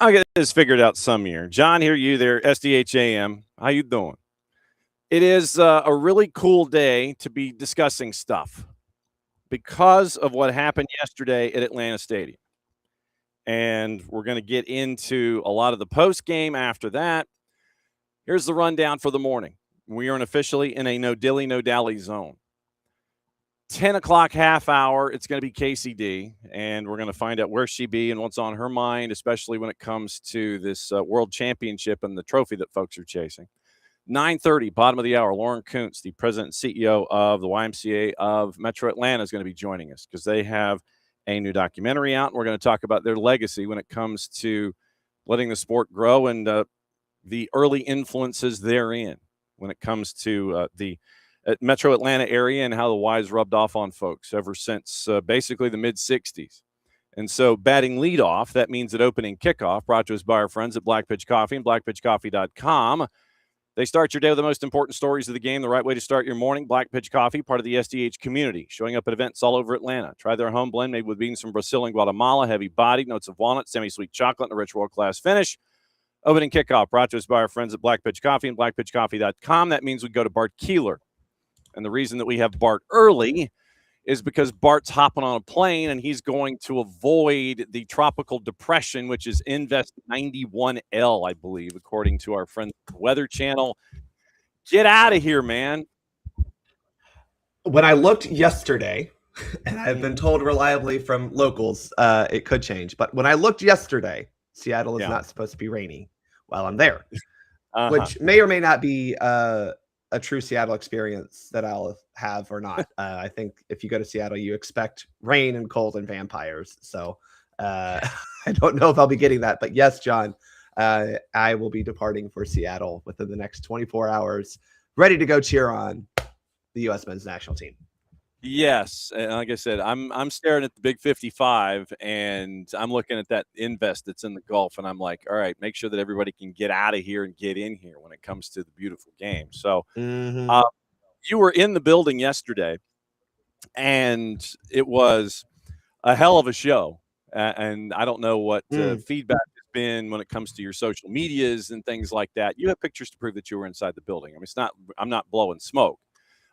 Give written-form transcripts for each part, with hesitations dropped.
I'll get this figured out some year. John, here you there, SDH AM. How you doing? It is a really cool day to be discussing stuff because of what happened yesterday at Atlanta Stadium. And we're going to get into a lot of the post game after that. Here's the rundown for the morning. We are officially in a no dilly, no dally zone. 10 o'clock half hour, it's going to be Kacey D, and we're going to find out where she be and what's on her mind, especially when it comes to this World Championship and the trophy that folks are chasing. 9:30, bottom of the hour, Lauren Koontz, the president and CEO of the YMCA of Metro Atlanta, is going to be joining us because they have a new documentary out, and we're going to talk about their legacy when it comes to letting the sport grow and the early influences therein when it comes to the Metro Atlanta area and how the Y's rubbed off on folks ever since basically the mid-'60s. And so batting leadoff, that means that opening kickoff, brought to us by our friends at Black Pitch Coffee and blackpitchcoffee.com. They start your day with the most important stories of the game, the right way to start your morning. Black Pitch Coffee, part of the SDH community, showing up at events all over Atlanta. Try their home blend made with beans from Brazil and Guatemala, heavy bodied, notes of walnut, semi-sweet chocolate, and a rich world-class finish. Opening kickoff, brought to us by our friends at Black Pitch Coffee and blackpitchcoffee.com. That means we go to Bart Keeler. And the reason that we have Bart early is because Bart's hopping on a plane and he's going to avoid the tropical depression, which is Invest 91L, I believe, according to our friends at the Weather Channel. Get out of here, man. When I looked yesterday, and I've been told reliably from locals, it could change. But when I looked yesterday, Seattle is not supposed to be rainy while I'm there, which may or may not be a true Seattle experience that I'll have or not. I think if you go to Seattle, you expect rain and cold and vampires. So I don't know if I'll be getting that. But yes, John, I will be departing for Seattle within the next 24 hours, ready to go cheer on the U.S. men's national team. Yes, and like I said, I'm staring at the Big 55, and I'm looking at that Invest that's in the Gulf, and I'm like, all right, make sure that everybody can get out of here and get in here when it comes to the beautiful game. So you were in the building yesterday, and it was a hell of a show. And I don't know what feedback has been when it comes to your social medias and things like that. You have pictures to prove that you were inside the building. I mean, I'm not blowing smoke.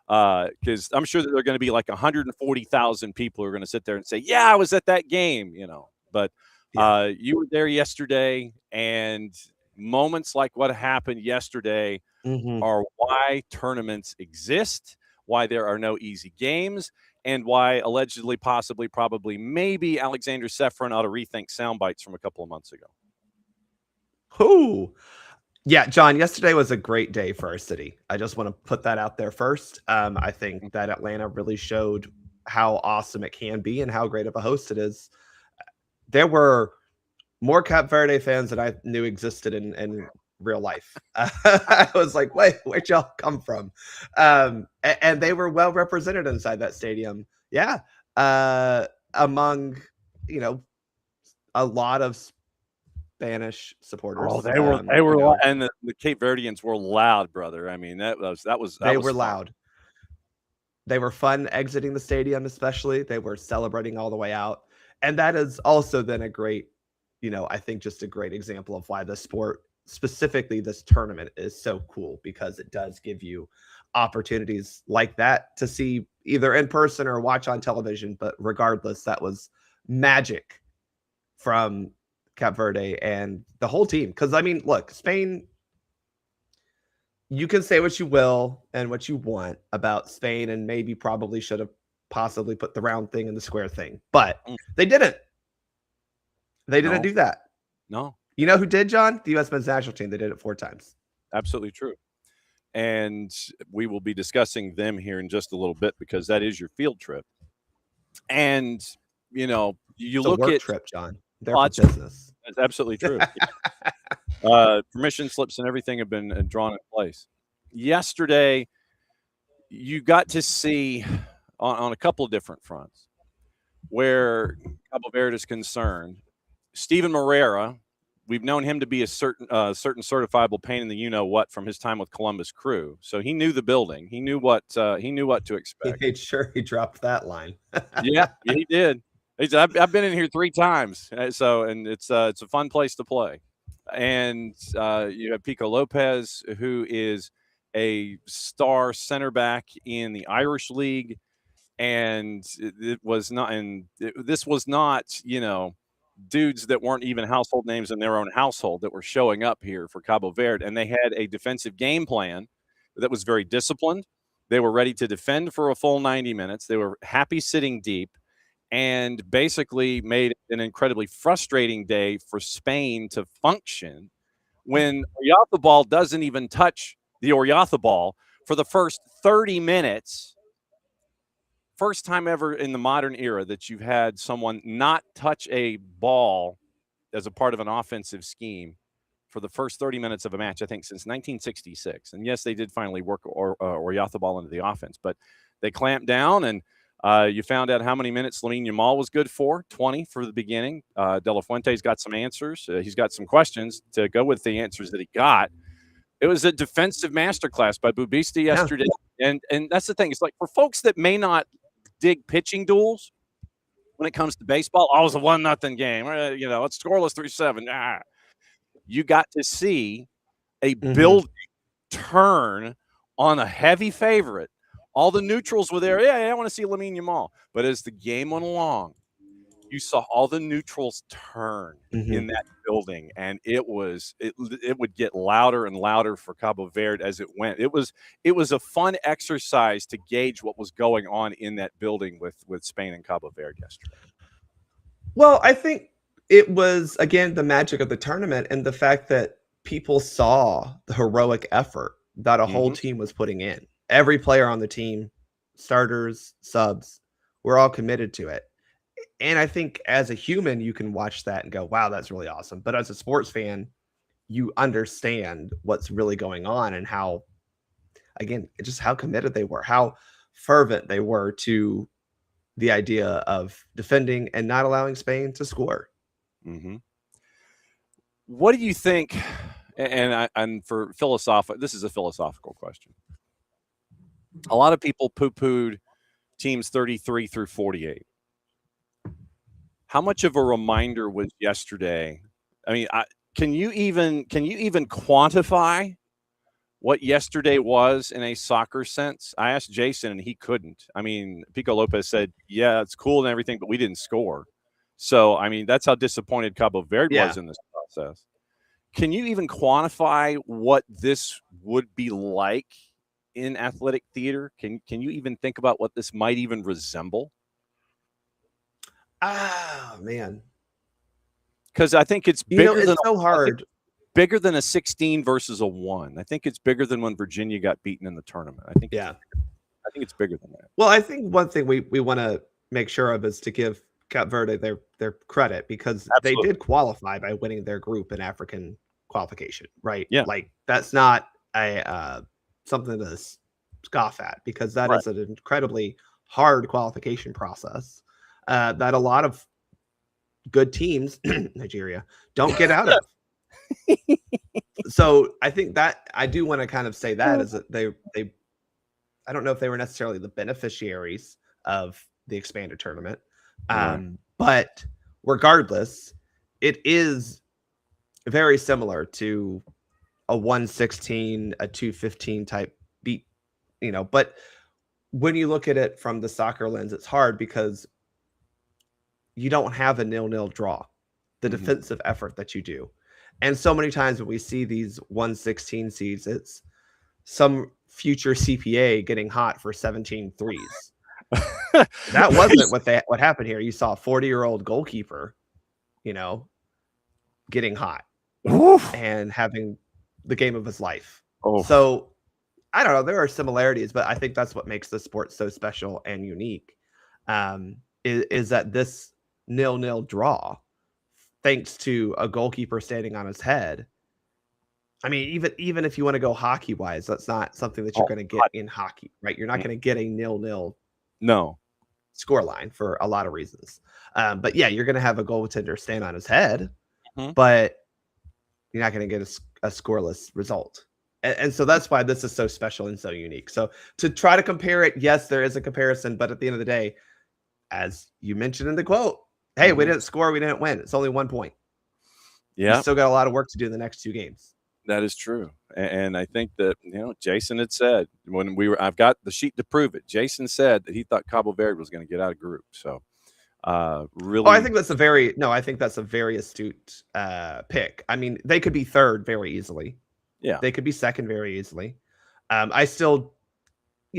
Because I'm sure that there are going to be like 140,000 people who are going to sit there and say, yeah, I was at that game, you know. But you were there yesterday, and moments like what happened yesterday are why tournaments exist, why there are no easy games, and why allegedly, possibly, probably, maybe Alexander Sefrin ought to rethink sound bites from a couple of months ago. Who? Yeah, John, yesterday was a great day for our city. I just want to put that out there first. I think that Atlanta really showed how awesome it can be and how great of a host it is. There were more Cap Verde fans than I knew existed in real life. I was like, wait, where'd y'all come from? And they were well represented inside that stadium. Yeah. Among, a lot of Spanish supporters. Oh, they were, and the Cape Verdeans were loud, brother. I mean, they were loud. They were fun exiting the stadium, especially. They were celebrating all the way out, and that has also been a great, I think just a great example of why the sport, specifically this tournament, is so cool, because it does give you opportunities like that to see either in person or watch on television. But regardless, that was magic from Cap Verde and the whole team. Because, I mean, look, Spain, you can say what you will and what you want about Spain, and maybe probably should have possibly put the round thing and the square thing, but they didn't. They didn't do that. No. You know who did, John? The U.S. men's national team. They did it 4 times. Absolutely true. And we will be discussing them here in just a little bit, because that is your field trip. And, you It's look a work at trip, John. They're for business. That's absolutely true. Permission slips and everything have been drawn in place. Yesterday, you got to see on a couple of different fronts where Cabo Verde is concerned. Steven Moreira, we've known him to be a certain certifiable pain in the you-know-what from his time with Columbus Crew. So he knew the building. He knew what to He expect. made sure he dropped that line. Yeah, he did. He said, I've been in here 3 times. And it's a fun place to play. And you have Pico Lopez, who is a star center back in the Irish League. And this was not, dudes that weren't even household names in their own household that were showing up here for Cabo Verde. And they had a defensive game plan that was very disciplined. They were ready to defend for a full 90 minutes. They were happy sitting deep and basically made an incredibly frustrating day for Spain to function when Oyarzabal doesn't even touch the Oyarzabal for the first 30 minutes. First time ever in the modern era that you've had someone not touch a ball as a part of an offensive scheme for the first 30 minutes of a match, I think, since 1966. And yes, they did finally work Oyarzabal into the offense, but they clamped down, and you found out how many minutes Lamine Yamal was good for, 20 for the beginning. De La Fuente's got some answers. He's got some questions to go with the answers that he got. It was a defensive masterclass by Bubista yesterday. Yeah. And that's the thing. It's like for folks that may not dig pitching duels when it comes to baseball, it was a 1-0 game. It's scoreless 3-7. You got to see a building turn on a heavy favorite. All the neutrals were there. Yeah, I want to see Lamine Yamal. But as the game went along, you saw all the neutrals turn in that building, and it would get louder and louder for Cabo Verde as it went. It was a fun exercise to gauge what was going on in that building with Spain and Cabo Verde yesterday. Well, I think it was, again, the magic of the tournament and the fact that people saw the heroic effort that a whole team was putting in. Every player on the team, starters, subs, we're all committed to it. And I think as a human, you can watch that and go, wow, that's really awesome. But as a sports fan, you understand what's really going on and how, again, just how committed they were, how fervent they were to the idea of defending and not allowing Spain to score. What do you think? And for philosophical, this is a philosophical question. A lot of people poo-pooed teams 33 through 48. How much of a reminder was yesterday? I mean, can you even quantify what yesterday was in a soccer sense? I asked Jason, and he couldn't. I mean, Pico Lopez said, "Yeah, it's cool and everything, but we didn't score." So, I mean, that's how disappointed Cabo Verde was in this process. Can you even quantify what this would be like in athletic theater? Can you even think about what this might even resemble? Ah, man. Because I think it's bigger it's than so hard. Bigger than a 16 versus a 1. I think it's bigger than when Virginia got beaten in the tournament. I think it's bigger than that. Well, I think one thing we want to make sure of is to give Cape Verde their credit, because they did qualify by winning their group in African qualification, right? Yeah. Like that's not a something to scoff at, because that is an incredibly hard qualification process that a lot of good teams, Nigeria, don't get out of. So I think that I do want to kind of say that is that they I don't know if they were necessarily the beneficiaries of the expanded tournament. But regardless, it is very similar to a 116, a 215 type beat, but when you look at it from the soccer lens, it's hard because you don't have a 0-0 draw, the defensive effort that you do. And so many times when we see these 116 seeds, it's some future CPA getting hot for 17 threes. That wasn't what happened here. You saw a 40-year-old goalkeeper, getting hot and having the game of his life. So I don't know. There are similarities, but I think that's what makes the sport so special and unique. Is that this 0-0 draw, thanks to a goalkeeper standing on his head, I mean, even if you want to go hockey wise, that's not something that you're going to get in hockey, right? You're not going to get a 0-0 No. score line for a lot of reasons. But yeah, you're going to have a goaltender stand on his head, Mhm. but you're not going to get a scoreless result. And so that's why this is so special and so unique. So to try to compare it, yes, there is a comparison, but at the end of the day, as you mentioned in the quote, hey, we didn't score, we didn't win. It's only 1 point. Yeah. You still got a lot of work to do in the next 2 games. That is true. And I think that, Jason had said when I've got the sheet to prove it. Jason said that he thought Cabo Verde was going to get out of group. So really. Oh, I think that's a very astute pick. I mean, they could be third very easily. Yeah. They could be second very easily. I still,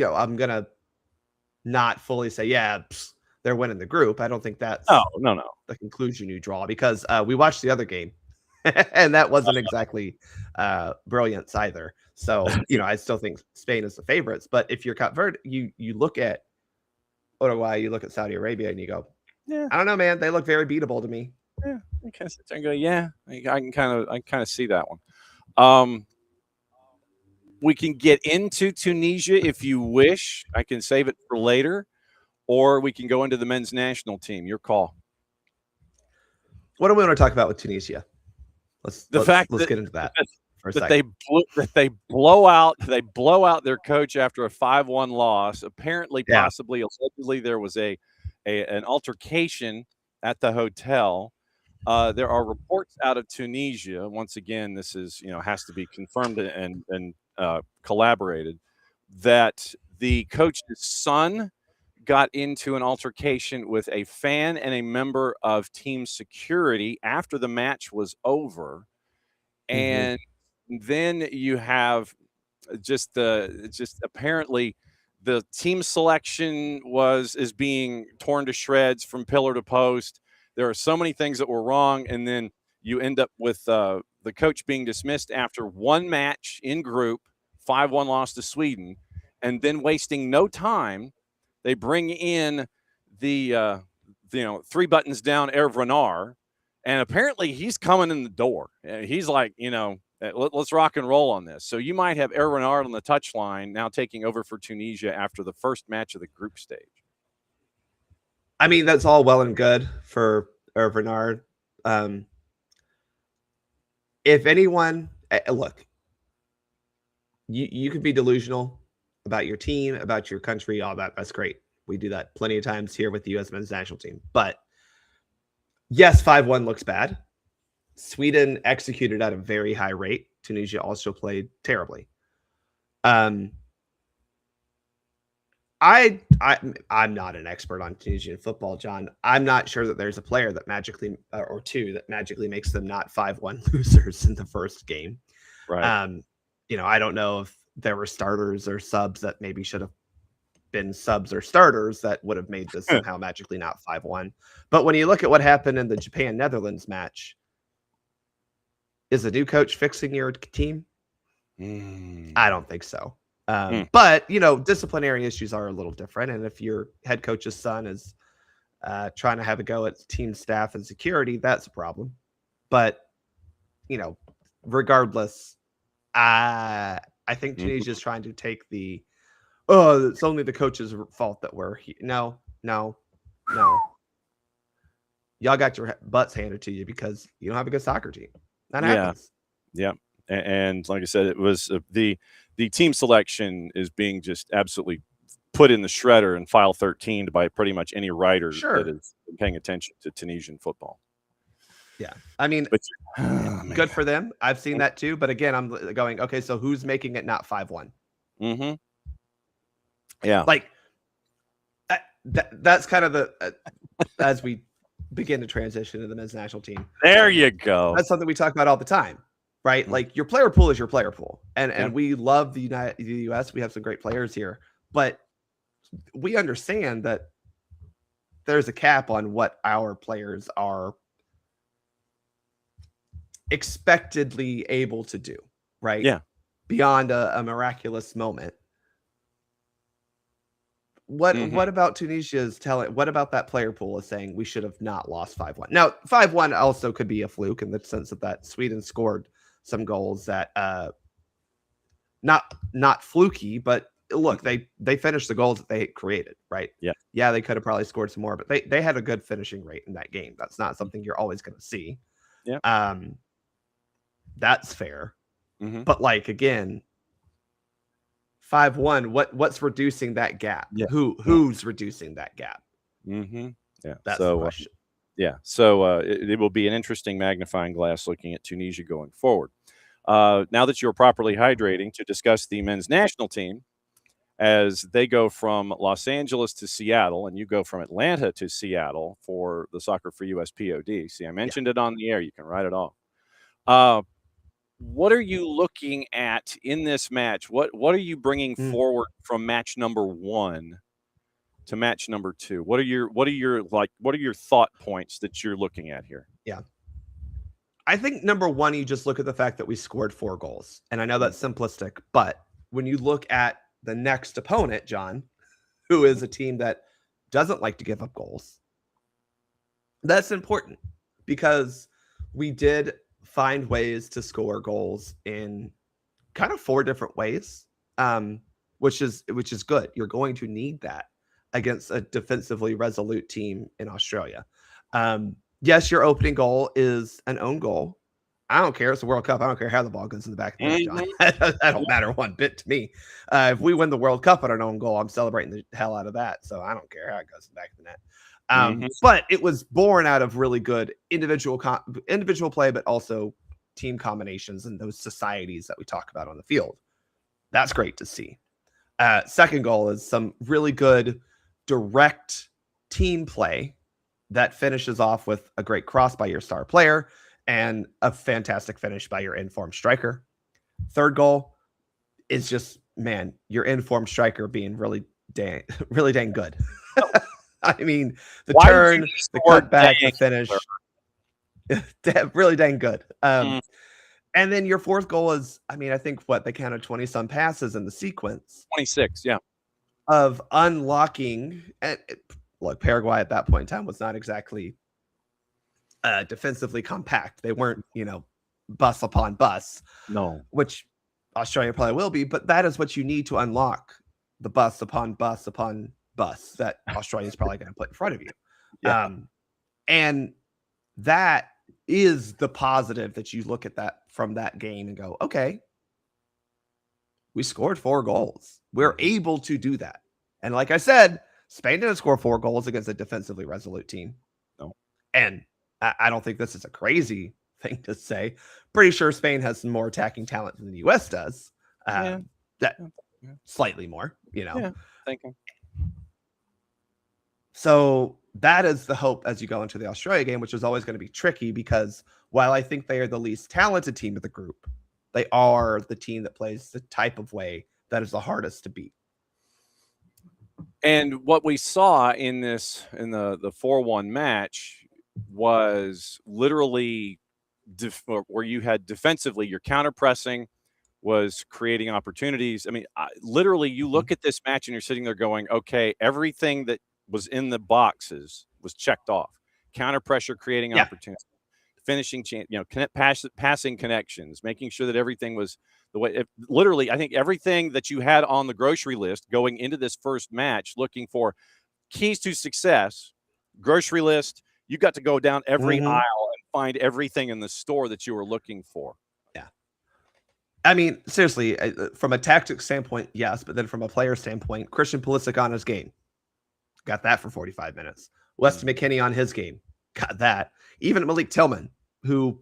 I'm going to not fully say, they're winning the group. I don't think that's no. the conclusion you draw, because we watched the other game and that wasn't exactly brilliance either. So, I still think Spain is the favorites. But if you're Cape Verde, you look at Uruguay, you look at Saudi Arabia, and you go, yeah, I don't know, man. They look very beatable to me. Yeah, I kind of sit there and go, yeah, I can kind of see that one. We can get into Tunisia if you wish. I can save it for later, or we can go into the men's national team. Your call. What do we want to talk about with Tunisia? Let's get into that for a second. They blow out their coach after a 5-1 loss. Apparently, possibly, allegedly, there was an altercation at the hotel. There are reports out of Tunisia. Once again, this is has to be confirmed and collaborated, that the coach's son got into an altercation with a fan and a member of team security after the match was over. And then you have just apparently the team selection is being torn to shreds from pillar to post. There are so many things that were wrong. And then you end up with the coach being dismissed after one match in group, 5-1 loss to Sweden, and then wasting no time. They bring in the 3 buttons down Hervé Renard, and apparently he's coming in the door. He's like, let's rock and roll on this. So you might have Hervé Renard on the touchline now taking over for Tunisia after the first match of the group stage. I mean, that's all well and good for Hervé Renard. If anyone, look, you could be delusional about your team, about your country, all that. That's great. We do that plenty of times here with the U.S. men's national team. But yes, 5-1 looks bad. Sweden executed at a very high rate. Tunisia also played terribly. I'm not an expert on Tunisian football, John. I'm not sure that there's a player that magically or two that magically makes them not 5-1 losers in the first game. Right. I don't know if there were starters or subs that maybe should have been subs or starters that would have made this somehow magically not 5-1. But when you look at what happened in the Japan-Netherlands match, is the new coach fixing your team? I don't think so. But, disciplinary issues are a little different. And if your head coach's son is trying to have a go at team staff and security, that's a problem. But, regardless, I think Tunisia is trying to take it's only the coach's fault that we're here. No. Y'all got your butts handed to you because you don't have a good soccer team. That happens. Yeah. And like I said, it was the team selection is being just absolutely put in the shredder and file 13 by pretty much any writer that is paying attention to Tunisian football. Yeah. I mean, good for them. I've seen that too. But again, I'm going, okay, so who's making it not 5-1? Yeah. Like that's kind of as we begin to transition to the men's national team. There you go. That's something we talk about all the time, right? Like your player pool is your player pool. And we love the US. We have some great players here, but we understand that there's a cap on what our players are expectedly able to do, right? Yeah. Beyond a miraculous moment. What about Tunisia's telling? What about that player pool is saying we should have not lost 5-1? Now, 5-1 also could be a fluke in the sense that Sweden scored some goals that not fluky, but look, they finished the goals that they created, right? Yeah. They could have probably scored some more, but they had a good finishing rate in that game. That's not something you're always going to see. Yeah. That's fair. Mm-hmm. But like, again, 5-1, what's reducing that gap? Yeah. Who's reducing that gap? Mm-hmm. Yeah. That's the question. So it will be an interesting magnifying glass looking at Tunisia going forward. Now that you're properly hydrating, to discuss the men's national team as they go from Los Angeles to Seattle, and you go from Atlanta to Seattle for the Soccer for US POD. See, I mentioned it on the air. You can write it off. What are you looking at in this match? What are you bringing forward from match number 1 to match number 2? What are your thought points that you're looking at here? Yeah. I think number 1, you just look at the fact that we scored 4 goals. And I know that's simplistic, but when you look at the next opponent, John, who is a team that doesn't like to give up goals, that's important because we did find ways to score goals in kind of 4 different ways, which is good. You're going to need that against a defensively resolute team in Australia. Yes, your opening goal is an own goal. I don't care. It's the World Cup. I don't care how the ball goes in the back of the net, John. That don't matter one bit to me. If we win the World Cup on an own goal, I'm celebrating the hell out of that. So I don't care how it goes in the back of the net. But it was born out of really good individual play, but also team combinations and those societies that we talk about on the field. That's great to see. Second goal is some really good direct team play that finishes off with a great cross by your star player and a fantastic finish by your informed striker. Third goal is just, man, your informed striker being really dang good. I mean, the turn, the cutback, the finish, really dang good. And then your fourth goal is, I mean, I think they counted 20 some passes in the sequence. 26, yeah. Of unlocking, and look, Paraguay at that point in time was not exactly defensively compact. They weren't, bus upon bus. No. Which Australia probably will be, but that is what you need to unlock the bus upon bus upon bus that Australia is probably going to put in front of you. Yeah. And that is the positive that you look at that from that game and go, okay, we scored 4 goals. We're able to do that. And like I said, Spain didn't score 4 goals against a defensively resolute team. No. And I don't think this is a crazy thing to say. Pretty sure Spain has some more attacking talent than the U.S. does. Slightly more, Yeah, thank you. So that is the hope as you go into the Australia game, which is always going to be tricky because while I think they are the least talented team of the group, they are the team that plays the type of way that is the hardest to beat. And what we saw in the 4-1 match was literally where you had defensively, your counter pressing was creating opportunities. I mean, literally, you look at this match and you're sitting there going, okay, everything that was in the boxes was checked off. Counter pressure, creating opportunities, finishing, passing connections, making sure that everything was the way. Literally, I think everything that you had on the grocery list going into this first match, looking for keys to success, grocery list, you got to go down every aisle and find everything in the store that you were looking for. Yeah. I mean, seriously, from a tactics standpoint, yes, but then from a player standpoint, Christian Pulisic on his game, got that for 45 minutes. Weston McKennie on his game, got that. Even Malik Tillman, who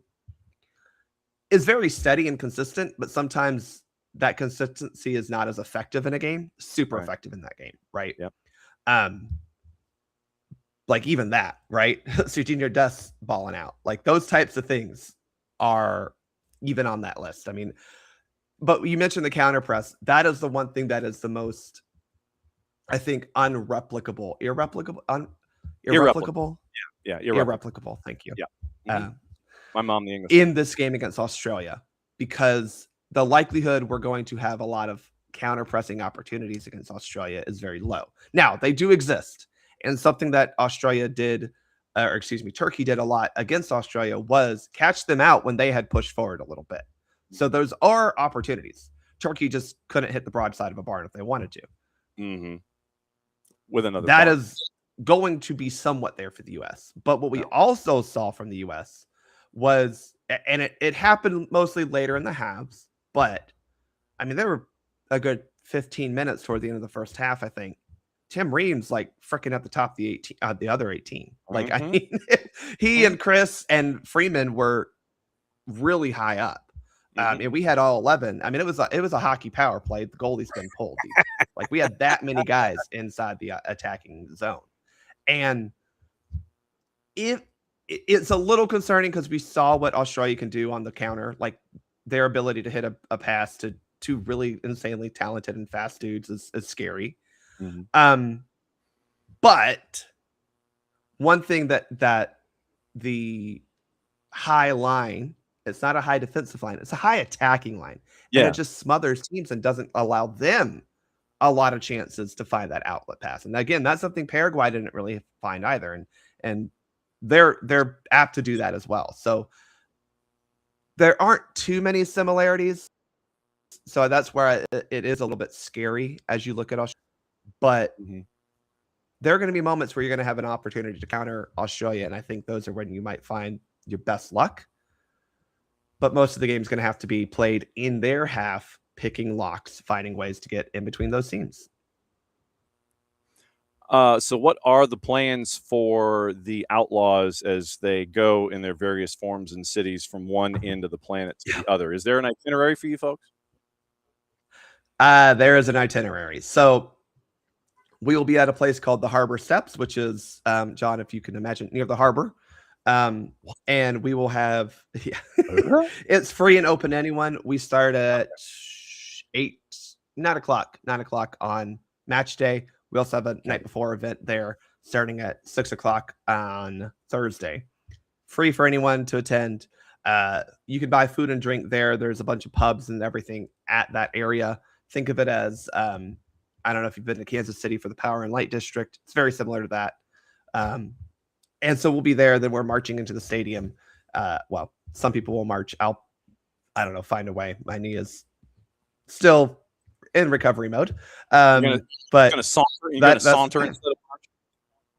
is very steady and consistent, but sometimes that consistency is not as effective in a game. Super effective in that game, right? Yep. Like even that, right? Serginho Dest balling out. Like those types of things are even on that list. I mean, but you mentioned the counter press. That is the one thing that is the most, I think, irreplicable. Yeah, irreplicable. Thank you. Yeah. My mom, the English. In this game against Australia, because the likelihood we're going to have a lot of counter pressing opportunities against Australia is very low. Now, they do exist. And something that Turkey did a lot against Australia was catch them out when they had pushed forward a little bit. So those are opportunities. Turkey just couldn't hit the broadside of a barn if they wanted to. Mm-hmm. With another That barn. is going to be somewhat there for the U.S. But what we also saw from the U.S. was, and it happened mostly later in the halves, but I mean, there were a good 15 minutes toward the end of the first half, I think. Tim Reams like freaking at the top of the other 18. Like, I mean, he and Chris and Freeman were really high up. And we had all 11. I mean, it was a hockey power play. The goalie's been pulled. Like, we had that many guys inside the attacking zone. And it's a little concerning because we saw what Australia can do on the counter. Like, their ability to hit a pass to two really insanely talented and fast dudes is scary. But one thing that the high line, it's not a high defensive line, it's a high attacking line. And it just smothers teams and doesn't allow them a lot of chances to find that outlet pass. And again, that's something Paraguay didn't really find either. And they're apt to do that as well. So there aren't too many similarities. So that's where it is a little bit scary as you look at Australia. But there are going to be moments where you're going to have an opportunity to counter Australia. And I think those are when you might find your best luck. But most of the game is going to have to be played in their half, picking locks, finding ways to get in between those teams. So what are the plans for the Outlaws as they go in their various forms and cities from one end of the planet to the other? Is there an itinerary for you folks? There is an itinerary. So we will be at a place called the Harbor Steps, which is, John, if you can imagine, near the harbor. And we will have, it's free and open to anyone. We start at 9 o'clock on match day. We also have a night before event there starting at 6 o'clock on Thursday. Free for anyone to attend. You can buy food and drink there. There's a bunch of pubs and everything at that area. Think of it as, I don't know if you've been to Kansas City for the Power and Light District. It's very similar to that. And so we'll be there. Then we're marching into the stadium. Well, some people will march. I don't know, find a way. My knee is still in recovery mode. But you're gonna saunter instead of march?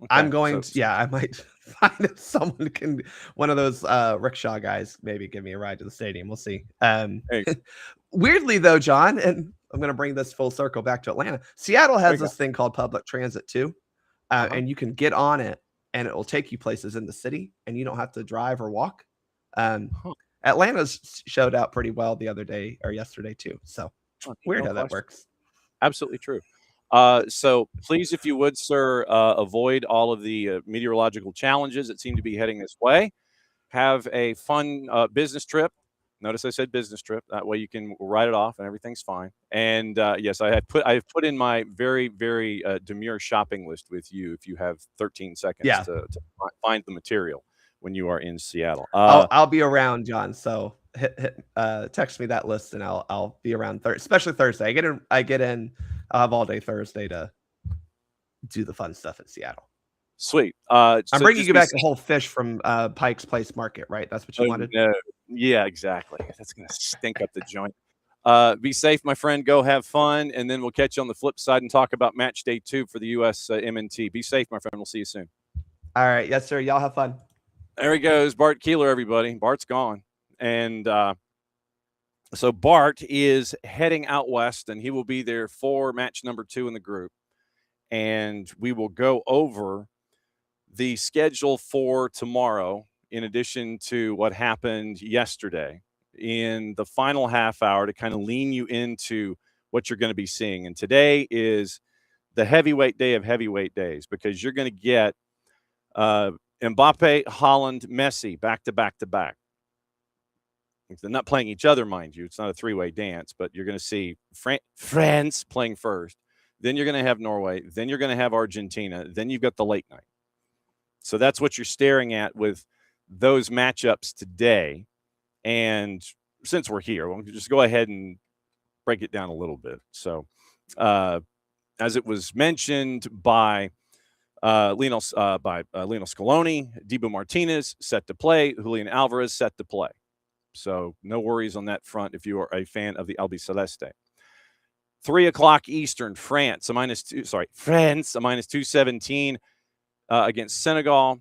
Okay, I'm going to, I might find if someone can, one of those rickshaw guys, maybe give me a ride to the stadium. We'll see. Weirdly though, John, and I'm going to bring this full circle back to Atlanta. Seattle has this thing called public transit too. And you can get on it and it will take you places in the city and you don't have to drive or walk. Atlanta's showed out pretty well the other day or yesterday too. So weird how that works. Absolutely true. So please, if you would, sir, avoid all of the meteorological challenges that seem to be heading this way. Have a fun business trip. Notice I said business trip. That way you can write it off and everything's fine. And yes, I've put in my very, very demure shopping list with you if you have 13 seconds to find the material when you are in Seattle. I'll be around, John. So text me that list and I'll be around especially Thursday. I get in. I'll have all day Thursday to do the fun stuff in Seattle. Sweet. I'm bringing you back a whole fish from Pike's Place Market, right? That's what you wanted? No. Yeah, exactly. That's going to stink up the joint. Be safe, my friend. Go have fun. And then we'll catch you on the flip side and talk about match day 2 for the USMNT. Be safe, my friend. We'll see you soon. All right. Yes, sir. Y'all have fun. There he goes. Bart Keeler, everybody. Bart's gone. And so Bart is heading out west, and he will be there for match number 2 in the group. And we will go over the schedule for tomorrow, in addition to what happened yesterday, in the final half hour to kind of lean you into what you're going to be seeing. And today is the heavyweight day of heavyweight days, because you're going to get Mbappe, Haaland, Messi back to back to back. They're not playing each other, mind you. It's not a three-way dance, but you're going to see France playing first. Then you're going to have Norway. Then you're going to have Argentina. Then you've got the late night. So that's what you're staring at with those matchups today. And since we're here, we'll just go ahead and break it down a little bit. So as it was mentioned by Lionel Scaloni, Dibu Martinez set to play, Julian Alvarez set to play. So no worries on that front if you are a fan of the Albiceleste. 3 o'clock Eastern, France a minus 217 against Senegal.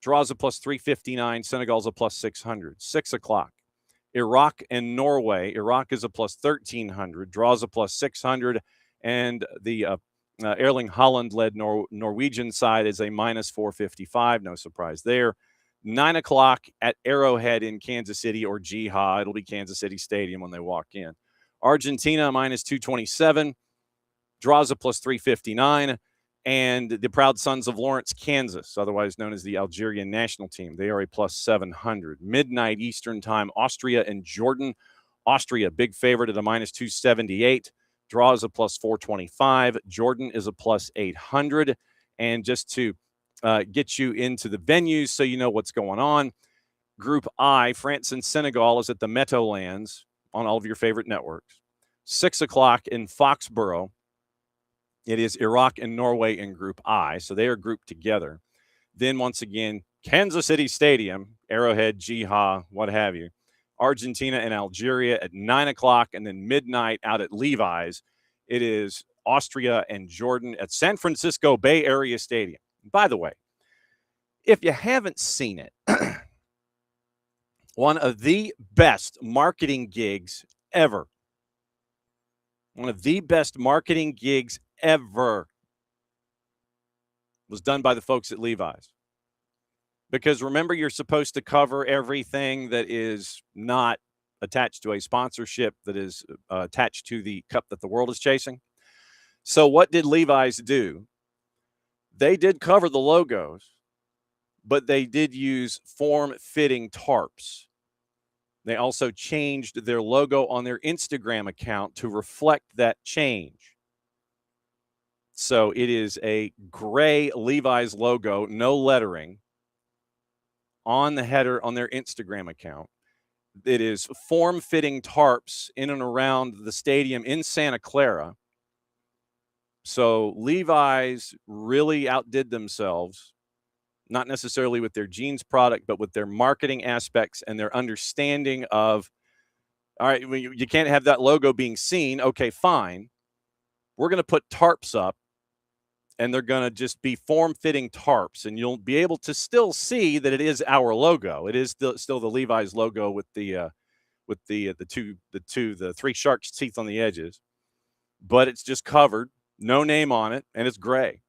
Draws a plus 359. Senegal's a plus 600. 6 o'clock. Iraq and Norway. Iraq is a plus 1,300. Draws a plus 600. And the Erling Haaland-led Norwegian side is a minus 455. No surprise there. 9 o'clock at Arrowhead in Kansas City, or Jihad. It'll be Kansas City Stadium when they walk in. Argentina minus 227. Draws a plus 359. And the Proud Sons of Lawrence, Kansas, otherwise known as the Algerian national team, they are a plus 700. Midnight Eastern time, Austria and Jordan. Austria, big favorite at a minus 278. Draws a plus 425. Jordan is a plus 800. And just to get you into the venues so you know what's going on, Group I, France and Senegal, is at the Meadowlands on all of your favorite networks. 6 o'clock in Foxborough. It is Iraq and Norway in Group I, so they are grouped together. Then, once again, Kansas City Stadium, Arrowhead, Jihad, what have you. Argentina and Algeria at 9 o'clock, and then midnight out at Levi's. It is Austria and Jordan at San Francisco Bay Area Stadium. By the way, if you haven't seen it, one of the best marketing gigs ever. One of the best marketing gigs ever was done by the folks at Levi's. Because remember, you're supposed to cover everything that is not attached to a sponsorship, that is attached to the cup that the world is chasing. So what did Levi's do? They did cover the logos, but they did use form-fitting tarps. They also changed their logo on their Instagram account to reflect that change. So it is a gray Levi's logo, no lettering, on the header on their Instagram account. It is form-fitting tarps in and around the stadium in Santa Clara. So Levi's really outdid themselves, not necessarily with their jeans product, but with their marketing aspects and their understanding of, all right, you can't have that logo being seen. Okay, fine. We're going to put tarps up, and they're going to just be form-fitting tarps, and you'll be able to still see that it is our logo. It is still the Levi's logo with the three sharks' teeth on the edges, but it's just covered, no name on it, and it's gray.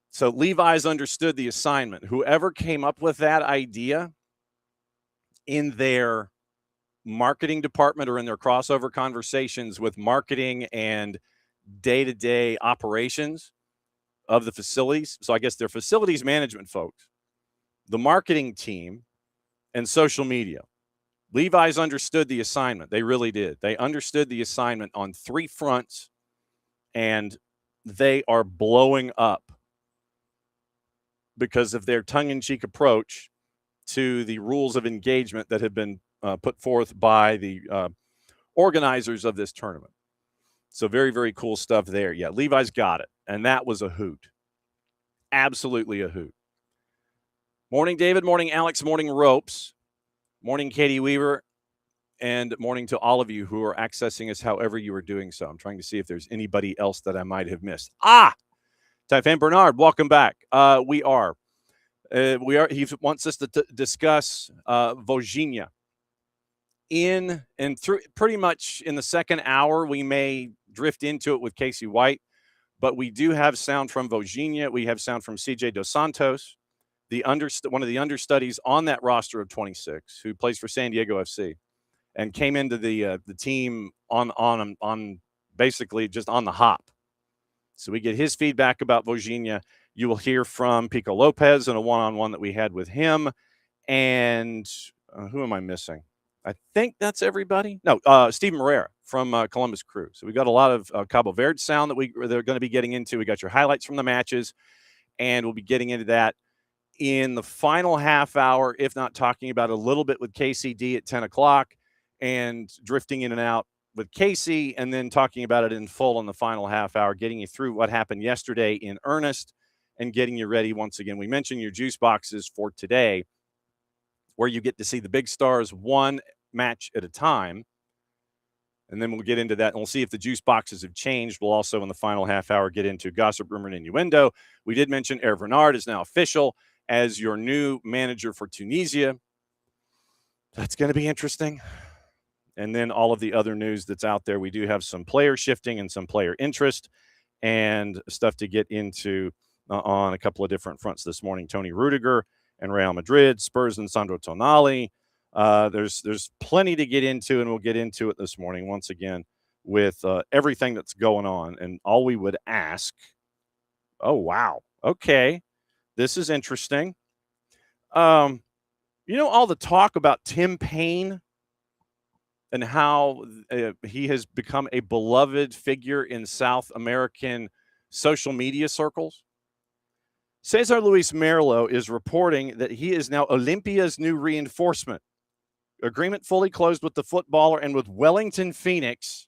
So Levi's understood the assignment. Whoever came up with that idea in their marketing department or in their crossover conversations with marketing and day-to-day operations of the facilities. So I guess they're facilities management folks, the marketing team, and social media. Levi's understood the assignment. They really did. They understood the assignment on three fronts, and they are blowing up because of their tongue-in-cheek approach to the rules of engagement that have been put forth by the organizers of this tournament. So very, very cool stuff there. Yeah, Levi's got it, and that was a hoot. Absolutely a hoot. Morning, David. Morning, Alex. Morning, Ropes. Morning, Katie Weaver. And morning to all of you who are accessing us however you are doing so. I'm trying to see if there's anybody else that I might have missed. Typhon Bernard, welcome back. We are. He wants us to discuss Vojinha. In and through pretty much in the second hour, we may drift into it with Kacey White, but we do have sound from Vojinha. We have sound from CJ Dos Santos, one of the understudies on that roster of 26, who plays for San Diego FC, and came into the team on basically just on the hop. So we get his feedback about Vojinha. You will hear from Pico Lopez in a one-on-one that we had with him. And who am I missing? I think that's everybody. No, Steve Moreira from Columbus Crew. So we got a lot of Cabo Verde sound that they're going to be getting into. We got your highlights from the matches, and we'll be getting into that in the final half hour, if not talking about a little bit with KCD at 10 o'clock and drifting in and out with Kacey, and then talking about it in full in the final half hour, getting you through what happened yesterday in earnest and getting you ready once again. We mentioned your juice boxes for today. where you get to see the big stars one match at a time. And then we'll get into that, and we'll see if the juice boxes have changed. We'll also, in the final half hour, get into gossip, rumor, and innuendo. We did mention Hervé Renard is now official as your new manager for Tunisia. That's going to be interesting. And then all of the other news that's out there. We do have some player shifting and some player interest and stuff to get into on a couple of different fronts this morning. Tony Rudiger and Real Madrid, Spurs and Sandro Tonali. There's plenty to get into, and we'll get into it this morning once again with everything that's going on. And all we would ask, oh, wow, okay, this is interesting. All the talk about Tim Payne and how he has become a beloved figure in South American social media circles? Cesar Luis Merlo is reporting that he is now Olympia's new reinforcement. Agreement fully closed with the footballer and with Wellington Phoenix.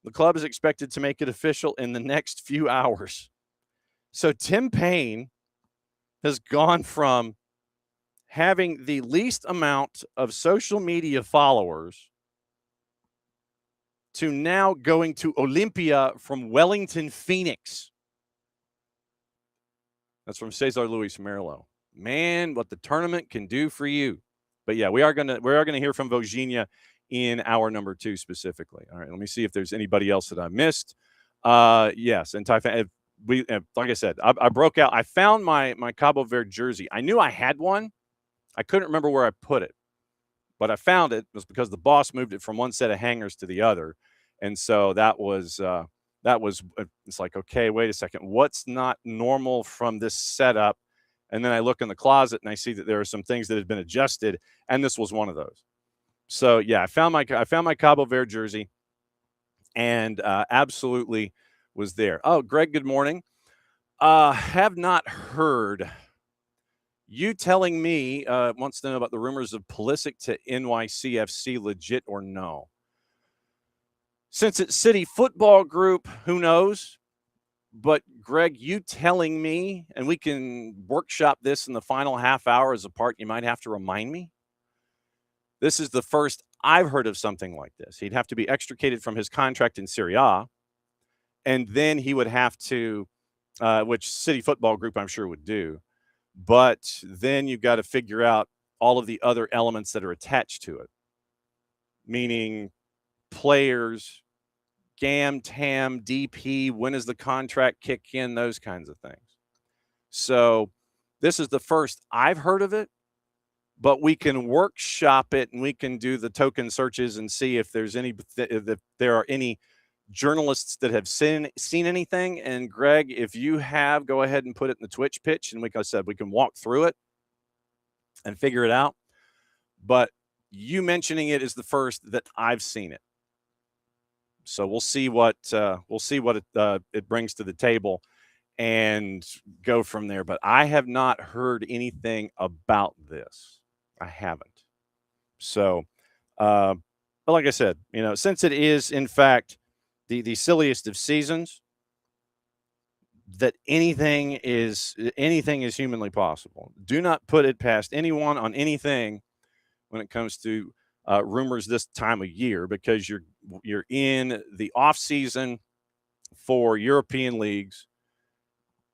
The club is expected to make it official in the next few hours. So Tim Payne has gone from having the least amount of social media followers to now going to Olympia from Wellington Phoenix. That's from Cesar Luis Merlo. Man, what the tournament can do for you. But yeah, we are gonna hear from Vojinha in hour number 2 specifically. All right, let me see if there's anybody else that I missed. Yes, and Typhoon. Like I said, I broke out. I found my Cabo Verde jersey. I knew I had one. I couldn't remember where I put it, but I found it. It was because the boss moved it from one set of hangers to the other, and so that was. It's like, okay, wait a second. What's not normal from this setup? And then I look in the closet and I see that there are some things that had been adjusted, and this was one of those. So yeah, I found my Cabo Verde jersey, and absolutely was there. Oh, Greg, good morning. Have not heard. You telling me wants to know about the rumors of Pulisic to NYCFC, legit or no? Since it's City Football Group, who knows? But, Greg, you telling me, and we can workshop this in the final half hour as a part you might have to remind me. This is the first I've heard of something like this. He'd have to be extricated from his contract in Serie A, and then he would have to, which City Football Group I'm sure would do, but then you've got to figure out all of the other elements that are attached to it, meaning players, GAM, TAM, DP, when does the contract kick in, those kinds of things. So this is the first I've heard of it, but we can workshop it and we can do the token searches and see if there's if there are any journalists that have seen anything. And Greg, if you have, go ahead and put it in the Twitch pitch, and like I said, we can walk through it and figure it out. But you mentioning it is the first that I've seen it. So we'll see what it brings to the table and go from there. But I have not heard anything about this. I haven't. So, but like I said, since it is in fact the silliest of seasons, that anything is humanly possible. Do not put it past anyone on anything when it comes to rumors this time of year, because you're in the off season for European leagues.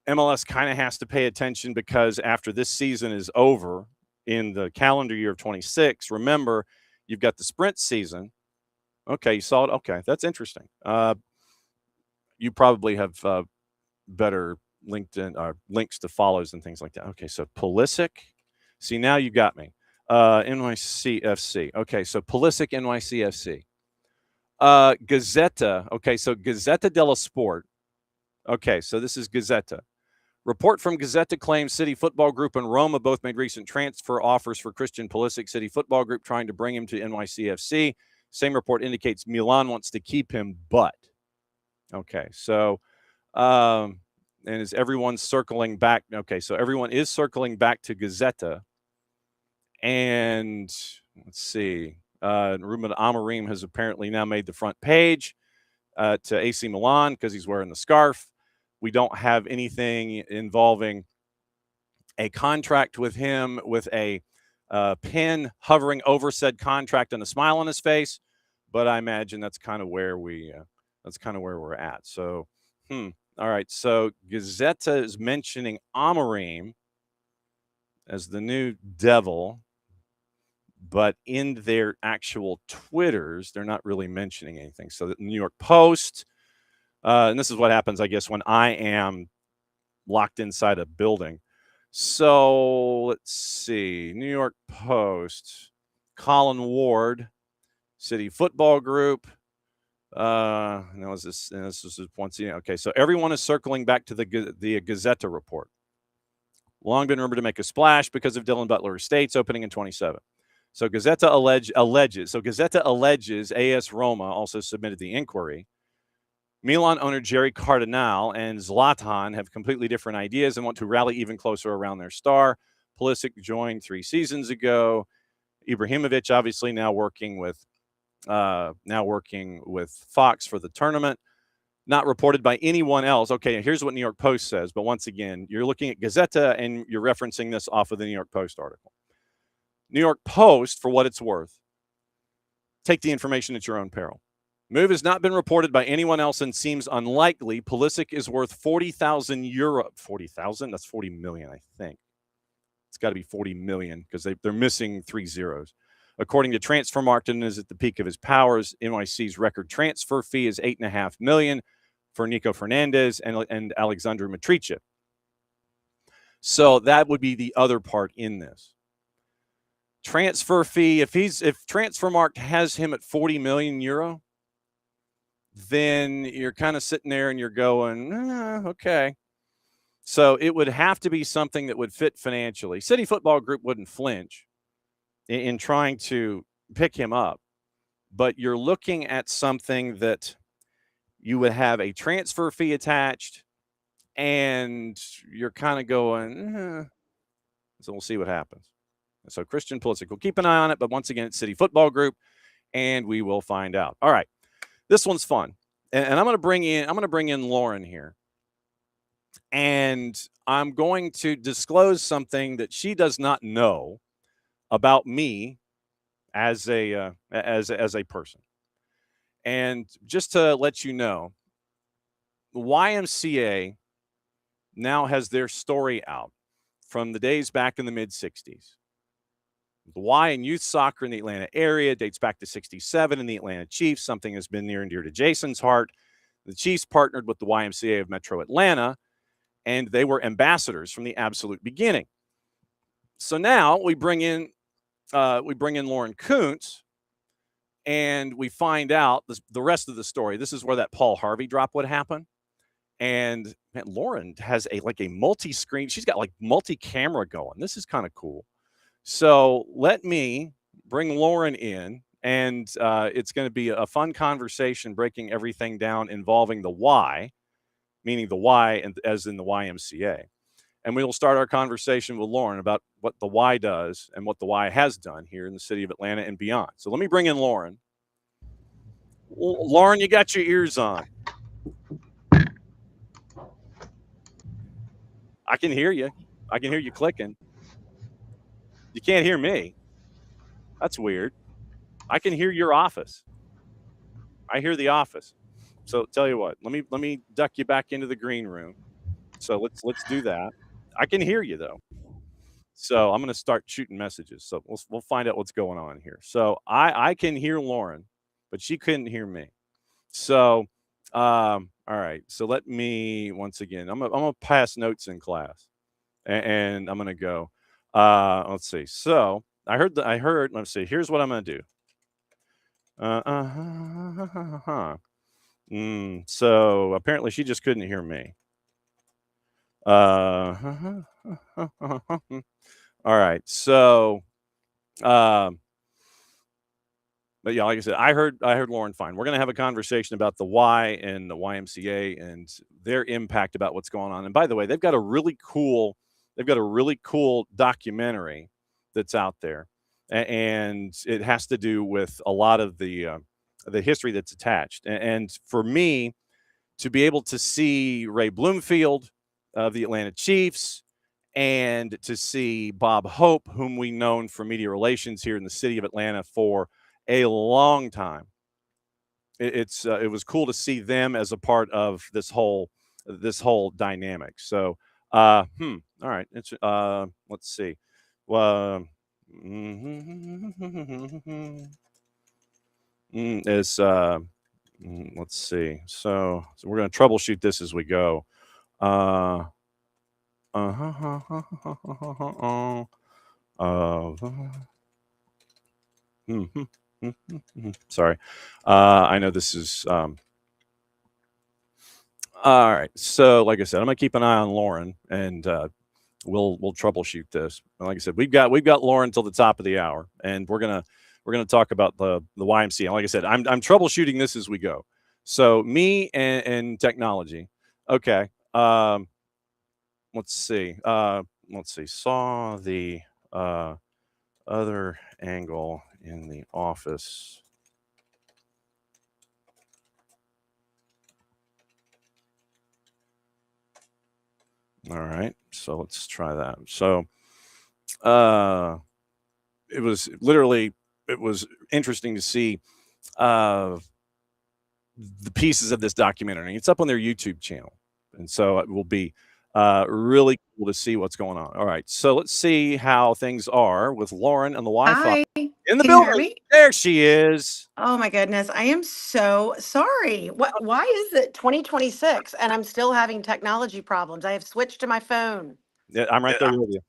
MLS kind of has to pay attention because after this season is over in the calendar year of 26, remember you've got the sprint season. Okay, you saw it. Okay, that's interesting. You probably have better LinkedIn links to follows and things like that. Okay, so Pulisic. See, now you got me. NYCFC. Okay, so Pulisic, NYCFC. Gazzetta. Okay, so Gazzetta dello Sport. Okay, so this is Gazzetta. Report from Gazzetta claims City Football Group and Roma both made recent transfer offers for Christian Pulisic. City Football Group trying to bring him to NYCFC. Same report indicates Milan wants to keep him, but. Okay, so and is everyone circling back? Okay, so everyone is circling back to Gazzetta. And let's see. Ruben Amorim has apparently now made the front page to AC Milan because he's wearing the scarf. We don't have anything involving a contract with him with a pen hovering over said contract and a smile on his face. But I imagine that's kind of where we're at. So, all right. So Gazetta is mentioning Amorim as the new devil, but in their actual Twitters, they're not really mentioning anything. So the New York Post, and this is what happens, I guess, when I am locked inside a building. So let's see. New York Post, Colin Ward, City Football Group. This is once again. Okay, so everyone is circling back to the Gazetta report. Long been rumored to make a splash because of Dylan Butler Estates opening in 27. So Gazetta alleges AS Roma also submitted the inquiry. Milan owner Jerry Cardinal and Zlatan have completely different ideas and want to rally even closer around their star. Pulisic joined 3 seasons ago. Ibrahimovic obviously now working with Fox for the tournament. Not reported by anyone else. Okay, here's what New York Post says. But once again, you're looking at Gazetta and you're referencing this off of the New York Post article. New York Post, for what it's worth, take the information at your own peril. Move has not been reported by anyone else and seems unlikely. Pulisic is worth €40,000. 40,000? That's 40 million, I think. It's got to be 40 million because they're missing 3 zeros. According to Transfermarkt, and is at the peak of his powers. NYC's record transfer fee is $8.5 million for Nico Fernandez and Alexandru Mitrice. So that would be the other part in this. Transfer fee, if Transfermarkt has him at 40 million euro, then you're kind of sitting there and you're going, okay. So it would have to be something that would fit financially. City Football Group wouldn't flinch in trying to pick him up, but you're looking at something that you would have a transfer fee attached, and you're kind of going, so we'll see what happens. So Christian Pulisic, we'll keep an eye on it, but once again, it's City Football Group, and we will find out. All right, this one's fun, and I'm going to bring in Lauren here, and I'm going to disclose something that she does not know about me as a person. And just to let you know, the YMCA now has their story out from the days back in the mid-'60s. The Y in youth soccer in the Atlanta area dates back to 67 in the Atlanta Chiefs, something that's been near and dear to Jason's heart. The Chiefs partnered with the YMCA of Metro Atlanta, and they were ambassadors from the absolute beginning. So now we bring in Lauren Koontz, and we find out the rest of the story. This is where that Paul Harvey drop would happen. And man, Lauren has a multi-screen. She's got multi-camera going. This is kind of cool. So let me bring Lauren in, and it's going to be a fun conversation breaking everything down involving the Y, meaning the Y and as in the YMCA. And we will start our conversation with Lauren about what the Y does and what the Y has done here in the city of Atlanta and beyond. So let me bring in Lauren. Lauren, you got your ears on. I can hear you. I can hear you clicking. You can't hear me. That's weird. I can hear your office. I hear the office. So tell you what, let me duck you back into the green room. So let's do that. I can hear you though. So I'm going to start shooting messages. So we'll find out what's going on here. So I can hear Lauren, but she couldn't hear me. So all right. So let me once again. I'm gonna pass notes in class, and I'm gonna go. Let's see. So I heard. Let's see. Here's what I'm gonna do. So apparently she just couldn't hear me. All right. So, but yeah, like I said, I heard Lauren fine. We're going to have a conversation about the Y and the YMCA and their impact about what's going on. And by the way, they've got a really cool documentary that's out there, and it has to do with a lot of the history that's attached. And for me to be able to see Ray Bloomfield of the Atlanta Chiefs and to see Bob Hope, whom we've known for media relations here in the city of Atlanta for a long time. It was cool to see them as a part of this whole dynamic. So, all right, let's see. Well, it's let's see. So we're going to troubleshoot this as we go. Uh, sorry. I know this is all right. So, like I said, I'm gonna keep an eye on Lauren, and we'll troubleshoot this. And like I said, we've got Lauren till the top of the hour, and we're gonna talk about the YMCA. And like I said, I'm troubleshooting this as we go. So me and technology. Okay. Let's see. Saw the other angle in the office. All right, so let's try that. So, it was interesting to see the pieces of this documentary. It's up on their YouTube channel, and so it will be really cool to see what's going on. All right, so let's see how things are with Lauren and the Wi-Fi Hi, in the can you hear building. me? There she is. Oh my goodness, I am so sorry. Why is it 2026 and I'm still having technology problems? I have switched to my phone. Yeah, I'm right there with you.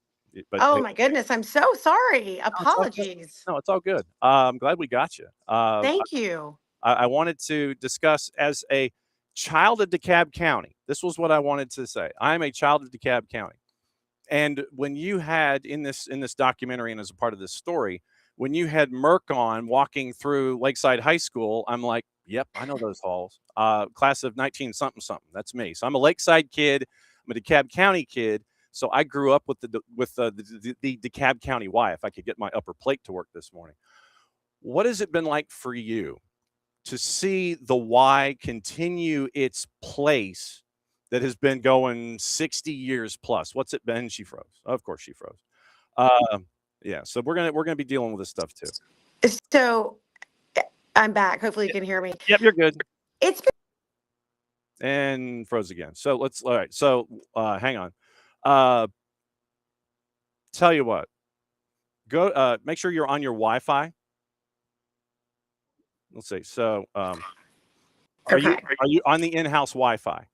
But Oh my goodness, I'm so sorry. no, it's all good. Apologies. No, it's all good. I'm glad we got you. Thank you. I wanted to discuss as a child of DeKalb County. This was what I wanted to say. I'm a child of DeKalb County. And when you had in this documentary and as a part of this story, when you had Merck on walking through Lakeside High School, I'm like, yep, I know those halls. Class of 19 something something. That's me. So I'm a Lakeside kid. I'm a DeKalb County kid. So I grew up with the DeKalb County Y. If I could get my upper plate to work this morning. What has it been like for you to see the Y continue its place that has been going 60 years plus? What's it been? She froze. Of course she froze. Yeah, so we're gonna be dealing with this stuff too. So I'm back. Hopefully you can hear me. Yep, you're good. It's And froze again. So all right. So hang on. Tell you what. Go make sure you're on your Wi-Fi. Let's see. So are okay. you on the in-house Wi-Fi?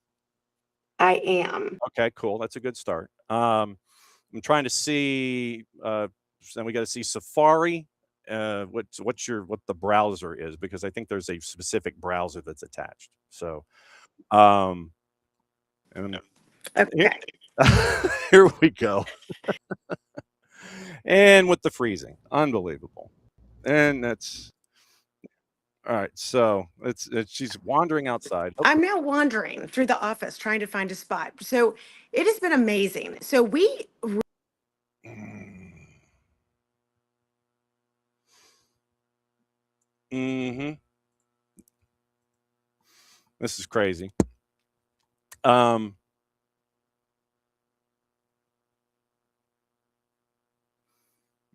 I am. Okay, cool. That's a good start. I'm trying to see then we got to see Safari. What the browser is, because I think there's a specific browser that's attached. So and Okay. here we go. And with the freezing, unbelievable. And that's all right. So it's she's wandering outside. Okay. I'm now wandering through the office trying to find a spot. So it has been amazing. So we Mm-hmm. This is crazy. Let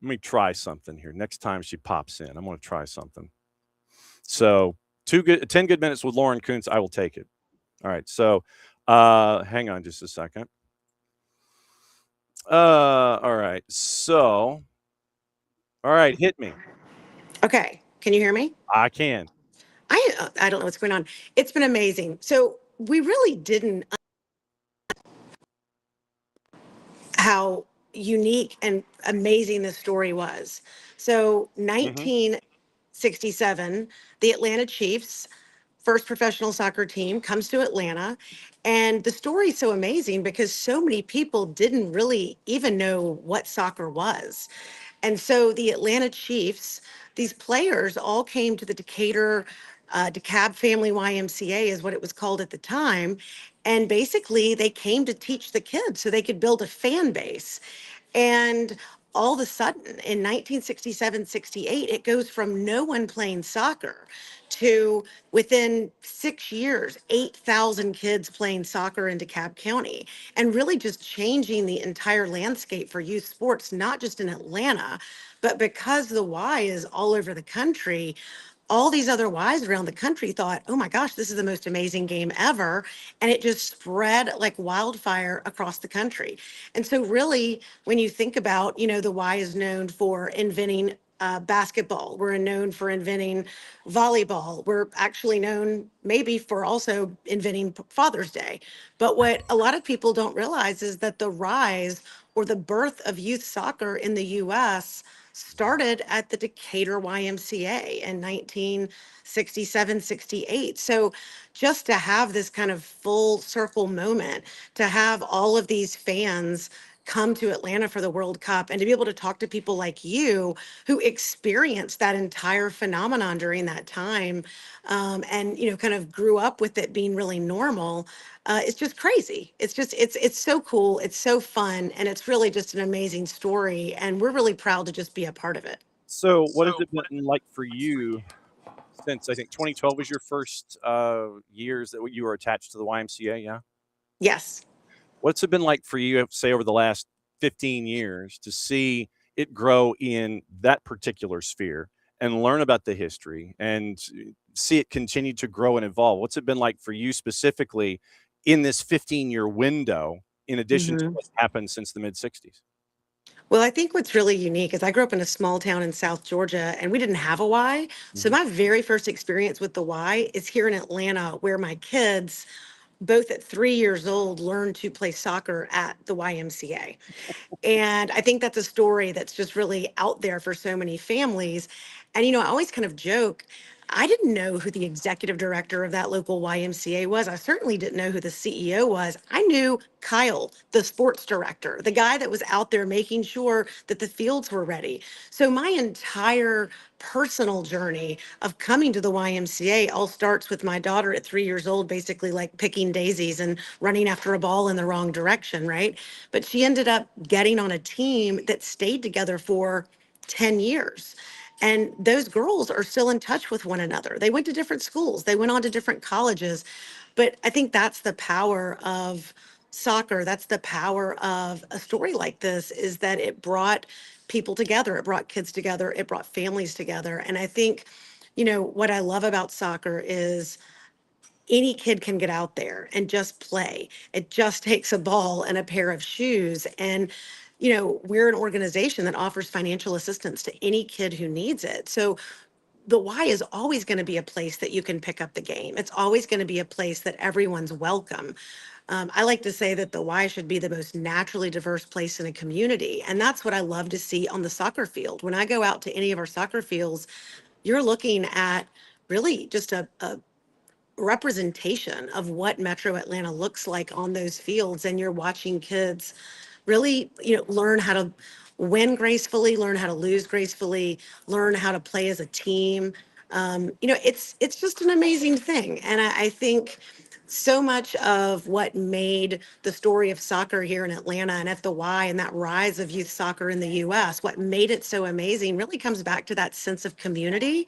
me try something here. Next time she pops in, I'm going to try something. So 10 good minutes with Lauren Koontz. I will take it. All right. So hang on just a second. All right. So, all right. Hit me. Okay. Can you hear me? I can. I don't know what's going on. It's been amazing. So we really didn't how unique and amazing this story was. So 1967, the Atlanta Chiefs, first professional soccer team, comes to Atlanta. And the story is so amazing because so many people didn't really even know what soccer was. And so the Atlanta Chiefs, these players all came to the Decatur, DeKalb Family YMCA is what it was called at the time. And basically they came to teach the kids so they could build a fan base. And all of a sudden in 1967-68, it goes from no one playing soccer to within 6 years, 8,000 kids playing soccer in DeKalb County, and really just changing the entire landscape for youth sports, not just in Atlanta, but because the Y is all over the country. All these other Ys around the country thought, oh my gosh, this is the most amazing game ever. And it just spread like wildfire across the country. And so really, when you think about, the Y is known for inventing basketball. We're known for inventing volleyball. We're actually known maybe for also inventing Father's Day. But what a lot of people don't realize is that the rise or the birth of youth soccer in the US started at the Decatur YMCA in 1967, 68. So just to have this kind of full circle moment, to have all of these fans come to Atlanta for the World Cup and to be able to talk to people like you who experienced that entire phenomenon during that time, and kind of grew up with it being really normal. It's just crazy. It's so cool. It's so fun, and it's really just an amazing story. And we're really proud to just be a part of it. So, what has it been like for you since I think 2012 was your first years that you were attached to the YMCA? Yeah. Yes. What's it been like for you, say, over the last 15 years to see it grow in that particular sphere and learn about the history and see it continue to grow and evolve? What's it been like for you specifically in this 15-year window, in addition to Mhm. what's happened since the mid-60s? Well, I think what's really unique is I grew up in a small town in South Georgia and we didn't have a Y. So Mhm. my very first experience with the Y is here in Atlanta, where my kids, both at 3 years old, learned to play soccer at the YMCA. And I think that's a story that's just really out there for so many families. And, I always kind of joke, I didn't know who the executive director of that local YMCA was. I certainly didn't know who the CEO was. I knew Kyle, the sports director, the guy that was out there making sure that the fields were ready. So my entire personal journey of coming to the YMCA all starts with my daughter at 3 years old, basically like picking daisies and running after a ball in the wrong direction, right? But she ended up getting on a team that stayed together for 10 years. And those girls are still in touch with one another. They went to different schools, they went on to different colleges. But I think that's the power of soccer. That's the power of a story like this, is that it brought people together. It brought kids together. It brought families together. And I think, what I love about soccer is any kid can get out there and just play. It just takes a ball and a pair of shoes. And, we're an organization that offers financial assistance to any kid who needs it. So the Y is always going to be a place that you can pick up the game. It's always going to be a place that everyone's welcome. I like to say that the Y should be the most naturally diverse place in a community. And that's what I love to see on the soccer field. When I go out to any of our soccer fields, you're looking at really just a representation of what Metro Atlanta looks like on those fields. And you're watching kids really, learn how to win gracefully, learn how to lose gracefully, learn how to play as a team. It's just an amazing thing. And I think so much of what made the story of soccer here in Atlanta and at the Y and that rise of youth soccer in the US, what made it so amazing really comes back to that sense of community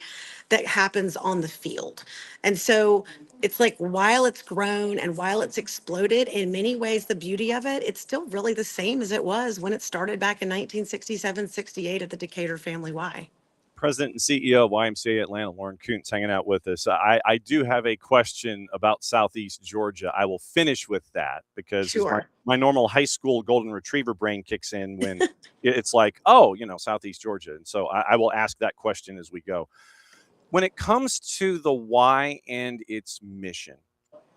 that happens on the field. And so it's like, while it's grown and while it's exploded, in many ways, the beauty of it, it's still really the same as it was when it started back in 1967, 68 at the Decatur Family Y. President and CEO of YMCA Atlanta, Lauren Koontz, hanging out with us. I do have a question about Southeast Georgia. I will finish with that because Sure. my normal high school golden retriever brain kicks in when it's like, oh, Southeast Georgia. And so I will ask that question as we go. When it comes to the Y and its mission,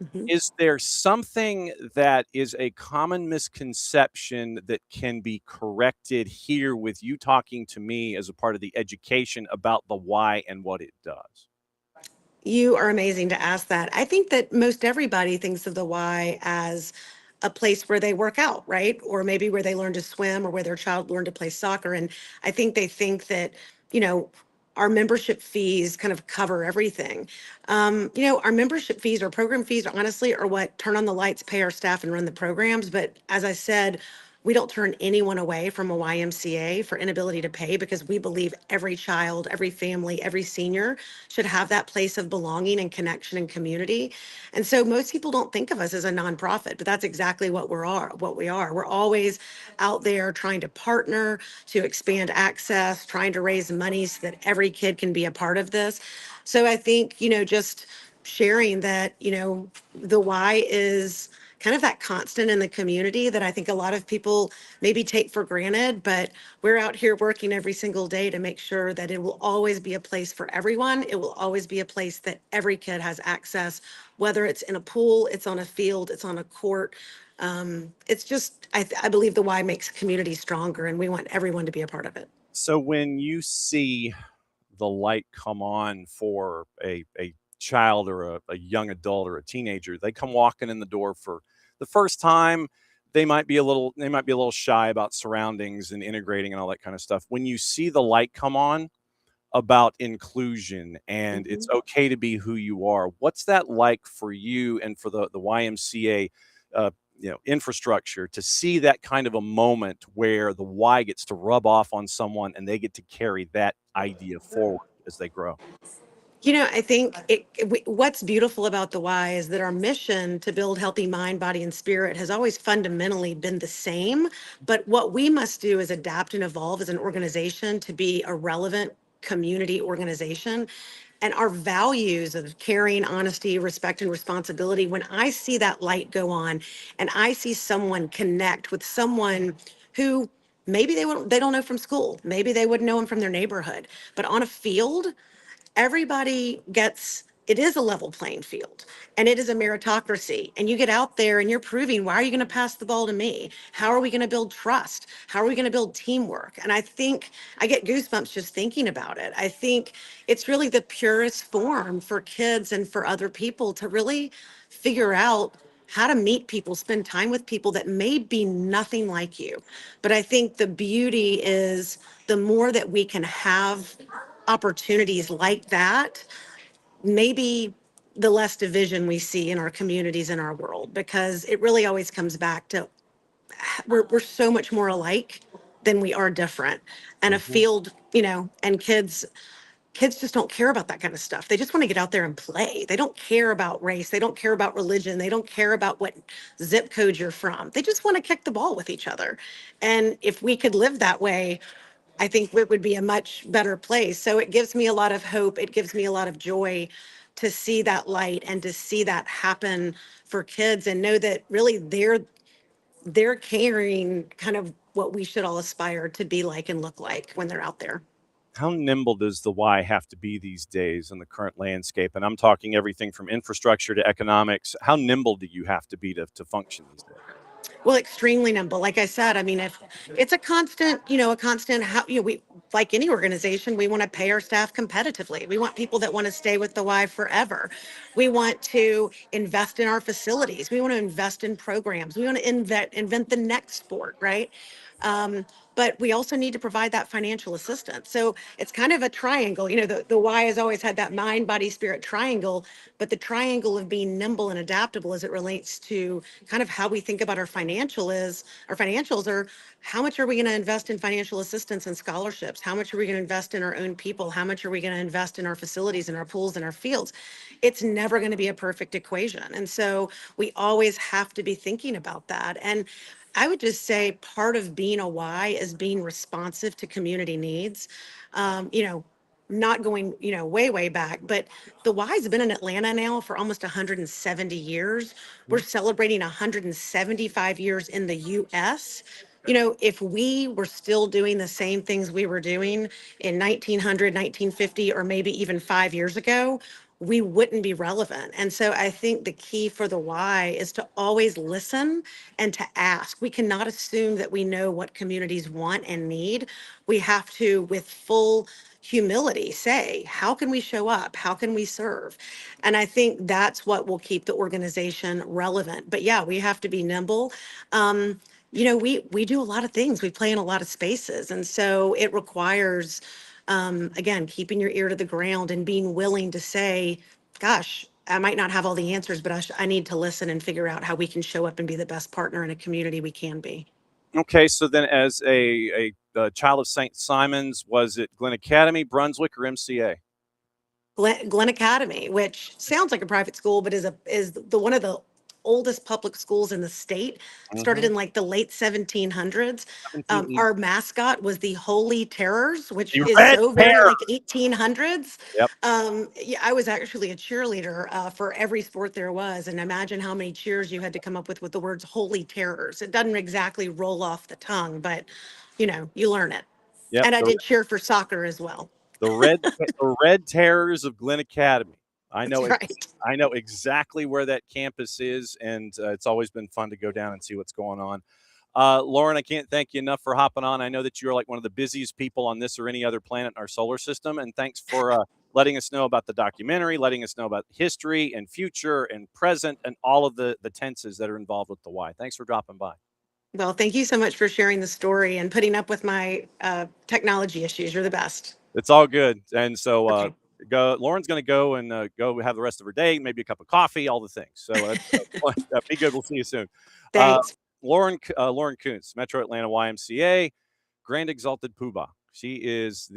Mhm. is there something that is a common misconception that can be corrected here with you talking to me as a part of the education about the Y and what it does? You are amazing to ask that. I think that most everybody thinks of the Y as a place where they work out, right? Or maybe where they learn to swim or where their child learned to play soccer. And I think they think that, you know, our membership fees kind of cover everything. Our membership fees or program fees, honestly, are what turn on the lights, pay our staff, and run the programs. But as I said, We don't turn anyone away from a YMCA for inability to pay because we believe every child, every family, every senior should have that place of belonging and connection and community. And so most people don't think of us as a nonprofit, but that's exactly what we are. We're always out there trying to partner, to expand access, trying to raise money so that every kid can be a part of this. So I think, just sharing that, the why is kind of that constant in the community that I think a lot of people maybe take for granted, but we're out here working every single day to make sure that it will always be a place for everyone. It will always be a place that every kid has access, whether it's in a pool, it's on a field, it's on a court. It's just, I believe the why makes community stronger, and we want everyone to be a part of it. So when you see the light come on for a child or a young adult or a teenager, they come walking in the door for the first time, they might be a little shy about surroundings and integrating and all that kind of stuff. When you see the light come on about inclusion and it's okay to be who you are, what's that like for you and for the YMCA infrastructure to see that kind of a moment where the why gets to rub off on someone and they get to carry that idea forward as they grow? I think what's beautiful about the why is that our mission to build healthy mind, body, and spirit has always fundamentally been the same. But what we must do is adapt and evolve as an organization to be a relevant community organization. And our values of caring, honesty, respect, and responsibility, when I see that light go on and I see someone connect with someone who maybe they don't know from school, maybe they wouldn't know them from their neighborhood, but on a field, everybody gets, it is a level playing field and it is a meritocracy, and you get out there and you're proving, why are you going to pass the ball to me? How are we going to build trust? How are we going to build teamwork? And I think I get goosebumps just thinking about it. I think it's really the purest form for kids and for other people to really figure out how to meet people, spend time with people that may be nothing like you. But I think the beauty is the more that we can have opportunities like that, maybe the less division we see in our communities in our world, because it really always comes back to we're so much more alike than we are different. And a field, and kids just don't care about that kind of stuff. They just want to get out there and play. They don't care about race. They don't care about religion. They don't care about what zip code you're from. They just want to kick the ball with each other. And if we could live that way, I think it would be a much better place. So it gives me a lot of hope. It gives me a lot of joy to see that light and to see that happen for kids, and know that really they're carrying kind of what we should all aspire to be like and look like when they're out there. How nimble does the why have to be these days in the current landscape? And I'm talking everything from infrastructure to economics. How nimble do you have to be to function these days? Well, extremely nimble. Like I said, I mean, if it's a constant, how, we, like any organization, we want to pay our staff competitively. We want people that want to stay with the Y forever. We want to invest in our facilities. We want to invest in programs. We want to invent the next sport, right? But we also need to provide that financial assistance. So it's kind of a triangle. The Y has always had that mind, body, spirit triangle, but the triangle of being nimble and adaptable as it relates to kind of how we think about our financials are, how much are we going to invest in financial assistance and scholarships? How much are we going to invest in our own people? How much are we going to invest in our facilities and our pools and our fields? It's never going to be a perfect equation. And so we always have to be thinking about that. And I would just say part of being a Y is being responsive to community needs. Not going, way, way back, but the Y's have been in Atlanta now for almost 170 years. We're celebrating 175 years in the US. If we were still doing the same things we were doing in 1900, 1950, or maybe even 5 years ago, we wouldn't be relevant. And so I think the key for the why is to always listen and to ask. We cannot assume that we know what communities want and need. We have to, with full humility, say, how can we show up? How can we serve? And I think that's what will keep the organization relevant. But yeah, we have to be nimble. We do a lot of things. We play in a lot of spaces. And so it requires, again, keeping your ear to the ground and being willing to say, gosh, I might not have all the answers, but I need to listen and figure out how we can show up and be the best partner in a community we can be. Okay, so then as a child of St. Simon's, was it Glen Academy, Brunswick, or MCA? Glen Academy, which sounds like a private school, but is the one of the oldest public schools in the state. Started in like the late 1700s. 17. Our mascot was the Holy Terrors, which The is Red so very Terror. like 1800s. Yep. Yeah, I was actually a cheerleader for every sport there was, and imagine how many cheers you had to come up with the words Holy Terrors. It doesn't exactly roll off the tongue, but you learn it. Yep. And I did cheer for soccer as well. The Red Terrors of Glen Academy. I That's know right. I know exactly where that campus is, and it's always been fun to go down and see what's going on. Lauren, I can't thank you enough for hopping on. I know that you're like one of the busiest people on this or any other planet in our solar system, and thanks for letting us know about the documentary, letting us know about history and future and present and all of the tenses that are involved with the Y. Thanks for dropping by. Well, thank you so much for sharing the story and putting up with my technology issues. You're the best. It's all good. And so Okay. Lauren's going to go and go have the rest of her day, maybe a cup of coffee, all the things. So be good. We'll see you soon. Thanks. Lauren Koontz, Metro Atlanta YMCA, Grand Exalted Poobah. She is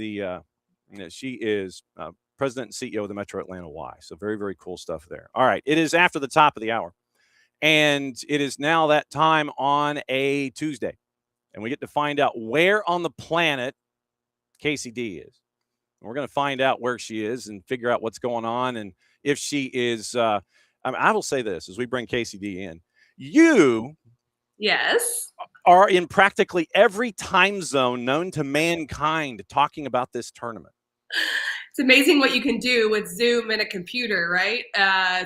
president and CEO of the Metro Atlanta Y. So very, very cool stuff there. All right. It is after the top of the hour. And it is now that time on a Tuesday. And we get to find out where on the planet Kacey D is. And we're going to find out where she is and figure out what's going on. And if she is, I will say this as we bring Kacey D in. You Yes. are in practically every time zone known to mankind talking about this tournament. It's amazing what you can do with Zoom and a computer, right?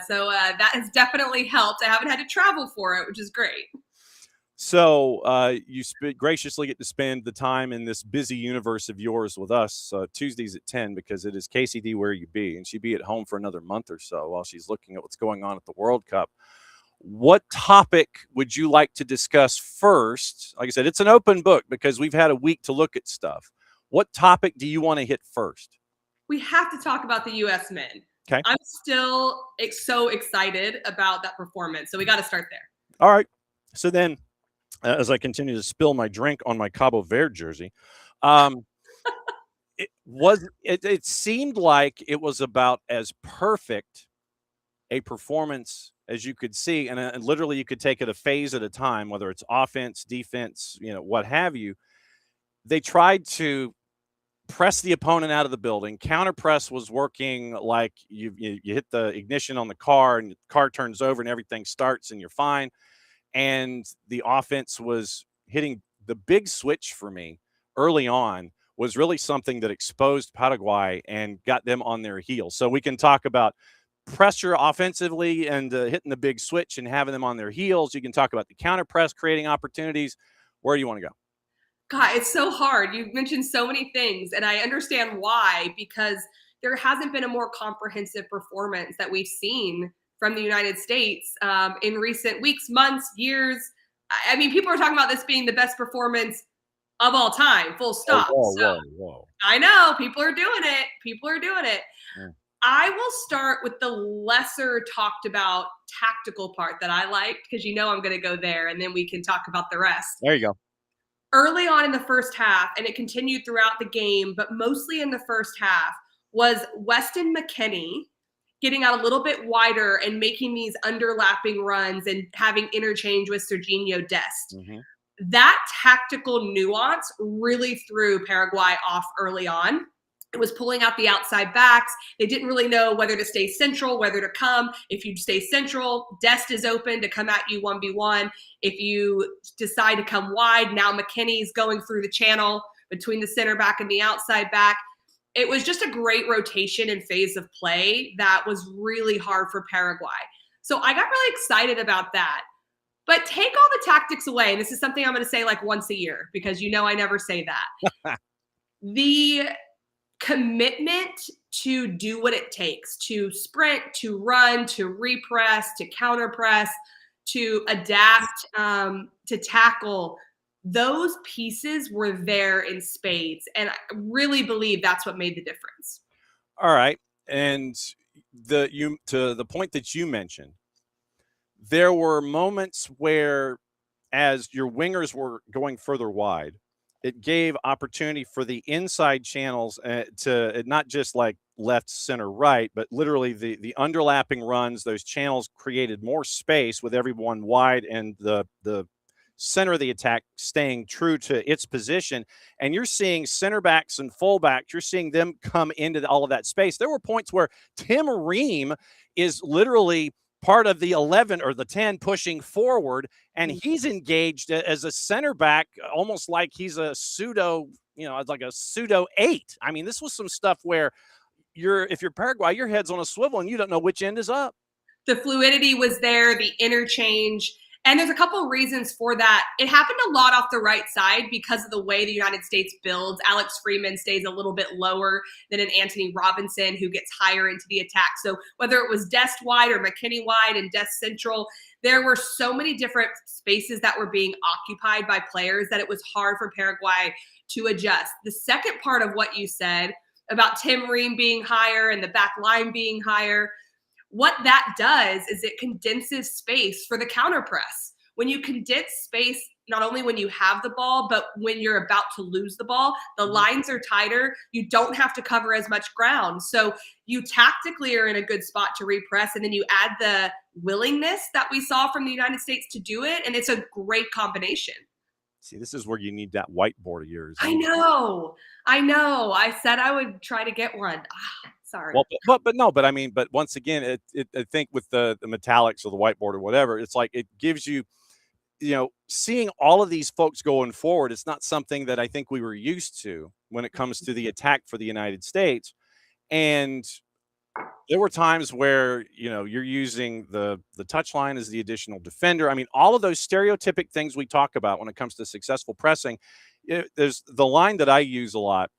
So that has definitely helped. I haven't had to travel for it, which is great. So you graciously get to spend the time in this busy universe of yours with us Tuesdays at 10 because it is Kacey D Where You Be, and she'd be at home for another month or so while she's looking at what's going on at the World Cup. What topic would you like to discuss first? Like I said, it's an open book because we've had a week to look at stuff. What topic do you want to hit first? We have to talk about the US men. Okay. I'm still so excited about that performance. So we got to start there. All right. So then, as I continue to spill my drink on my Cabo Verde jersey, it seemed like it was about as perfect a performance as you could see, and literally you could take it a phase at a time, whether it's offense, defense, what have you. They tried to press the opponent out of the building. Counter press was working like you hit the ignition on the car and the car turns over and everything starts and you're fine. And the offense was hitting the big switch for me early on was really something that exposed Paraguay and got them on their heels. So we can talk about pressure offensively and hitting the big switch and having them on their heels. You can talk about the counter press, creating opportunities. Where do you want to go? God, it's so hard. You've mentioned so many things, and I understand why, because there hasn't been a more comprehensive performance that we've seen from the United States in recent weeks, months, years. I mean, people are talking about this being the best performance of all time, full stop. Whoa. I know, people are doing it. Yeah. I will start with the lesser talked about tactical part that I like, because I'm going to go there, and then we can talk about the rest. There you go. Early on in the first half, and it continued throughout the game, but mostly in the first half, was Weston McKennie getting out a little bit wider and making these underlapping runs and having interchange with Serginho Dest. Mm-hmm. That tactical nuance really threw Paraguay off early on. It was pulling out the outside backs. They didn't really know whether to stay central, whether to come. If you stay central, Dest is open to come at you 1v1. If you decide to come wide, now McKinney's going through the channel between the center back and the outside back. It was just a great rotation and phase of play that was really hard for Paraguay. So I got really excited about that. But take all the tactics away. And this is something I'm going to say like once a year because I never say that. The commitment to do what it takes to sprint, to run, to repress, to counter press, to adapt, to tackle. Those pieces were there in spades. And I really believe that's what made the difference. All right. And to the point that you mentioned, there were moments where as your wingers were going further wide, it gave opportunity for the inside channels to not just like left, center, right, but literally the underlapping runs. Those channels created more space with everyone wide, and the center of the attack staying true to its position. And you're seeing center backs and fullbacks, you're seeing them come into all of that space. There were points where Tim Ream is literally part of the 11 or the 10 pushing forward, and he's engaged as a center back, almost like he's a pseudo, like a pseudo 8. I mean, this was some stuff where if you're Paraguay, your head's on a swivel and you don't know which end is up. The fluidity was there, the interchange. And there's a couple of reasons for that. It happened a lot off the right side because of the way the United States builds. Alex Freeman stays a little bit lower than an Anthony Robinson, who gets higher into the attack. So whether it was Dest wide or McKinney wide and Dest central, there were so many different spaces that were being occupied by players that it was hard for Paraguay to adjust. The second part of what you said about Tim Ream being higher and the back line being higher, what that does is it condenses space for the counter press. When you condense space, not only when you have the ball, but when you're about to lose the ball, the lines are tighter. You don't have to cover as much ground. So you tactically are in a good spot to repress, and then you add the willingness that we saw from the United States to do it, and it's a great combination. See, this is where you need that whiteboard of yours. I know. I said I would try to get one. Sorry. Well, but once again, I think with the metallics or the whiteboard or whatever, it's like it gives you, seeing all of these folks going forward. It's not something that I think we were used to when it comes to the attack for the United States. And there were times where, you're using the touchline as the additional defender. I mean, all of those stereotypic things we talk about when it comes to successful pressing. There's the line that I use a lot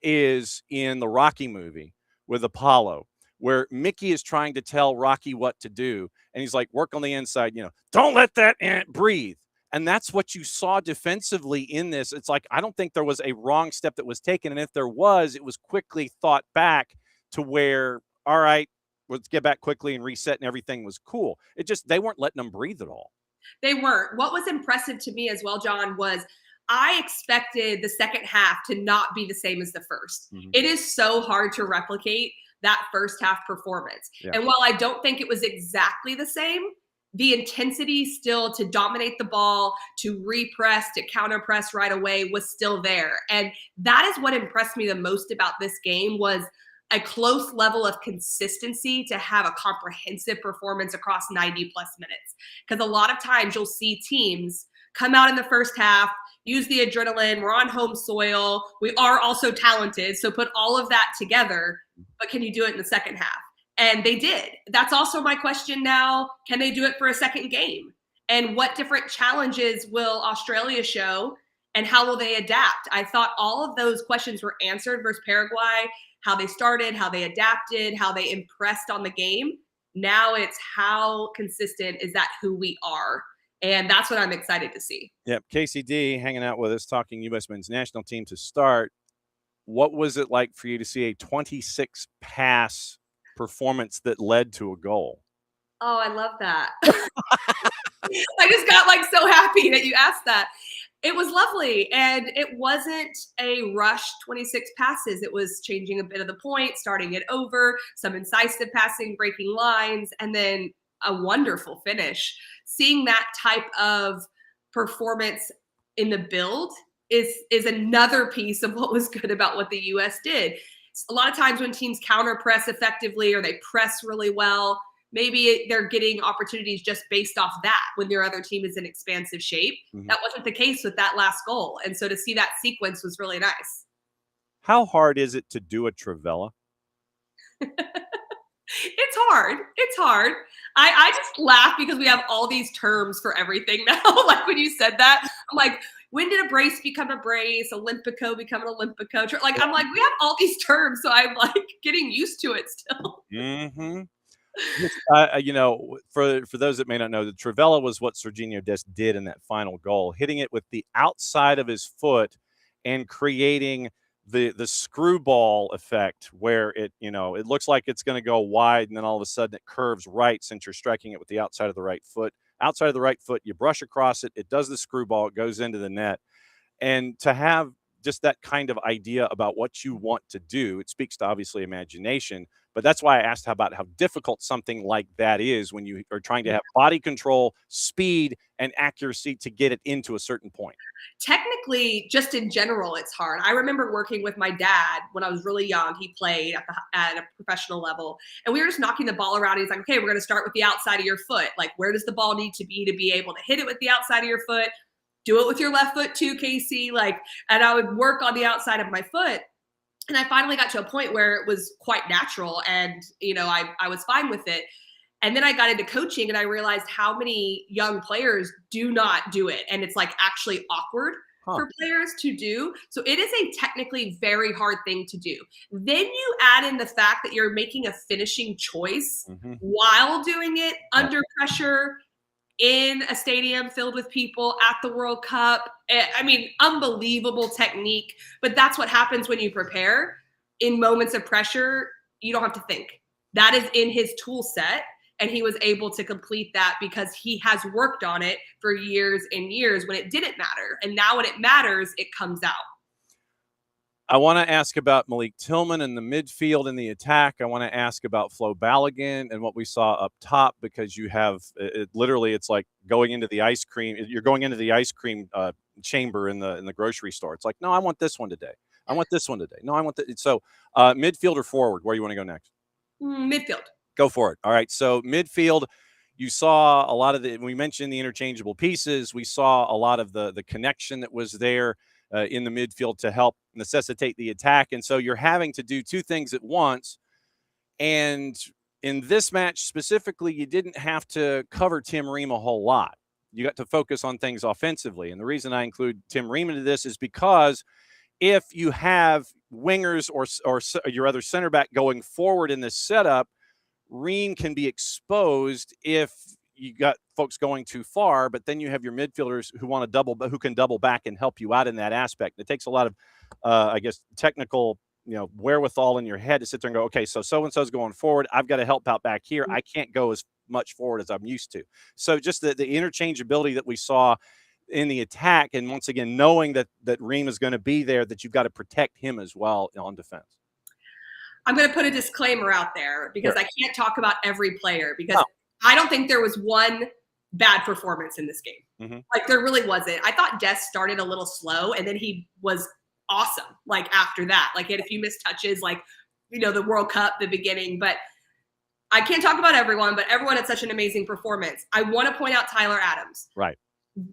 is in the Rocky movie with Apollo, where Mickey is trying to tell Rocky what to do. And he's like, work on the inside, don't let that ant breathe. And that's what you saw defensively in this. It's like, I don't think there was a wrong step that was taken. And if there was, it was quickly thought back to where, all right, let's get back quickly and reset, and everything was cool. They weren't letting them breathe at all. They weren't. What was impressive to me as well, John, was I expected the second half to not be the same as the first. Mm-hmm. It is so hard to replicate that first half performance. Yeah. And while I don't think it was exactly the same, the intensity still to dominate the ball, to repress, to counter press right away was still there. And that is what impressed me the most about this game, was a close level of consistency to have a comprehensive performance across 90 plus minutes. Because a lot of times you'll see teams come out in the first half, use the adrenaline, we're on home soil, we are also talented, so put all of that together, but can you do it in the second half? And they did. That's also my question now. Can they do it for a second game? And what different challenges will Australia show, and how will they adapt? I thought all of those questions were answered versus Paraguay, how they started, how they adapted, how they impressed on the game. Now it's how consistent is that who we are? And that's what I'm excited to see. Yep. Kacey D hanging out with us, talking U.S. men's national team to start. What was it like for you to see a 26 pass performance that led to a goal? Oh, I love that. I just got so happy that you asked that. It was lovely. And it wasn't a rush 26 passes. It was changing a bit of the point, starting it over, some incisive passing, breaking lines, and then a wonderful finish. Seeing that type of performance in the build is another piece of what was good about what the U.S. did. A lot of times when teams counter press effectively, or they press really well, maybe they're getting opportunities just based off that when their other team is in expansive shape. Mm-hmm. That wasn't the case with that last goal. And so to see that sequence was really nice. How hard is it to do a Trivela? It's hard. It's hard. I just laugh because we have all these terms for everything now. Like when you said that, I'm like, when did a brace become a brace? Olympico become an Olympico? I'm like, we have all these terms. So I'm like getting used to it still. Mm-hmm. For those that may not know, the Trivela was what Serginho Dest did in that final goal, hitting it with the outside of his foot and creating the screwball effect, where it looks like it's going to go wide, and then all of a sudden it curves right since you're striking it with the outside of the right foot. outside of the right foot, you brush across it, it does the screwball, it goes into the net. And to have just that kind of idea about what you want to do, it speaks to obviously imagination. But that's why I asked about how difficult something like that is when you are trying to have body control, speed, and accuracy to get it into a certain point. Technically, just in general, it's hard. I remember working with my dad when I was really young. He played at a professional level, and we were just knocking the ball around. He's like, okay, we're going to start with the outside of your foot. Like, where does the ball need to be able to hit it with the outside of your foot? Do it with your left foot too, Kacey. Like, and I would work on the outside of my foot. And I finally got to a point where it was quite natural, and, you know, I was fine with it. And then I got into coaching and I realized how many young players do not do it. And it's like actually awkward for players to do. So it is a technically very hard thing to do. Then you add in the fact that you're making a finishing choice while doing it under pressure in a stadium filled with people at the World Cup. I mean, unbelievable technique, but that's what happens when you prepare. In moments of pressure, you don't have to think. That is in his tool set. And he was able to complete that because he has worked on it for years and years when it didn't matter. And now when it matters, it comes out. I want to ask about Malik Tillman in the midfield and the attack. I want to ask about Flo Balogun and what we saw up top, because you have literally, it's like going into the ice cream. You're going into the ice cream chamber in the grocery store. It's like, no, I want this one today. I want this one today. No, I want that. So midfield or forward, where do you want to go next? Midfield. Go for it. All right. So midfield, you saw a lot of we mentioned the interchangeable pieces. We saw a lot of the connection that was there in the midfield to help necessitate the attack. And so you're having to do two things at once. And in this match specifically, you didn't have to cover Tim Ream a whole lot. You got to focus on things offensively. And the reason I include Tim Ream into this is because if you have wingers or your other center back going forward in this setup, Ream can be exposed if you got folks going too far, but then you have your midfielders who can double back and help you out in that aspect. It takes a lot of, I guess, technical, wherewithal in your head to sit there and go, okay, so-and-so's going forward. I've got to help out back here. I can't go as much forward as I'm used to. So just the interchangeability that we saw in the attack, and once again, knowing that Ream is going to be there, that you've got to protect him as well on defense. I'm going to put a disclaimer out there because I can't talk about every player because I don't think there was one bad performance in this game. Like, there really wasn't. I thought Des started a little slow, and then he was awesome. Like, after that, like, he had a few missed touches, like, the World Cup, the beginning, but I can't talk about everyone, but everyone had such an amazing performance. I want to point out Tyler Adams. Right.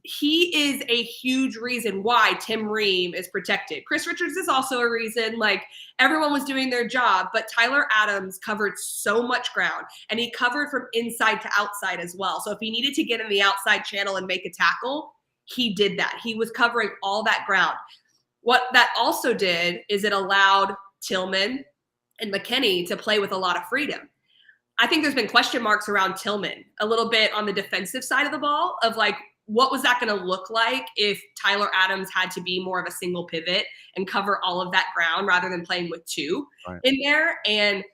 He is a huge reason why Tim Ream is protected. Chris Richards is also a reason. Like, everyone was doing their job, but Tyler Adams covered so much ground, and he covered from inside to outside as well. So if he needed to get in the outside channel and make a tackle, he did that. He was covering all that ground. What that also did is it allowed Tillman and McKennie to play with a lot of freedom. I think there's been question marks around Tillman a little bit on the defensive side of the ball of, like, what was that going to look like if Tyler Adams had to be more of a single pivot and cover all of that ground rather than playing with two in there? And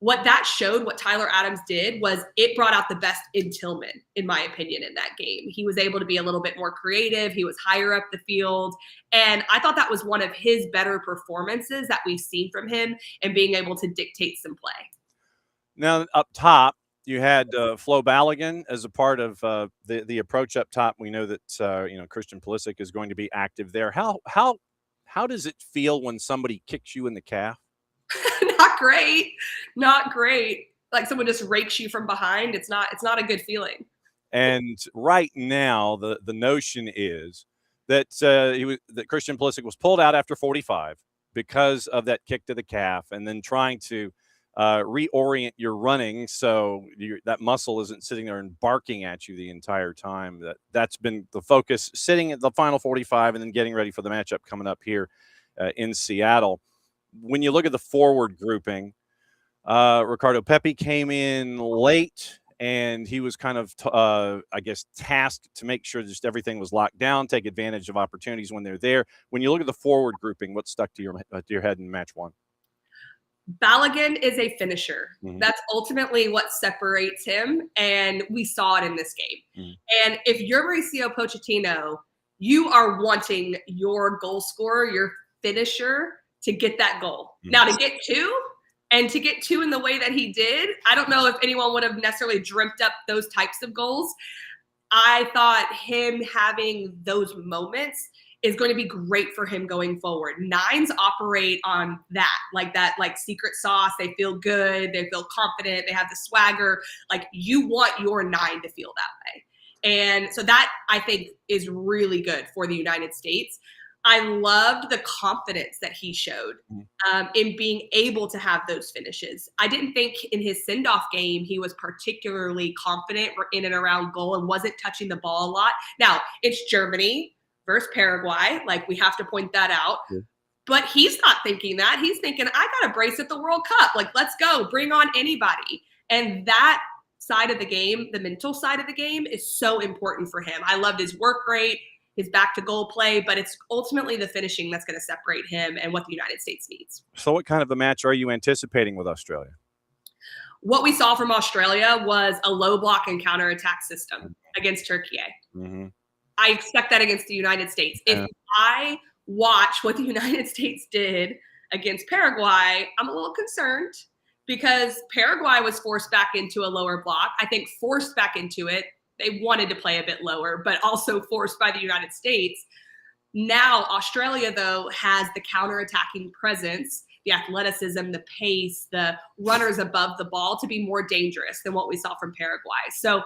what that showed, what Tyler Adams did, was it brought out the best in Tillman, in my opinion, in that game. He was able to be a little bit more creative. He was higher up the field. And I thought that was one of his better performances that we've seen from him and being able to dictate some play. Now, up top, you had Flo Balogun as a part of the approach up top. We know that Christian Pulisic is going to be active there. How does it feel when somebody kicks you in the calf? Not great. Like, someone just rakes you from behind. It's not a good feeling. And right now, the notion is that that Christian Pulisic was pulled out after 45 because of that kick to the calf, and then trying to reorient your running so that muscle isn't sitting there and barking at you the entire time. That's been the focus, sitting at the final 45 and then getting ready for the matchup coming up here in Seattle. When you look at the forward grouping, Ricardo Pepi came in late, and he was kind of, tasked to make sure just everything was locked down, take advantage of opportunities when they're there. When you look at the forward grouping, what stuck to your head in match one? Balogun is a finisher. Mhm. That's ultimately what separates him, and we saw it in this game. Mhm. And if you're Mauricio Pochettino, you are wanting your goal scorer, your finisher, to get that goal. Mhm. Now, to get two, and to get two in the way that he did, I don't know if anyone would have necessarily dreamt up those types of goals. I thought him having those moments is going to be great for him going forward. Nines operate on that, like secret sauce. They feel good. They feel confident. They have the swagger. Like, you want your nine to feel that way. And so that, I think, is really good for the United States. I loved the confidence that he showed in being able to have those finishes. I didn't think in his send-off game he was particularly confident in and around goal and wasn't touching the ball a lot. Now, it's Germany versus Paraguay. Like, we have to point that out. Yeah. But he's not thinking that. He's thinking, I got a brace at the World Cup. Like, let's go. Bring on anybody. And that side of the game, the mental side of the game, is so important for him. I loved his work rate, his back to goal play, but it's ultimately the finishing that's going to separate him and what the United States needs. So what kind of a match are you anticipating with Australia? What we saw from Australia was a low block and counterattack system against Turkey. Mm-hmm. I expect that against the United States. Yeah. If I watch what the United States did against Paraguay, I'm a little concerned because Paraguay was forced back into a lower block. I think forced back into it. They wanted to play a bit lower, but also forced by the United States. Now, Australia, though, has the counterattacking presence, the athleticism, the pace, the runners above the ball to be more dangerous than what we saw from Paraguay. So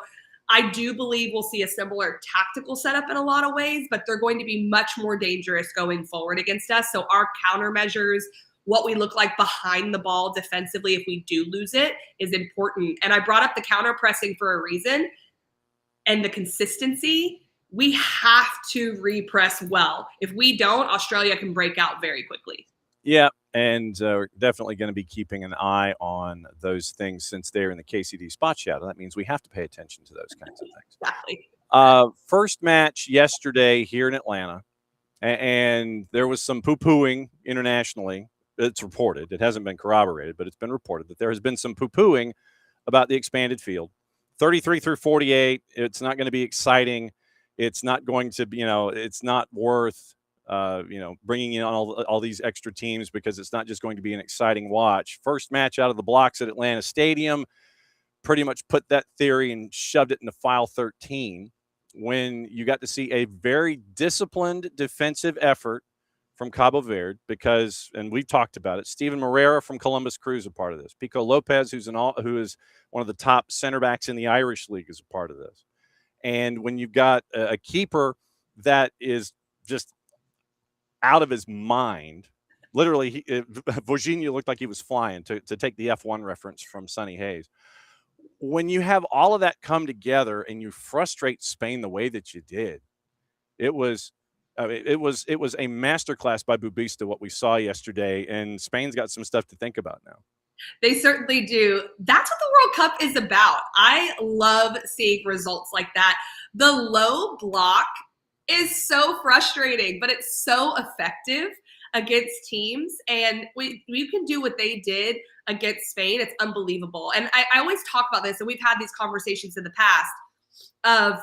I do believe we'll see a similar tactical setup in a lot of ways, but they're going to be much more dangerous going forward against us. So our countermeasures, what we look like behind the ball defensively if we do lose it, is important. And I brought up the counter pressing for a reason. And the consistency, we have to repress well. If we don't, Australia can break out very quickly. Yeah, and we're definitely going to be keeping an eye on those things since they're in the KCD spot shadow. That means we have to pay attention to those kinds of things. Exactly. First match yesterday here in Atlanta, and there was some poo-pooing internationally. It's reported. It hasn't been corroborated, but it's been reported that there has been some poo-pooing about the expanded field. 33 through 48, it's not going to be exciting. It's not going to be, it's not worth, bringing in all these extra teams because it's not just going to be an exciting watch. First match out of the blocks at Atlanta Stadium, pretty much put that theory and shoved it into file 13 when you got to see a very disciplined defensive effort from Cabo Verde because, and we've talked about it, Steven Moreira from Columbus Crew is a part of this. Pico Lopez, who is one of the top center backs in the Irish League, is a part of this. And when you've got a keeper that is just out of his mind, literally, Virginia looked like he was flying, to take the F1 reference from Sonny Hayes. When you have all of that come together and you frustrate Spain the way that you did, it was a masterclass by Bubista, what we saw yesterday, and Spain's got some stuff to think about now. They certainly do. That's what the World Cup is about. I love seeing results like that. The low block is so frustrating, but it's so effective against teams. And we can do what they did against Spain. It's unbelievable. And I always talk about this, and we've had these conversations in the past of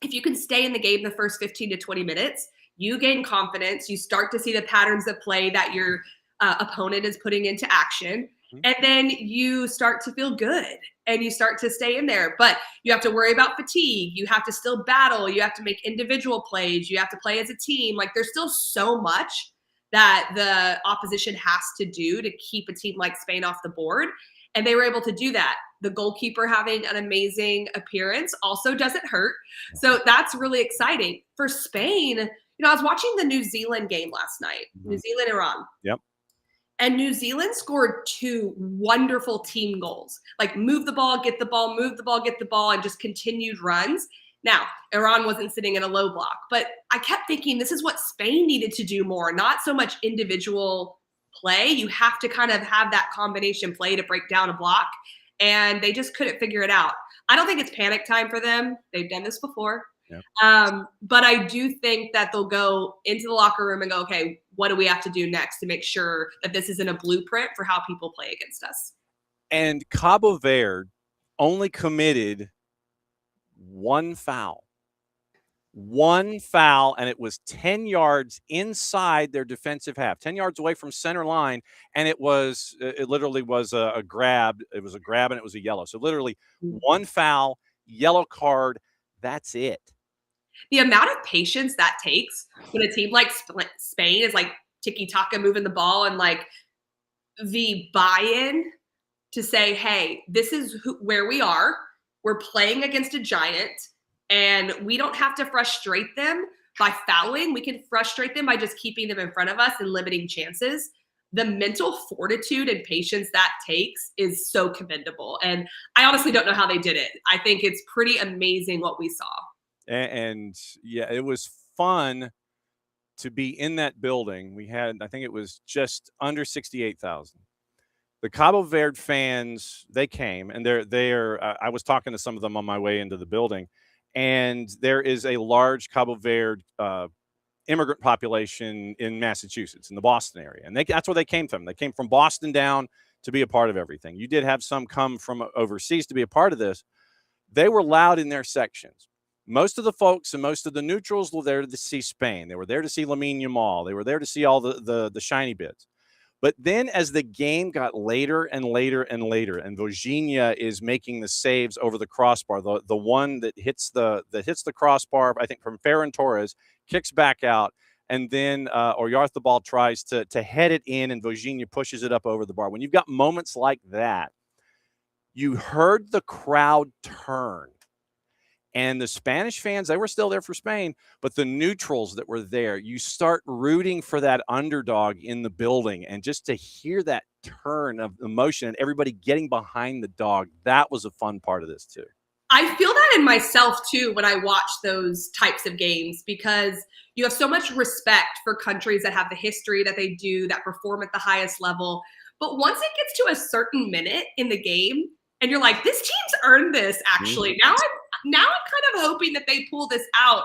if you can stay in the game the first 15 to 20 minutes, you gain confidence. You start to see the patterns of play that your opponent is putting into action. And then you start to feel good and you start to stay in there. But you have to worry about fatigue. You have to still battle. You have to make individual plays. You have to play as a team. Like, there's still so much that the opposition has to do to keep a team like Spain off the board. And they were able to do that. The goalkeeper having an amazing appearance also doesn't hurt. So that's really exciting. For Spain, I was watching the New Zealand game last night, New Zealand, Iran. Yep. And New Zealand scored 2 wonderful team goals. Like, move the ball, get the ball, move the ball, get the ball, and just continued runs. Now, Iran wasn't sitting in a low block, but I kept thinking this is what Spain needed to do more, not so much individual play. You have to kind of have that combination play to break down a block, and they just couldn't figure it out. I don't think it's panic time for them. They've done this before. Yeah. But I do think that they'll go into the locker room and go, okay, what do we have to do next to make sure that this isn't a blueprint for how people play against us. And Cabo Verde only committed one foul, and it was 10 yards inside their defensive half, 10 yards away from center line. And it literally was a grab. It was a grab and it was a yellow. So literally one foul, yellow card. That's it. The amount of patience that takes when a team like Spain is like tiki-taka moving the ball, and like the buy-in to say, hey, this is where we are. We're playing against a giant, and we don't have to frustrate them by fouling. We can frustrate them by just keeping them in front of us and limiting chances. The mental fortitude and patience that takes is so commendable. And I honestly don't know how they did it. I think it's pretty amazing what we saw. And yeah, it was fun to be in that building. We had, I think it was just under 68,000. The Cabo Verde fans, they came, and I was talking to some of them on my way into the building, and there is a large Cabo Verde immigrant population in Massachusetts, in the Boston area. And that's where they came from. They came from Boston down to be a part of everything. You did have some come from overseas to be a part of this. They were loud in their sections. Most of the folks and most of the neutrals were there to see Spain. They were there to see Lamine Yamal. They were there to see all the shiny bits. But then as the game got later and later and later, and Virginia is making the saves over the crossbar, the one that hits the crossbar, I think from Ferran Torres, kicks back out, and then Oyarzabal tries to head it in, and Virginia pushes it up over the bar. When you've got moments like that, you heard the crowd turn. And the Spanish fans, they were still there for Spain, but the neutrals that were there, you start rooting for that underdog in the building. And just to hear that turn of emotion and everybody getting behind the dog, that was a fun part of this too. I feel that in myself too when I watch those types of games, because you have so much respect for countries that have the history that they do, that perform at the highest level. But once it gets to a certain minute in the game, and you're like, this team's earned this, actually. Now I'm kind of hoping that they pull this out.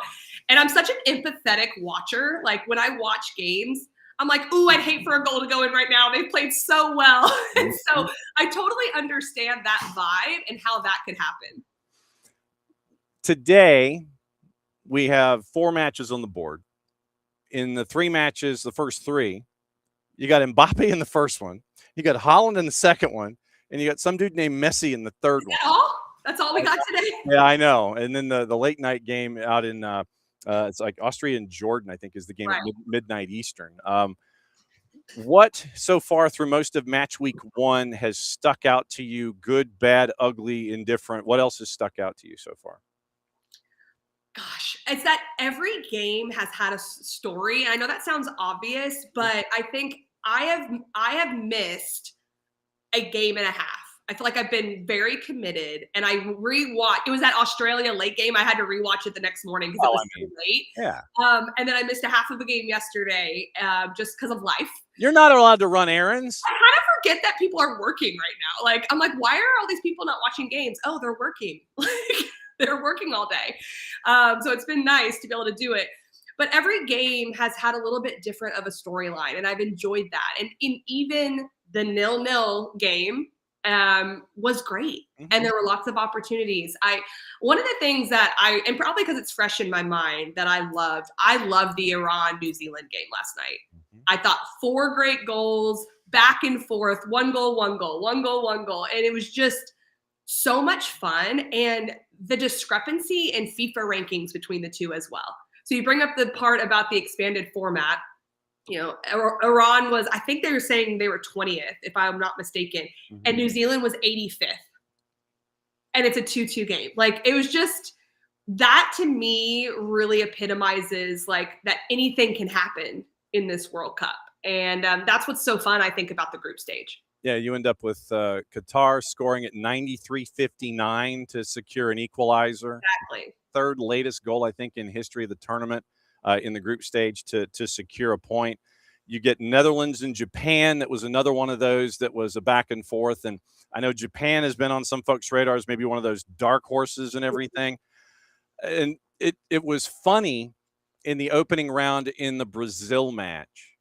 And I'm such an empathetic watcher. Like when I watch games, I'm like, ooh, I'd hate for a goal to go in right now. They've played so well. And so I totally understand that vibe and how that could happen. Today, we have 4 matches on the board. In the 3 matches, the first 3, you got Mbappe in the first one. You got Haaland in the second one. And you got some dude named Messi in the third one. All? That's all we got today? Yeah, I know. And then the late night game out in it's like Austria and Jordan, I think, is the game at midnight Eastern. What so far through most of match week 1 has stuck out to you? Good, bad, ugly, indifferent. What else has stuck out to you so far? Gosh, it's that every game has had a story. I know that sounds obvious, but I think I have missed a game and a half. I feel like I've been very committed, and I rewatched. It was that Australia late game. I had to rewatch it the next morning because it was too late. Yeah. And then I missed a half of the game yesterday just because of life. You're not allowed to run errands. I kind of forget that people are working right now. Like, I'm like, why are all these people not watching games? Oh, they're working. Like, they're working all day. So it's been nice to be able to do it. But every game has had a little bit different of a storyline, and I've enjoyed that. And even the 0-0 game was great. And there were lots of opportunities. One of the things that and probably because it's fresh in my mind, that I loved the Iran-New Zealand game last night. I thought 4 great goals, back and forth, 1 goal, 1 goal, 1 goal, 1 goal. And it was just so much fun. And the discrepancy in FIFA rankings between the two as well. So you bring up the part about the expanded format. You know, Iran was, I think they were saying they were 20th, if I'm not mistaken. And New Zealand was 85th. And it's a 2-2 game. Like, it was just, that to me really epitomizes like that anything can happen in this World Cup. And that's what's so fun, I think, about the group stage. Yeah, you end up with Qatar scoring at 93-59 to secure an equalizer. Exactly. 3rd latest goal, I think, in history of the tournament in the group stage to secure a point. You get Netherlands and Japan. That was another one of those that was a back and forth. And I know Japan has been on some folks' radars, maybe one of those dark horses and everything. And it was funny in the opening round in the Brazil match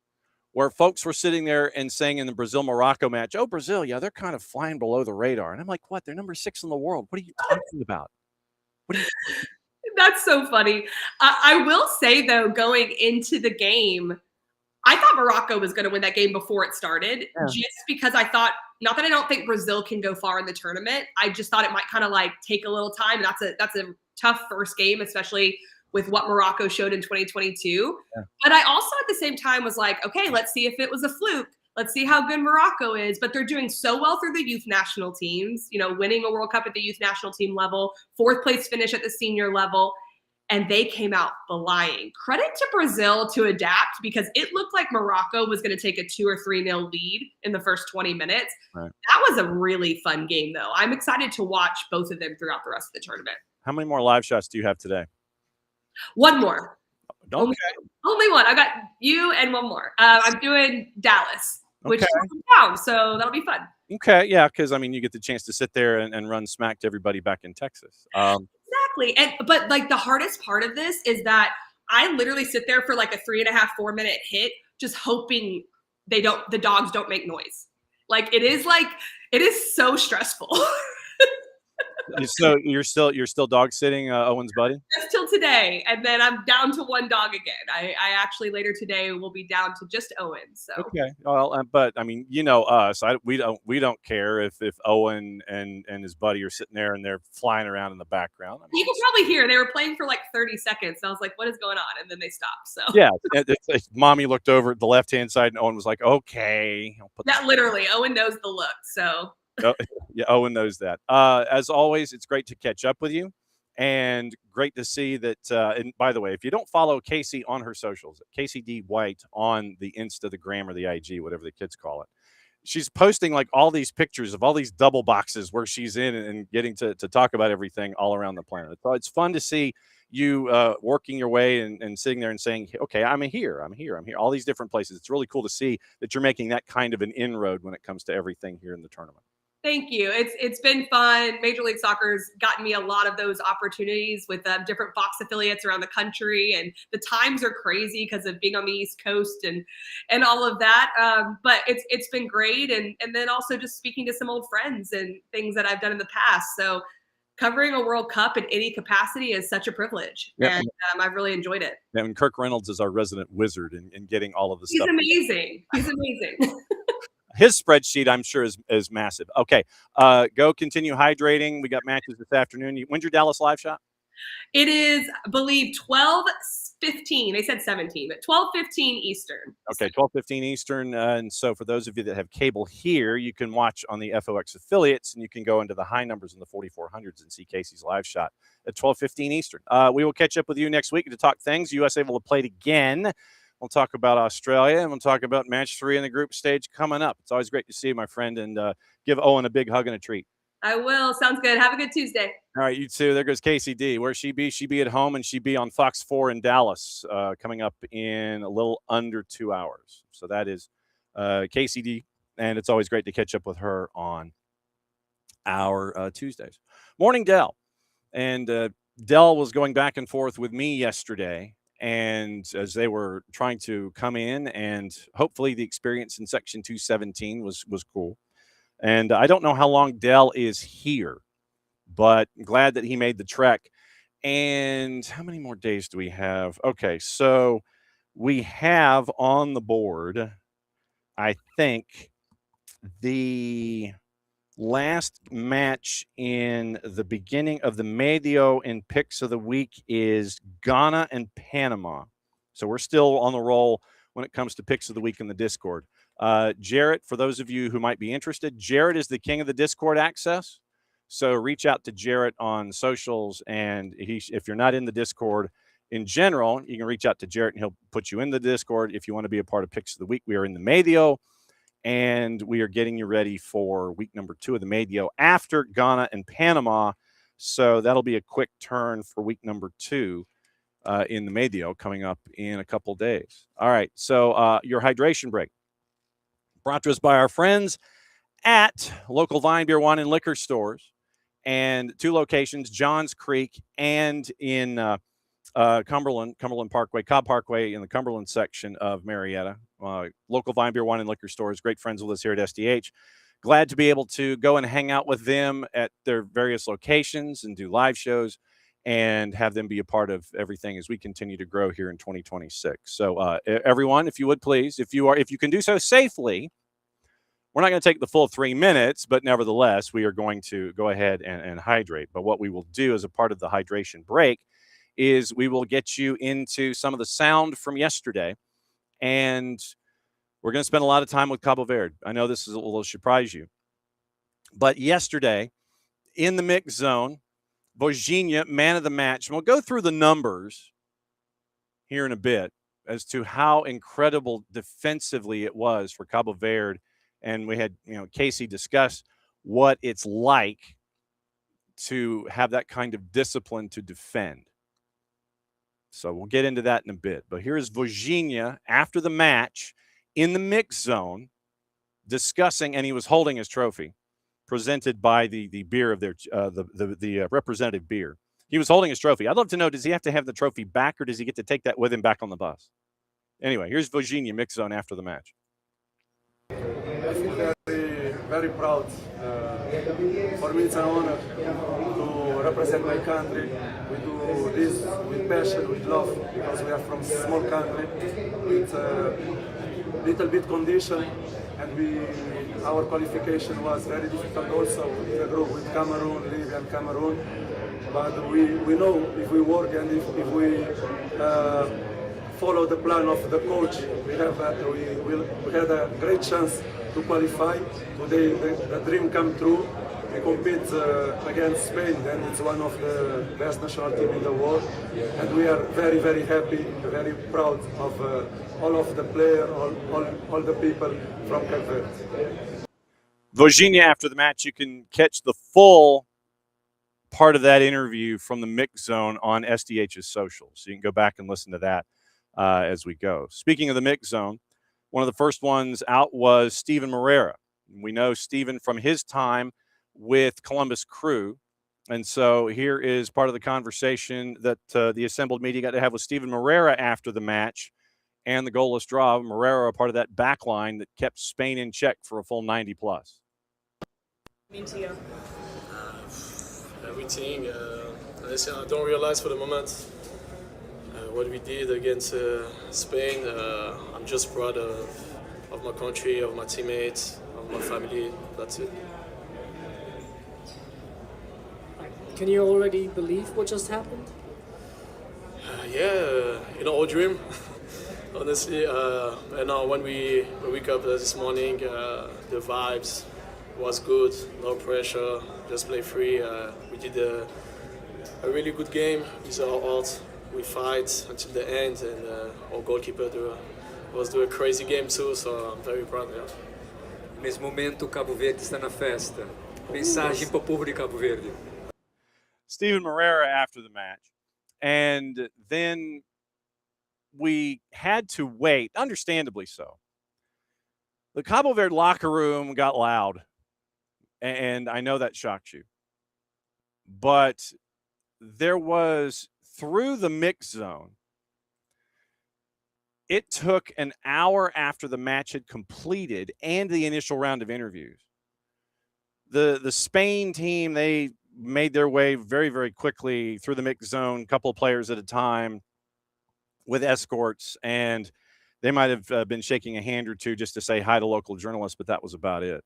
where folks were sitting there and saying in the Brazil-Morocco match, oh, Brazil, yeah, they're kind of flying below the radar. And I'm like, what? They're number 6 in the world. What are you talking about? What are you That's so funny. I will say, though, going into the game, I thought Morocco was going to win that game before it started, just because I thought, not that I don't think Brazil can go far in the tournament. I just thought it might kind of like take a little time. That's a tough first game, especially with what Morocco showed in 2022. Yeah. But I also at the same time was like, okay, let's see if it was a fluke. Let's see how good Morocco is. But they're doing so well through the youth national teams, winning a World Cup at the youth national team level, 4th place finish at the senior level. And they came out flying. Credit to Brazil to adapt, because it looked like Morocco was going to take a 2 or 3-0 lead in the first 20 minutes. Right. That was a really fun game, though. I'm excited to watch both of them throughout the rest of the tournament. How many more live shots do you have today? One more. Okay. Only one. I got you and one more. I'm doing Dallas, which is down, so that'll be fun. Okay, yeah, because, you get the chance to sit there and run smack to everybody back in Texas. Exactly. But like the hardest part of this is that I literally sit there for like a 3.5-4 minute hit, just hoping the dogs don't make noise. Like it is so stressful. So you're still dog sitting Owen's buddy? Just till today, and then I'm down to one dog again. I actually later today will be down to just Owen. So okay, well, but us. We don't care if Owen and his buddy are sitting there and they're flying around in the background. You can probably hear they were playing for like 30 seconds. I was like, "What is going on?" And then they stopped. So yeah, mommy looked over at the left hand side, and Owen was like, "Okay." Literally, Owen knows the look. So. Yeah, Owen knows that. As always, it's great to catch up with you, and great to see that. And by the way, if you don't follow Kacey on her socials, Kacey D. White on the Insta, the Gram, or the IG, whatever the kids call it, she's posting like all these pictures of all these double boxes where she's in and getting to talk about everything all around the planet. So it's fun to see you working your way and sitting there and saying, okay, I'm here, all these different places. It's really cool to see that you're making that kind of an inroad when it comes to everything here in the tournament. Thank you. It's been fun. Major League Soccer's gotten me a lot of those opportunities with different Fox affiliates around the country, and the times are crazy because of being on the East Coast and all of that. But it's been great, and then also just speaking to some old friends and things that I've done in the past. So covering a World Cup in any capacity is such a privilege, and I've really enjoyed it. And Kirk Reynolds is our resident wizard in getting all of the stuff. He's amazing. His spreadsheet, I'm sure, is massive. Okay, go continue hydrating. We got matches this afternoon. When's your Dallas live shot? It is, I believe, 12:15. They said 17, but 12:15 Eastern. Okay, 12:15 Eastern. And so for those of you that have cable here, you can watch on the FOX affiliates, and you can go into the high numbers in the 4400s and see Kacey's live shot at 12:15 Eastern. We will catch up with you next week to talk things. USA will have played again. We'll talk about Australia, and we'll talk about match 3 in the group stage coming up. It's always great to see you, my friend, and give Owen a big hug and a treat. I will. Sounds good. Have a good Tuesday. All right, you too. There goes Kacey D. Where she be? She be at home, and she be on Fox 4 in Dallas coming up in a little under 2 hours. So that is Kacey D, and it's always great to catch up with her on our Tuesdays. Morning, Dell. And Dell was going back and forth with me yesterday, and as they were trying to come in, and hopefully the experience in Section 217 was cool. And I don't know how long Dell is here, but I'm glad that he made the trek. And how many more days do we have? Okay, so we have on the board, I think, the last match in the beginning of the Medio in picks of the week is Ghana and Panama. So we're still on the roll when it comes to picks of the week in the Discord. Jarrett, for those of you who might be interested, Jarrett is the king of the Discord access. So reach out to Jarrett on socials, and if you're not in the Discord in general, you can reach out to Jarrett and he'll put you in the Discord. If you want to be a part of picks of the week, we are in the Medio, and we are getting you ready for week number 2 of the Medio after Ghana and Panama. So that'll be a quick turn for week number 2 in the Medio coming up in a couple days. All right, so your hydration break brought to us by our friends at local Vine Beer, Wine, and Liquor stores, and 2 locations, Johns Creek and in Cumberland Parkway, Cobb Parkway in the Cumberland section of Marietta. Local Vine Beer, Wine, and Liquor stores, great friends with us here at SDH. Glad to be able to go and hang out with them at their various locations and do live shows and have them be a part of everything as we continue to grow here in 2026. So everyone, if you would please, if you can do so safely, we're not going to take the full 3 minutes, but nevertheless, we are going to go ahead and hydrate. But what we will do as a part of the hydration break is we will get you into some of the sound from yesterday, and we're going to spend a lot of time with Cabo Verde. I know this will surprise you, but yesterday in the mix zone, Virginia, man of the match. And we'll go through the numbers here in a bit as to how incredible defensively it was for Cabo Verde. And we had, Kacey discuss what it's like to have that kind of discipline to defend. So we'll get into that in a bit. But here's Virginia after the match in the mix zone discussing, and he was holding his trophy presented by the beer of their the representative beer. He was holding his trophy. I'd love to know, does he have to have the trophy back, or does he get to take that with him back on the bus? Anyway, here's Virginia mix zone after the match. I feel very proud. For me, it's an honor to represent my country. We do this with passion, with love, because we are from a small country with little bit condition, and our qualification was very difficult also in a group with Cameroon, Libya and Cameroon. But we know if we work and if we follow the plan of the coach, we had a great chance to qualify. Today the dream come true. We compete against Spain, and it's one of the best national teams in the world. And we are very, very happy, very proud of all of the players, all the people from Cape Verde. Virginia, after the match, you can catch the full part of that interview from the mix zone on SDH's socials. So you can go back and listen to that as we go. Speaking of the mix zone, one of the first ones out was Steven Moreira. We know Steven from his time with Columbus Crew. And so here is part of the conversation that the assembled media got to have with Steven Moreira after the match and the goalless draw. Moreira, a part of that back line that kept Spain in check for a full 90 plus. Mean to you? Everything. Listen, I don't realize for the moment what we did against Spain. I'm just proud of my country, of my teammates, of my family. That's it. Can you already believe what just happened? Yeah, all dream. Honestly, and when we wake up this morning, the vibes was good, no pressure, just play free. We did a really good game with our heart. We fight until the end, and our goalkeeper was doing a crazy game too, so I'm very proud of him. Nesse momento, Cabo Verde está na festa. Mensagem para o povo de Cabo Verde. Steven Moreira after the match. And then we had to wait, understandably so. The Cabo Verde locker room got loud, and I know that shocked you. But there was, through the mix zone, it took an hour after the match had completed and the initial round of interviews. The Spain team, they made their way very, very quickly through the mix zone, a couple of players at a time with escorts, and they might have been shaking a hand or two just to say hi to local journalists, but that was about it.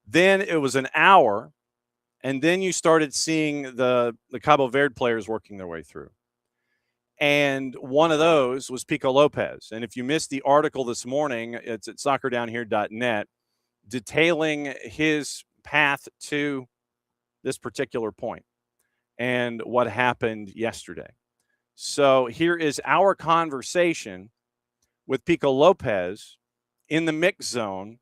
Then it was an hour, and then you started seeing the Cabo Verde players working their way through. And one of those was Pico Lopez. And if you missed the article this morning, it's at soccerdownhere.net, detailing his path to this particular point and what happened yesterday. So here is our conversation with Pico Lopez in the mix zone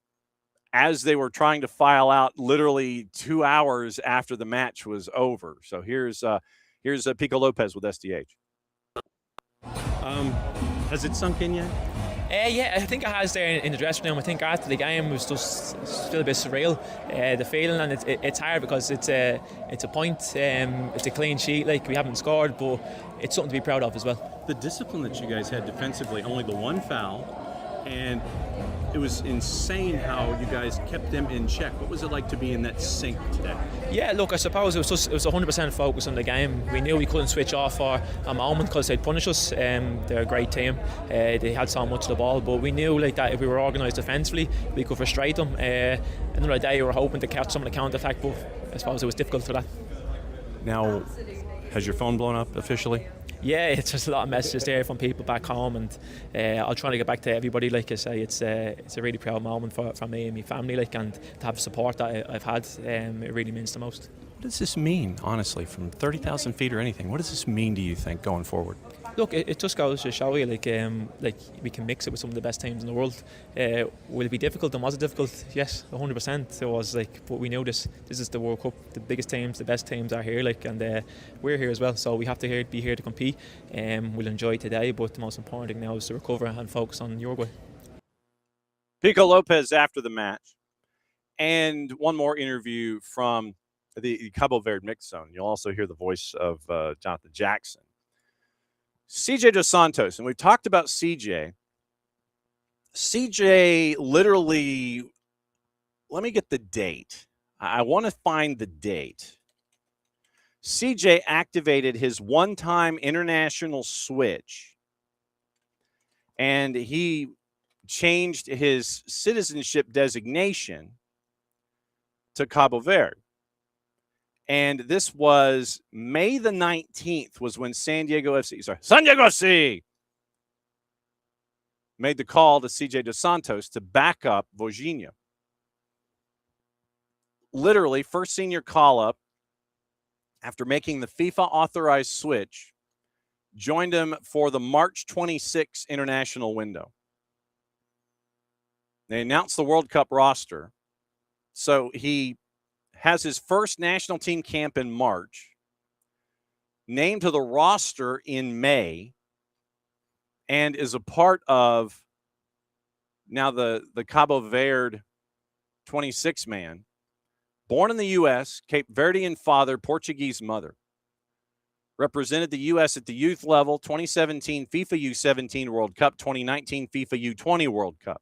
as they were trying to file out literally 2 hours after the match was over. So here's Pico Lopez with SDH. Has it sunk in yet? Yeah, I think it has there in the dressing room. I think after the game it was just still a bit surreal, the feeling, and it's hard because it's a point, it's a clean sheet, like we haven't scored, but it's something to be proud of as well. The discipline that you guys had defensively, only the one foul, and it was insane how you guys kept them in check. What was it like to be in that sync today? Yeah, look, I suppose it was 100% focus on the game. We knew we couldn't switch off for a moment because they'd punish us. They're a great team. They had so much of the ball, but we knew like that if we were organised defensively, we could frustrate them. Another day we were hoping to catch some of the counter-attack, but I suppose it was difficult for that. Now, has your phone blown up officially? Yeah, it's just a lot of messages there from people back home, and I'll try to get back to everybody. Like I say, it's a really proud moment for me and my family, like, and to have the support that I've had, it really means the most. What does this mean, honestly, from 30,000 feet or anything? What does this mean to you think going forward? Look, it just goes to show you, like we can mix it with some of the best teams in the world. Will it be difficult? And was it difficult? Yes, 100%. It was, like, but we knew this is the World Cup. The biggest teams, the best teams are here, like, and we're here as well. So we have to be here to compete. We'll enjoy today, but the most important thing now is to recover and focus on Uruguay. Pico Lopez after the match, and one more interview from the Cabo Verde mix zone. You'll also hear the voice of Jonathan Jackson. CJ Dos Santos, and we've talked about CJ. CJ literally, let me get the date. I want to find the date. CJ activated his one-time international switch, and he changed his citizenship designation to Cabo Verde. And this was May the 19th was when San Diego FC made the call to CJ Dos Santos to back up Vojinha. Literally, first senior call-up after making the FIFA-authorized switch, joined him for the March 26 international window. They announced the World Cup roster. So he has his first national team camp in March, named to the roster in May, and is a part of now the Cabo Verde 26-man. Born in the U.S., Cape Verdean father, Portuguese mother. Represented the U.S. at the youth level, 2017 FIFA U17 World Cup, 2019 FIFA U20 World Cup.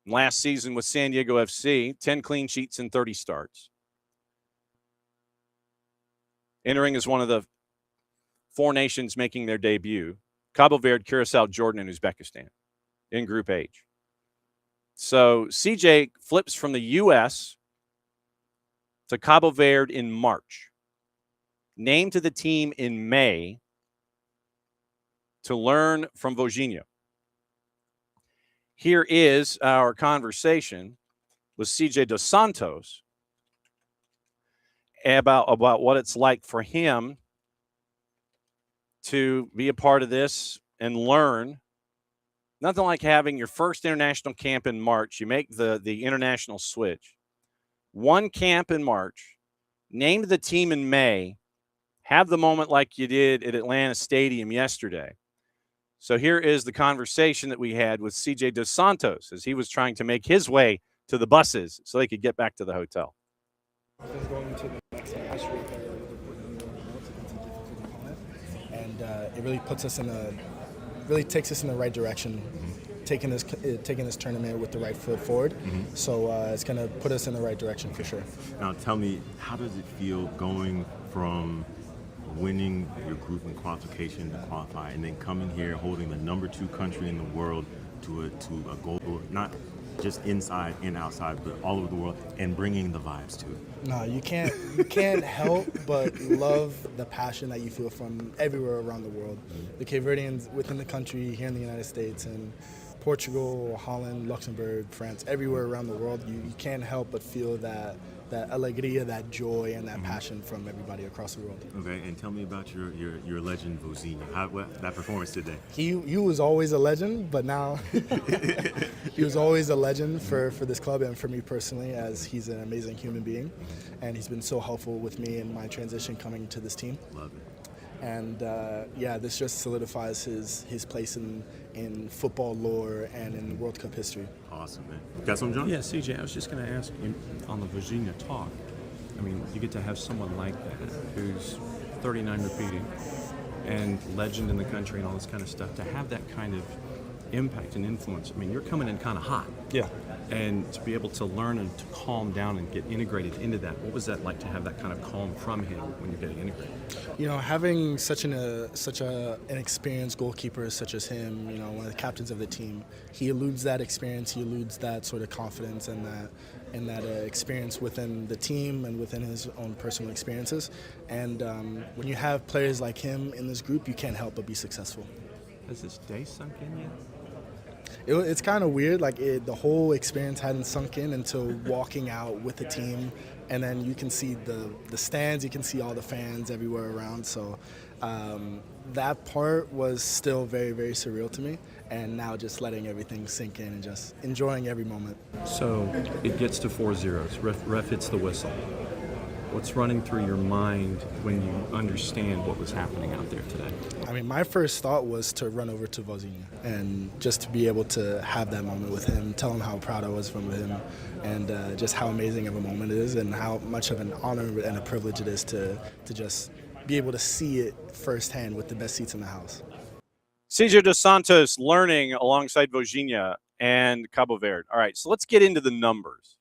Last season with San Diego FC, 10 clean sheets and 30 starts. Entering as one of the four nations making their debut, Cabo Verde, Curacao, Jordan, and Uzbekistan in Group H. So CJ flips from the U.S. to Cabo Verde in March. Named to the team in May to learn from Vojinha. Here is our conversation with CJ Dos Santos about what it's like for him to be a part of this and learn. Nothing like having your first international camp in March. You make the international switch. One camp in March, named the team in May, have the moment like you did at Atlanta Stadium yesterday. So here is the conversation that we had with CJ Dos Santos as he was trying to make his way to the buses so they could get back to the hotel. Going to the next match and it really puts us really takes us in the right direction, taking this tournament with the right foot forward. So it's going to put us in the right direction for sure. Now tell me, how does it feel going from winning your group in qualification to qualify and then coming here holding the number 2 country in the world to a goal, not just inside and outside, but all over the world, and bringing the vibes to it? No, you can't help but love the passion that you feel from everywhere around the world. The Cape Verdeans within the country, here in the United States, and Portugal, Holland, Luxembourg, France, everywhere around the world, you can't help but feel that alegria, that joy, and that passion from everybody across the world. Okay, and tell me about your legend, Vojinha. That performance today? He was always a legend, but now he was always a legend for this club and for me personally, as he's an amazing human being, and he's been so helpful with me in my transition coming to this team. Love it. And yeah, this just solidifies his place in football lore and in World Cup history. Awesome, man. Got some, John? Yeah, CJ, I was just going to ask you on the Virginia talk. I mean, you get to have someone like that who's 39 repeating and legend in the country and all this kind of stuff, to have that kind of impact and influence. I mean, you're coming in kind of hot. Yeah. And to be able to learn and to calm down and get integrated into that, what was that like to have that kind of calm from him when you're getting integrated? You know, having such an experienced goalkeeper such as him, you know, one of the captains of the team, he eludes that experience, he eludes that sort of confidence and that experience within the team and within his own personal experiences. And when you have players like him in this group, you can't help but be successful. Has this day sunk in yet? It's kind of weird, like the whole experience hadn't sunk in until walking out with the team, and then you can see the stands, you can see all the fans everywhere around, so that part was still very, very surreal to me, and now just letting everything sink in and just enjoying every moment. So it gets to 4-0, ref hits the whistle. What's running through your mind when you understand what was happening out there today? I mean, my first thought was to run over to Vozinha and just to be able to have that moment with him, tell him how proud I was from him, and just how amazing of a moment it is and how much of an honor and a privilege it is to just be able to see it firsthand with the best seats in the house. Cesar dos Santos learning alongside Vozinha and Cabo Verde. All right, so let's get into the numbers.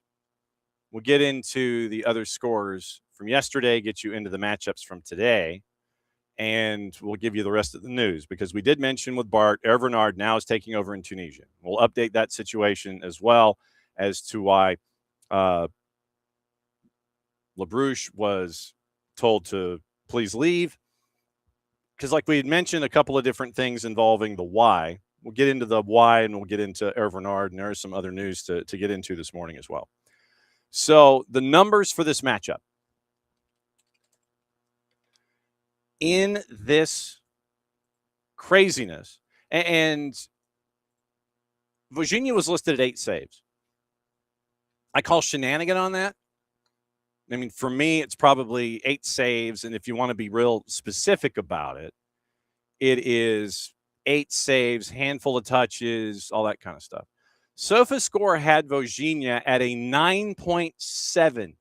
We'll get into the other scores from yesterday, get you into the matchups from today, and we'll give you the rest of the news because we did mention with Bart, Hervé Renard now is taking over in Tunisia. We'll update that situation as well as to why LaBrouche was told to please leave. Because like we had mentioned a couple of different things involving the why. We'll get into the why and we'll get into Hervé Renard, and there is some other news to get into this morning as well. So the numbers for this matchup. In this craziness, and Vozinha was listed at 8 saves. I call shenanigan on that. I mean, for me, it's probably 8 saves, and if you want to be real specific about it, it is 8 saves, handful of touches, all that kind of stuff. SofaScore had Vozinha at a 9.7.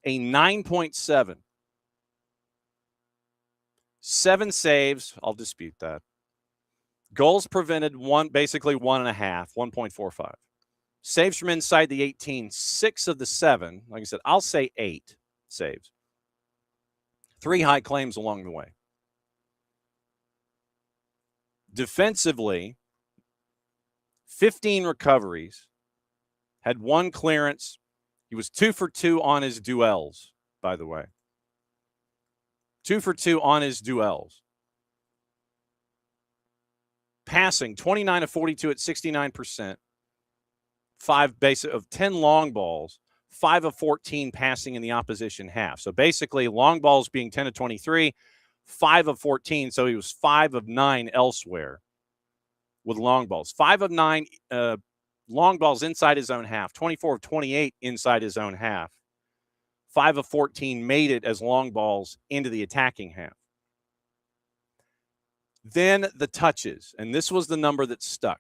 A 9.7. 7 saves. I'll dispute that. Goals prevented, basically 1.5, 1.45. Saves from inside the 18, 6 of the 7. Like I said, I'll say 8 saves. 3 high claims along the way. Defensively, 15 recoveries, had 1 clearance. He was 2 for 2 on his duels, by the way. 2 for 2 on his duels. Passing, 29 of 42 at 69%. 5 base of 10 long balls, 5 of 14 passing in the opposition half. So basically, long balls being 10 of 23, 5 of 14. So he was 5 of 9 elsewhere with long balls. 5 of 9 long balls inside his own half, 24 of 28 inside his own half. 5 of 14 made it as long balls into the attacking half. Then the touches, and this was the number that stuck.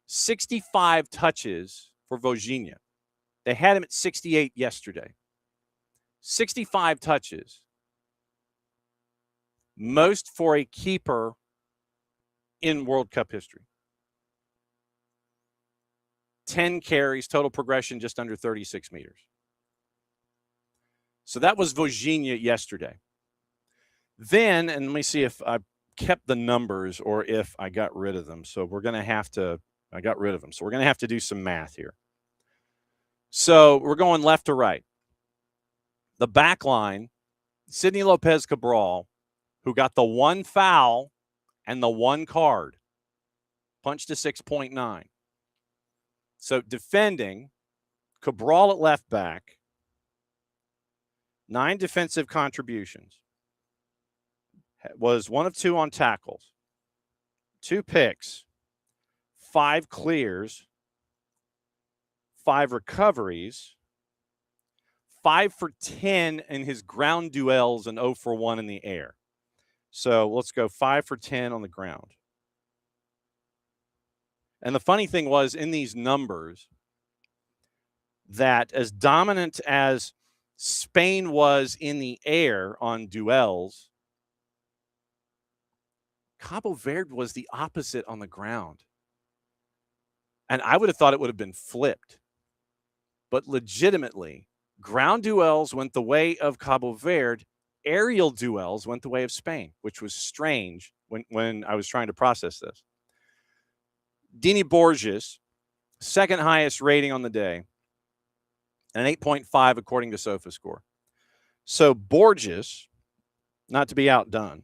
65 touches for Vozinha. They had him at 68 yesterday. 65 touches. Most for a keeper in World Cup history. 10 carries, total progression just under 36 meters. So that was Vozinha yesterday. Then, and let me see if I kept the numbers or if I got rid of them. So we're going to have to, I got rid of them. So we're going to have to do some math here. So we're going left to right. The back line, Sidney Lopez Cabral, who got the 1 foul and the 1 card, punched a 6.9. So defending, Cabral at left back, 9 defensive contributions, was 1 of 2 on tackles, 2 picks, 5 clears, 5 recoveries, 5 for 10 in his ground duels and 0 for 1 in the air. So let's go 5 for 10 on the ground. And the funny thing was in these numbers that as dominant as Spain was in the air on duels, Cabo Verde was the opposite on the ground. And I would have thought it would have been flipped. But legitimately, ground duels went the way of Cabo Verde. Aerial duels went the way of Spain, which was strange when I was trying to process this. Dini Borges, second highest rating on the day, and an 8.5 according to SofaScore. So Borges, not to be outdone,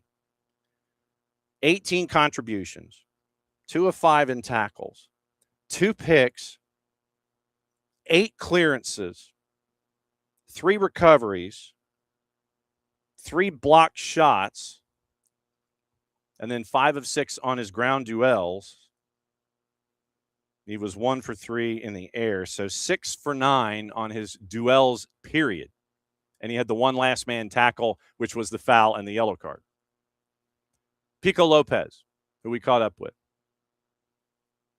18 contributions, 2 of 5 in tackles, 2 picks, 8 clearances, 3 recoveries, 3 blocked shots, and then 5 of 6 on his ground duels. He was 1 for 3 in the air, so 6 for 9 on his duels, period. And he had the one last man tackle, which was the foul and the yellow card. Pico Lopez, who we caught up with.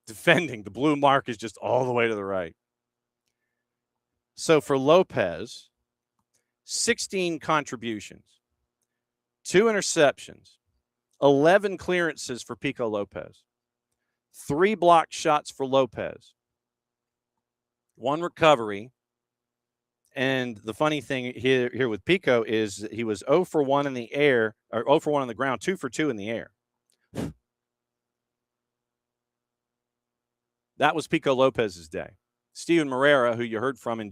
Defending, the blue mark is just all the way to the right. So for Lopez, 16 contributions, 2 interceptions, 11 clearances for Pico Lopez, 3 blocked shots for Lopez, 1 recovery. And the funny thing here with Pico is he was 0 for 1 in the air, or 0 for 1 on the ground, 2 for 2 in the air. That was Pico Lopez's day. Steven Moreira, who you heard from in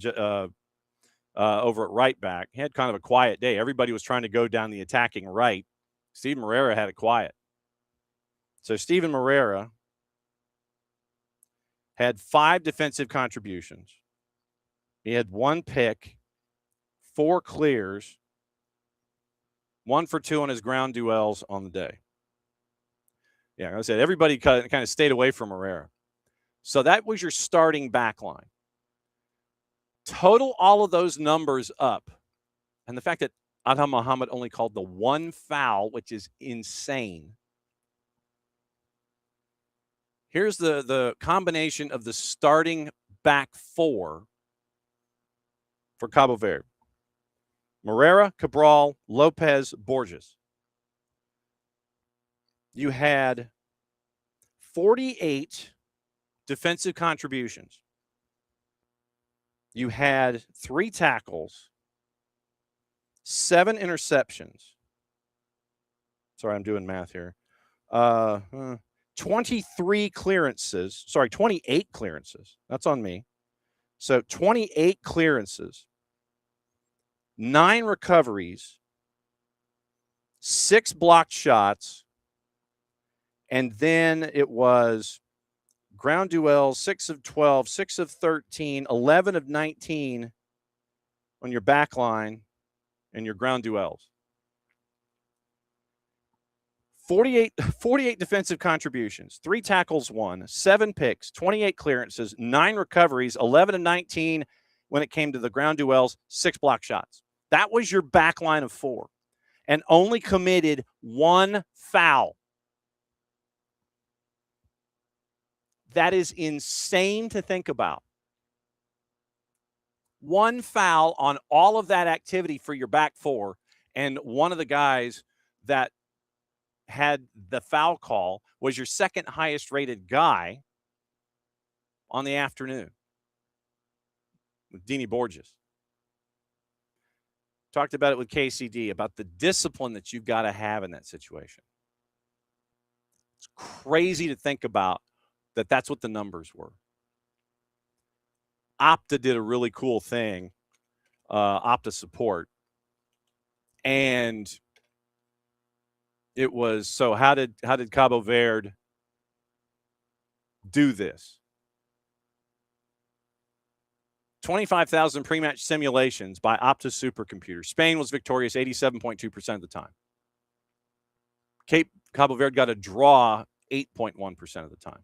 over at right back, he had kind of a quiet day. Everybody was trying to go down the attacking right. Steven Moreira had it quiet. So Steven Moreira had 5 defensive contributions. He had 1 pick, 4 clears, 1 for 2 on his ground duels on the day. Yeah, like I said, everybody kind of stayed away from Moreira. So that was your starting back line. Total all of those numbers up. And the fact that Adham Muhammad only called the 1 foul, which is insane. Here's the combination of the starting back 4 for Cabo Verde. Moreira, Cabral, Lopez, Borges. You had 48 defensive contributions. You had 3 tackles, 7 interceptions. Sorry, I'm doing math here. 28 clearances. That's on me. So 28 clearances, 9 recoveries, 6 blocked shots, and then it was ground duels, 6 of 12, 6 of 13, 11 of 19 on your back line and your ground duels. 48 defensive contributions, 3 tackles, 1, 7 picks, 28 clearances, 9 recoveries, 11 of 19 when it came to the ground duels, 6 block shots. That was your back line of 4 and only committed 1 foul. That is insane to think about. 1 foul on all of that activity for your back 4, and one of the guys that had the foul call was your second highest rated guy on the afternoon with Dini Borges. Talked about it with KCD, about the discipline that you've got to have in that situation. It's crazy to think about that's what the numbers were. Opta did a really cool thing, Opta support. And it was, so how did Cabo Verde do this? 25,000 pre-match simulations by Opta supercomputer. Spain was victorious 87.2% of the time. Cabo Verde got a draw 8.1% of the time.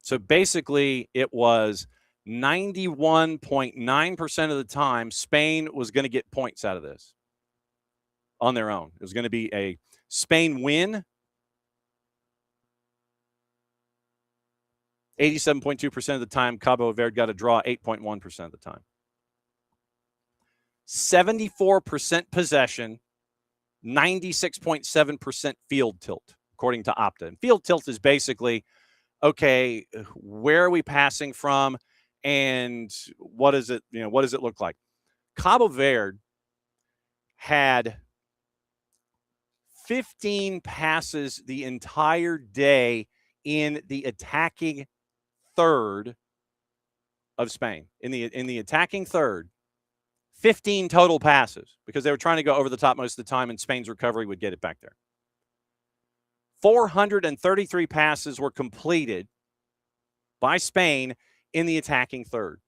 So basically, it was 91.9% of the time, Spain was going to get points out of this on their own. It was going to be a Spain win. 87.2% of the time, Cabo Verde got a draw 8.1% of the time. 74% possession, 96.7% field tilt, according to Opta. And field tilt is basically, okay, where are we passing from and what is it, what does it look like? Cabo Verde had 15 passes the entire day in the attacking third of Spain. In the attacking third, 15 total passes because they were trying to go over the top most of the time and Spain's recovery would get it back there. 433 passes were completed by Spain in the attacking third.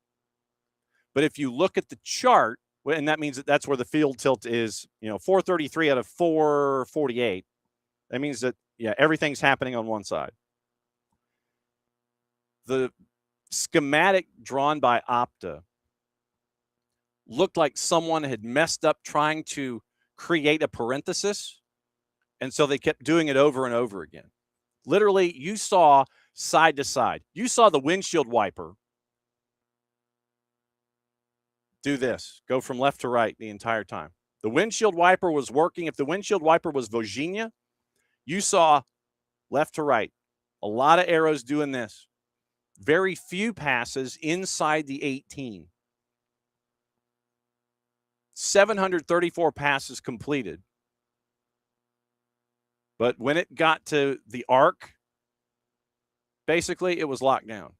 But if you look at the chart, and that means that's where the field tilt is, 433 out of 448. That means that, everything's happening on one side. The schematic drawn by Opta looked like someone had messed up trying to create a parenthesis, and so they kept doing it over and over again. Literally, you saw side to side. You saw the windshield wiper do this, go from left to right the entire time. The windshield wiper was working. If the windshield wiper was Virginia, you saw left to right. A lot of arrows doing this. Very few passes inside the 18. 734 passes completed. But when it got to the arc, basically it was locked down.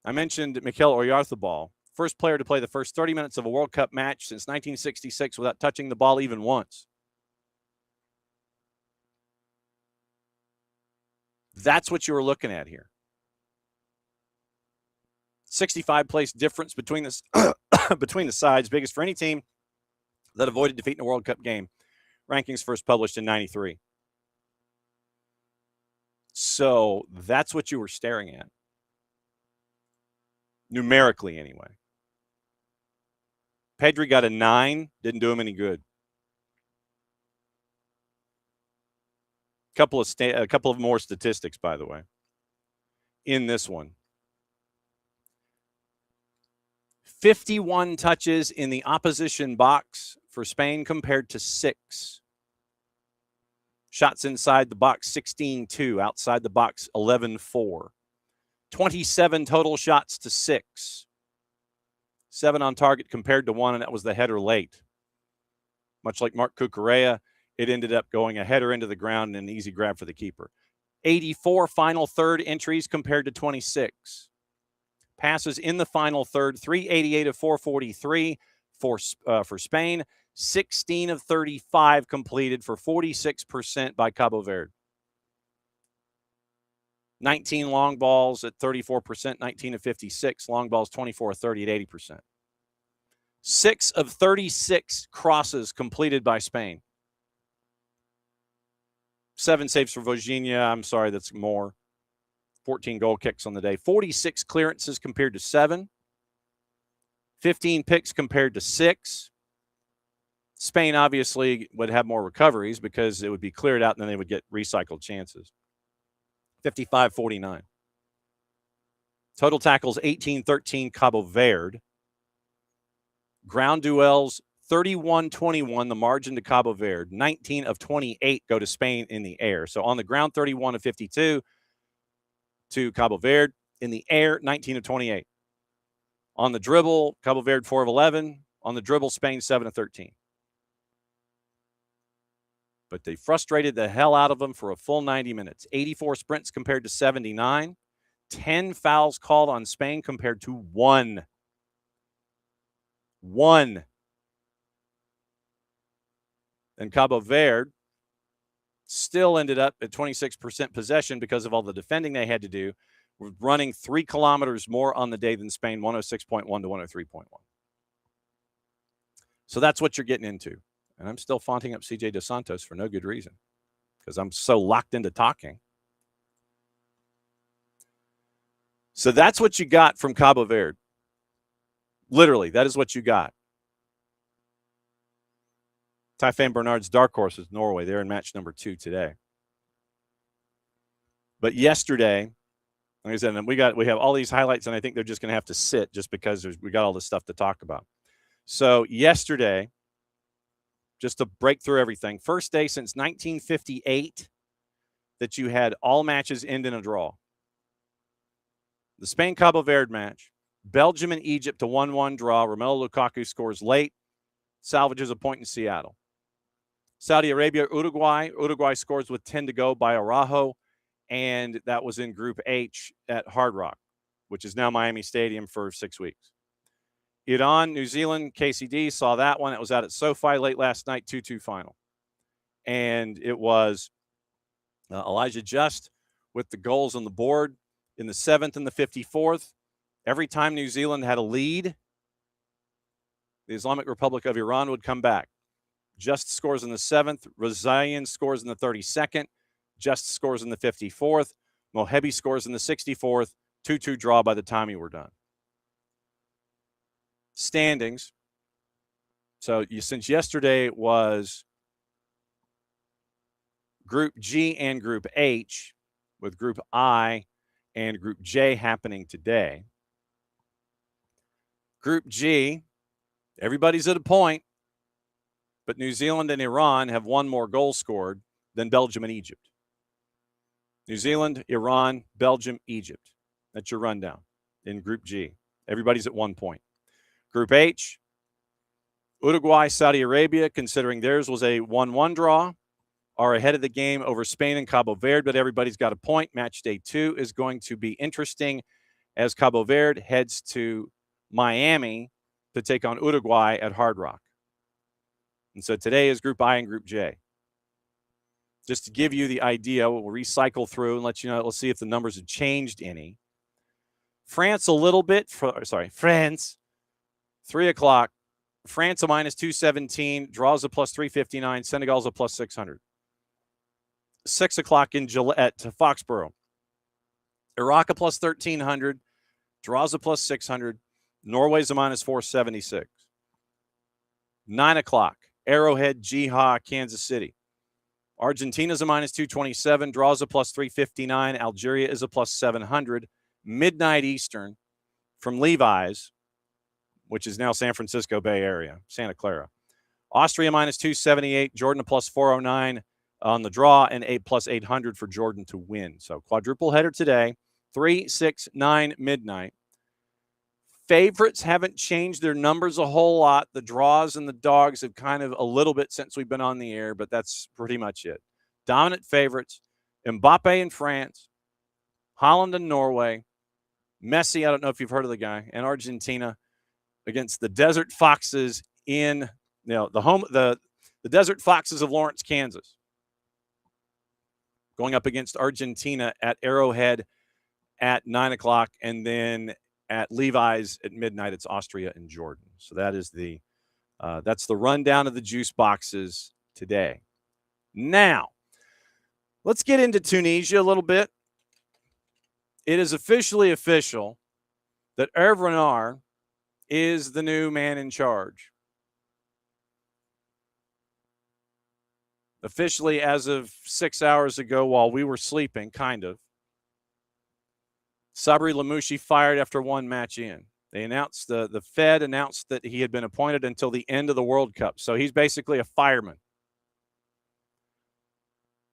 I mentioned Mikel Oyarzabal, first player to play the first 30 minutes of a World Cup match since 1966 without touching the ball even once. That's what you were looking at here. 65 place difference between the sides, biggest for any team that avoided defeat in a World Cup game. Rankings first published in 93. So that's what you were staring at. Numerically, anyway. Pedri got a 9, didn't do him any good. A couple of more statistics, by the way, in this one. 51 touches in the opposition box for Spain compared to 6. Shots inside the box, 16-2. Outside the box, 11-4. 27 total shots to 6. 7 on target compared to 1, and that was the header late. Much like Marc Cucurella, it ended up going a header into the ground and an easy grab for the keeper. 84 final third entries compared to 26. Passes in the final third, 388 of 443 for Spain. 16 of 35 completed for 46% by Cabo Verde. 19 long balls at 34%, 19 of 56. Long balls, 24 of 30 at 80%. 6 of 36 crosses completed by Spain. 7 saves for Virginia. I'm sorry, that's more. 14 goal kicks on the day. 46 clearances compared to 7. 15 picks compared to 6. Spain obviously would have more recoveries because it would be cleared out and then they would get recycled chances. 55-49. Total tackles 18-13 Cabo Verde. Ground duels 31-21, the margin to Cabo Verde. 19 of 28 go to Spain in the air. So on the ground, 31 of 52 to Cabo Verde. In the air, 19 of 28. On the dribble, Cabo Verde 4 of 11. On the dribble, Spain 7 of 13. But they frustrated the hell out of them for a full 90 minutes. 84 sprints compared to 79. 10 fouls called on Spain compared to 1. 1. And Cabo Verde still ended up at 26% possession because of all the defending they had to do, running 3 kilometers more on the day than Spain, 106.1 to 103.1. So that's what you're getting into. And I'm still fonting up CJ Dos Santos for no good reason because I'm so locked into talking. So that's what you got from Cabo Verde. Literally, that is what you got. Typhoon Bernard's dark horse is Norway. They're in match number 2 today. But yesterday, like I said, we have all these highlights, and I think they're just going to have to sit just because we got all this stuff to talk about. So yesterday, just to break through everything, first day since 1958 that you had all matches end in a draw. The Spain-Cabo Verde match, Belgium and Egypt a 1-1 draw. Romelu Lukaku scores late, salvages a point in Seattle. Saudi Arabia, Uruguay. Uruguay scores with 10 to go by Araujo, and that was in Group H at Hard Rock, which is now Miami Stadium for 6 weeks. Iran, New Zealand, KCD, saw that one. It was out at SoFi late last night, 2-2 final. And it was Elijah Just with the goals on the board in the 7th and the 54th. Every time New Zealand had a lead, the Islamic Republic of Iran would come back. Just scores in the 7th. Razayan scores in the 32nd. Just scores in the 54th. Mohebi scores in the 64th. 2-2 draw by the time you were done. Standings. So since yesterday was Group G and Group H, with Group I and Group J happening today. Group G, everybody's at a point, but New Zealand and Iran have one more goal scored than Belgium and Egypt. New Zealand, Iran, Belgium, Egypt. That's your rundown in Group G. Everybody's at 1 point. Group H, Uruguay, Saudi Arabia, considering theirs was a 1-1 draw, are ahead of the game over Spain and Cabo Verde, but everybody's got a point. Match day 2 is going to be interesting as Cabo Verde heads to Miami to take on Uruguay at Hard Rock. And so today is Group I and Group J. Just to give you the idea, we'll recycle through and let you know. Let's see if the numbers have changed any. France a little bit. France, 3 o'clock. France a minus 217, draws a plus 359, Senegal's a plus 600. 6 o'clock in Gillette to Foxborough. Iraq a plus 1300, draws a plus 600, Norway's a minus 476. 9 o'clock, Arrowhead, Jiha, Kansas City. Argentina's a minus 227, draws a plus 359, Algeria is a plus 700. Midnight Eastern from Levi's, which is now San Francisco Bay Area, Santa Clara. Austria minus 278, Jordan a plus 409 on the draw, and a plus 800 for Jordan to win. So quadruple header today, 3, 6, 9, midnight. Favorites haven't changed their numbers a whole lot. The draws and the dogs have kind of a little bit since we've been on the air, but that's pretty much it. Dominant favorites, Mbappe in France, Holland and Norway, Messi, I don't know if you've heard of the guy, and Argentina against the Desert Foxes in the Desert Foxes of Lawrence, Kansas. Going up against Argentina at Arrowhead at 9 o'clock, and then at Levi's at midnight, it's Austria and Jordan. So that is that's the rundown of the juice boxes today. Now, let's get into Tunisia a little bit. It is officially official that Hervé Renard is the new man in charge. Officially, as of 6 hours ago while we were sleeping, kind of. Sabri Lamouchi fired after one match in. They announced, the Fed announced that he had been appointed until the end of the World Cup. So he's basically a fireman.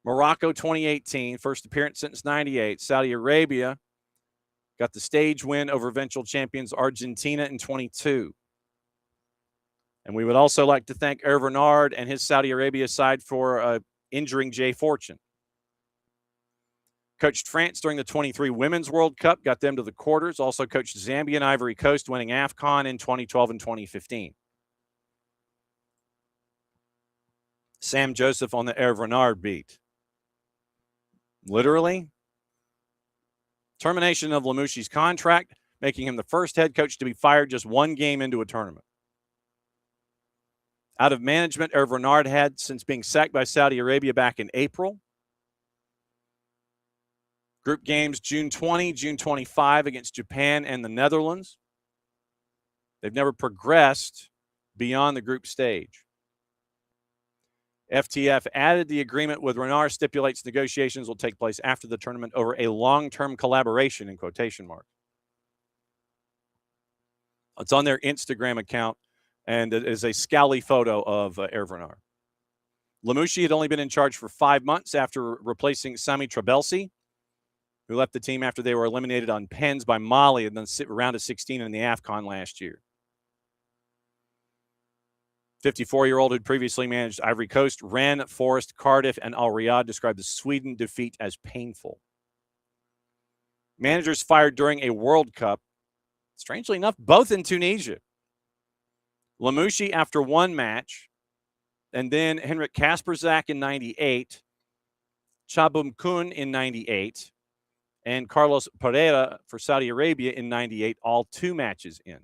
Morocco 2018, first appearance since 98. Saudi Arabia got the stage win over eventual champions Argentina in 22. And we would also like to thank Hervé Renard and his Saudi Arabia side for injuring Jay Fortune. Coached France during the 23 Women's World Cup, got them to the quarters. Also coached Zambia and Ivory Coast, winning AFCON in 2012 and 2015. Sam Joseph on the Hervé Renard beat. Literally, termination of Lamouchi's contract, making him the first head coach to be fired just one game into a tournament. Out of management, Hervé Renard had since being sacked by Saudi Arabia back in April. Group games June 20, June 25 against Japan and the Netherlands. They've never progressed beyond the group stage. FTF added the agreement with Renard stipulates negotiations will take place after the tournament over a long-term collaboration, in quotation marks. It's on their Instagram account, and it is a scally photo of Hervé Renard. Lamouchi had only been in charge for 5 months after replacing Sami Trabelsi, who left the team after they were eliminated on pens by Mali and then round of 16 in the AFCON last year. 54-year-old who'd previously managed Ivory Coast, Rennes, Forest, Cardiff, and Al Riyadh described the Sweden defeat as painful. Managers fired during a World Cup, strangely enough, both in Tunisia. Lamouchi after one match, and then Henrik Kasperzak in 98, Chabum Kun in 98, and Carlos Pereira for Saudi Arabia in 98, all 2 matches in.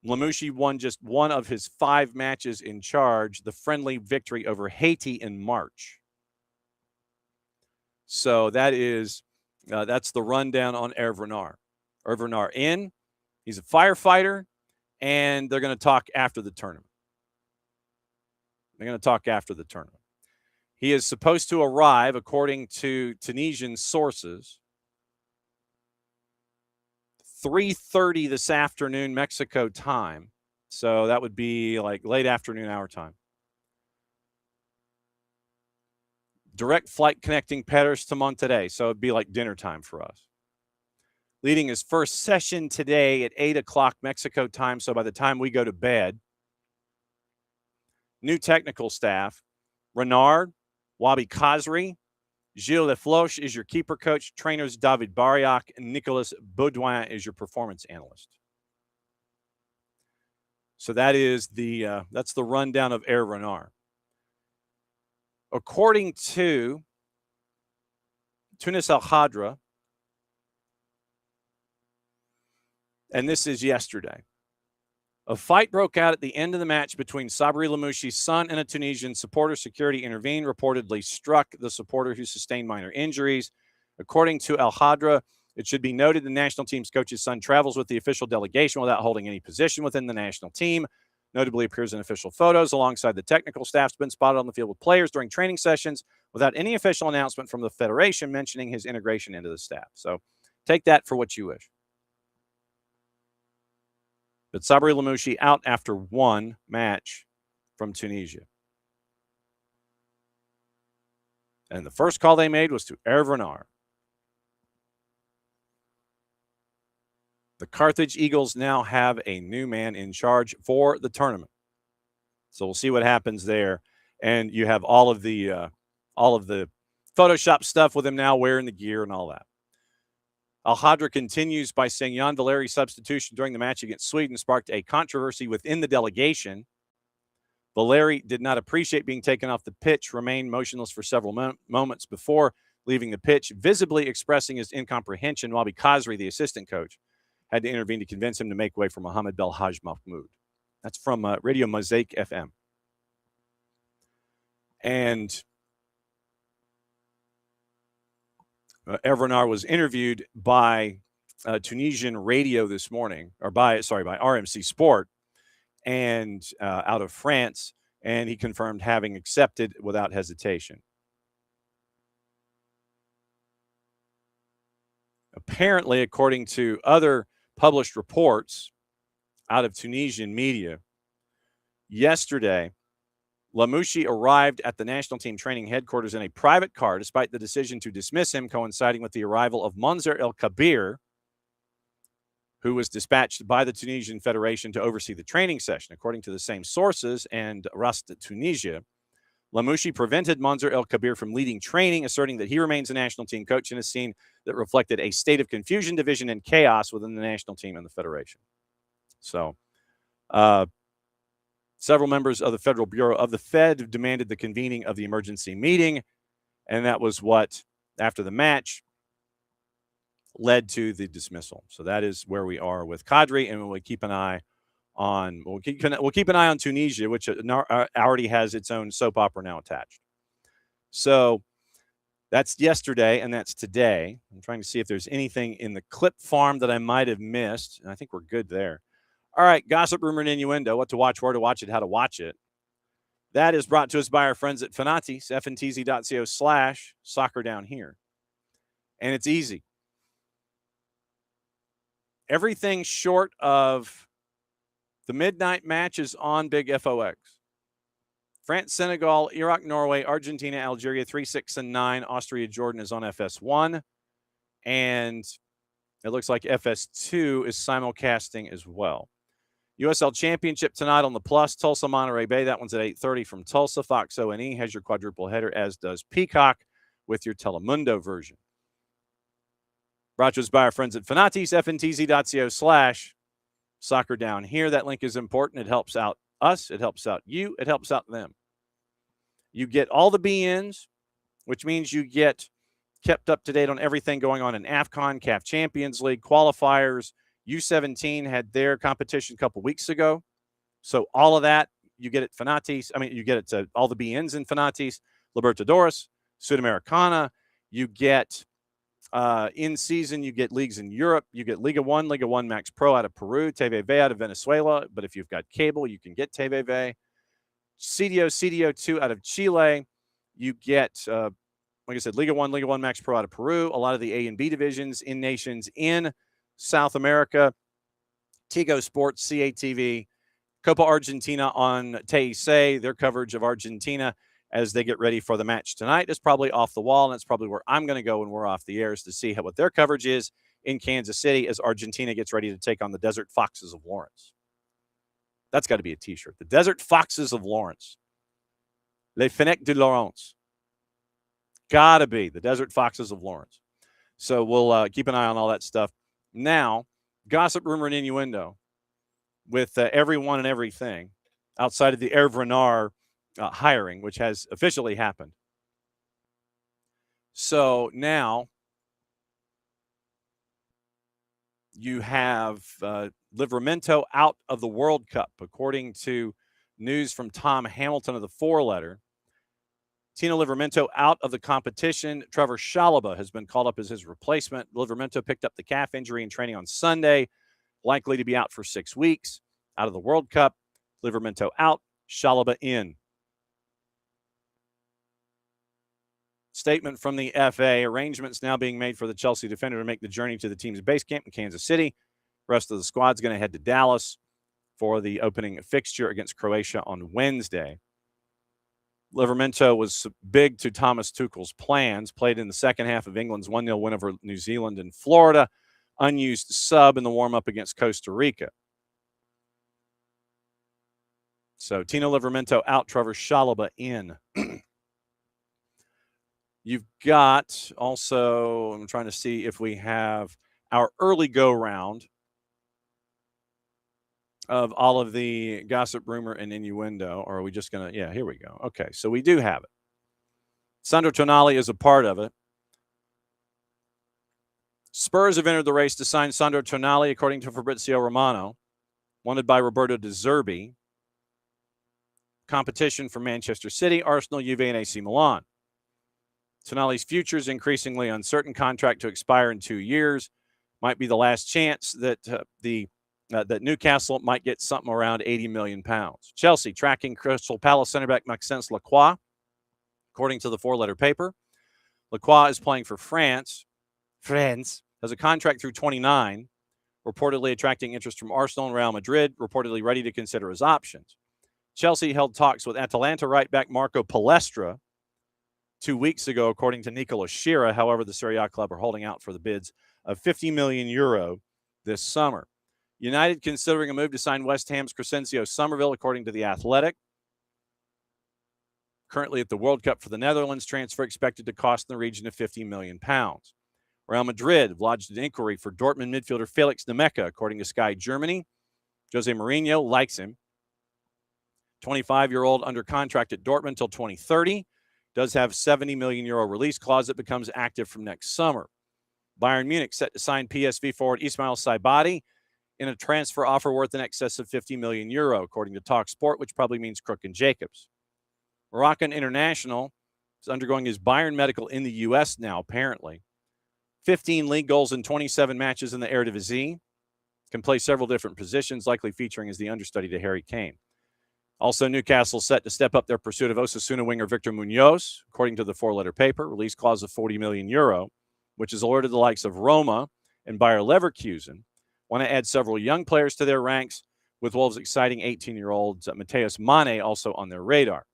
Lamouchi won just one of his 5 matches in charge, the friendly victory over Haiti in March. So that is that's the rundown on Hervé Renard. Hervé Renard in, he's a firefighter, and they're going to talk after the tournament. They're going to talk after the tournament. He is supposed to arrive, according to Tunisian sources, 3:30 this afternoon, Mexico time. So that would be like late afternoon our time. Direct flight connecting Paris to Monterrey. So it'd be like dinner time for us. Leading his first session today at 8 o'clock Mexico time. So by the time we go to bed, new technical staff, Renard, Wabi Khazri, Gilles Lefloche is your keeper coach. Trainers David Bariak and Nicolas Baudouin is your performance analyst. So that is that's the rundown of Hervé Renard. According to Tunis Al Khadra, and this is yesterday, a fight broke out at the end of the match between Sabri Lamouchi's son and a Tunisian supporter. Security intervened, reportedly struck the supporter who sustained minor injuries. According to Al Khadra, it should be noted the national team's coach's son travels with the official delegation without holding any position within the national team. Notably appears in official photos alongside the technical staff's been spotted on the field with players during training sessions without any official announcement from the federation mentioning his integration into the staff. So take that for what you wish. But Sabri Lamouchi out after one match from Tunisia. And the first call they made was to Hervé Renard. The Carthage Eagles now have a new man in charge for the tournament. So we'll see what happens there. And you have all of the Photoshop stuff with him now wearing the gear and all that. Al Khadra continues by saying Jan Valeri's substitution during the match against Sweden sparked a controversy within the delegation. Valeri did not appreciate being taken off the pitch, remained motionless for several moments before leaving the pitch, visibly expressing his incomprehension. Wabi Khazri, the assistant coach, had to intervene to convince him to make way for Mohamed Belhaj Mahmoud. That's from Radio Mosaic FM. And Hervé Renard was interviewed by Tunisian radio this morning, or by RMC Sport, and out of France, and he confirmed having accepted without hesitation. Apparently, according to other published reports out of Tunisian media, yesterday, Lamouchi arrived at the national team training headquarters in a private car, despite the decision to dismiss him, coinciding with the arrival of Monzer El Kabir, who was dispatched by the Tunisian Federation to oversee the training session. According to the same sources and Rast Tunisia, Lamouchi prevented Monzer El Kabir from leading training, asserting that he remains a national team coach in a scene that reflected a state of confusion, division, and chaos within the national team and the Federation. So, several members of the Federal Bureau of the Fed demanded the convening of the emergency meeting, and that was what, after the match, led to the dismissal. So that is where we are with Khadri, and we'll keep an eye on Tunisia, which already has its own soap opera now attached. So That's yesterday, and that's today. I'm trying to see if there's anything in the clip farm that I might have missed. I think we're good there. All right, gossip, rumor, and innuendo. What to watch, where to watch it, how to watch it. That is brought to us by our friends at Fanatis, fntz.co/soccer down here. And it's easy. Everything short of the midnight match is on Big FOX. France, Senegal, Iraq, Norway, Argentina, Algeria, 3, 6, and 9. Austria, Jordan is on FS1. And it looks like FS2 is simulcasting as well. USL Championship tonight on the Plus. Tulsa, Monterey Bay. That one's at 8:30 from Tulsa. Fox O&E has your quadruple header, as does Peacock with your Telemundo version. Brought to us by our friends at Fanatis, fntz.co/soccer down here. That link is important. It helps out us. It helps out you. It helps out them. You get all the BNs, which means you get kept up to date on everything going on in AFCON, CAF Champions League, qualifiers. U17 had their competition a couple weeks ago. So all of that, you get at Fanatis. I mean, you get it to all the BNs in Fanatis, Libertadores, Sudamericana. You get in season, you get leagues in Europe. You get Liga 1 Max Pro out of Peru, TVV out of Venezuela. But if you've got cable, you can get TVV. CDO2 out of Chile. You get, like I said, Liga 1 Max Pro out of Peru. A lot of the A and B divisions in nations in South America. Tigo Sports, CATV, Copa Argentina on TIC, their coverage of Argentina as they get ready for the match tonight is probably off the wall, and that's probably where I'm going to go when we're off the airs to see what their coverage is in Kansas City as Argentina gets ready to take on the Desert Foxes of Lawrence. That's got to be a T-shirt. The Desert Foxes of Lawrence. Les Fennecs de Lawrence. Got to be the Desert Foxes of Lawrence. So we'll keep an eye on all that stuff. Now, gossip, rumor, and innuendo with everyone and everything outside of the Hervé Renard hiring, which has officially happened. So now you have Livramento out of the World Cup, according to news from Tom Hamilton of the Four Letter. Tino Livramento out of the competition. Trevor Chalobah has been called up as his replacement. Livramento picked up the calf injury in training on Sunday, likely to be out for 6 weeks. Out of the World Cup, Livramento out, Chalobah in. Statement from the FA. Arrangements now being made for the Chelsea defender to make the journey to the team's base camp in Kansas City. Rest of the squad's going to head to Dallas for the opening fixture against Croatia on Wednesday. Livramento was big to Thomas Tuchel's plans, played in the second half of England's 1-0 win over New Zealand and Florida, unused sub in the warm-up against Costa Rica. So Tino Livramento out, Trevor Chalobah in. You've got also, I'm trying to see if we have our early go-round of all of the gossip, rumor, and innuendo. Or are we just going to, yeah, here we go. Okay, so we do have it. Sandro Tonali is a part of it. Spurs have entered the race to sign Sandro Tonali, according to Fabrizio Romano, wanted by Roberto De Zerbi. Competition for Manchester City, Arsenal, Juve, and AC Milan. Tonali's future is increasingly uncertain. Contract to expire in 2 years. Might be the last chance that that Newcastle might get something around £80 million. Chelsea tracking Crystal Palace center back Maxence Lacroix, according to the four-letter paper. Lacroix is playing for France. France has a contract through 29, reportedly attracting interest from Arsenal and Real Madrid, reportedly ready to consider his options. Chelsea held talks with Atalanta right back Marco Palestra 2 weeks ago, according to Nicola Shira. However, the Serie A club are holding out for the bids of €50 million this summer. United considering a move to sign West Ham's Crescencio Somerville, according to The Athletic. Currently at the World Cup for the Netherlands, transfer expected to cost in the region of £50 million. Real Madrid lodged an inquiry for Dortmund midfielder Felix Nemeka, according to Sky Germany. Jose Mourinho likes him. 25-year-old under contract at Dortmund until 2030. Does have €70 million release clause that becomes active from next summer. Bayern Munich set to sign PSV forward Ismail Saibati in a transfer offer worth in excess of €50 million, according to TalkSport, which probably means Crook and Jacobs. Moroccan international He's undergoing his Bayern medical in the U.S. now, apparently. 15 league goals in 27 matches in the Eredivisie. Can play several different positions, likely featuring as the understudy to Harry Kane. Also, Newcastle set to step up their pursuit of Osasuna winger Victor Munoz, according to the four-letter paper. Release clause of €40 million, which has alerted the likes of Roma and Bayer Leverkusen. Want to add several young players to their ranks, with Wolves' exciting 18-year-old Mateus Mane also on their radar.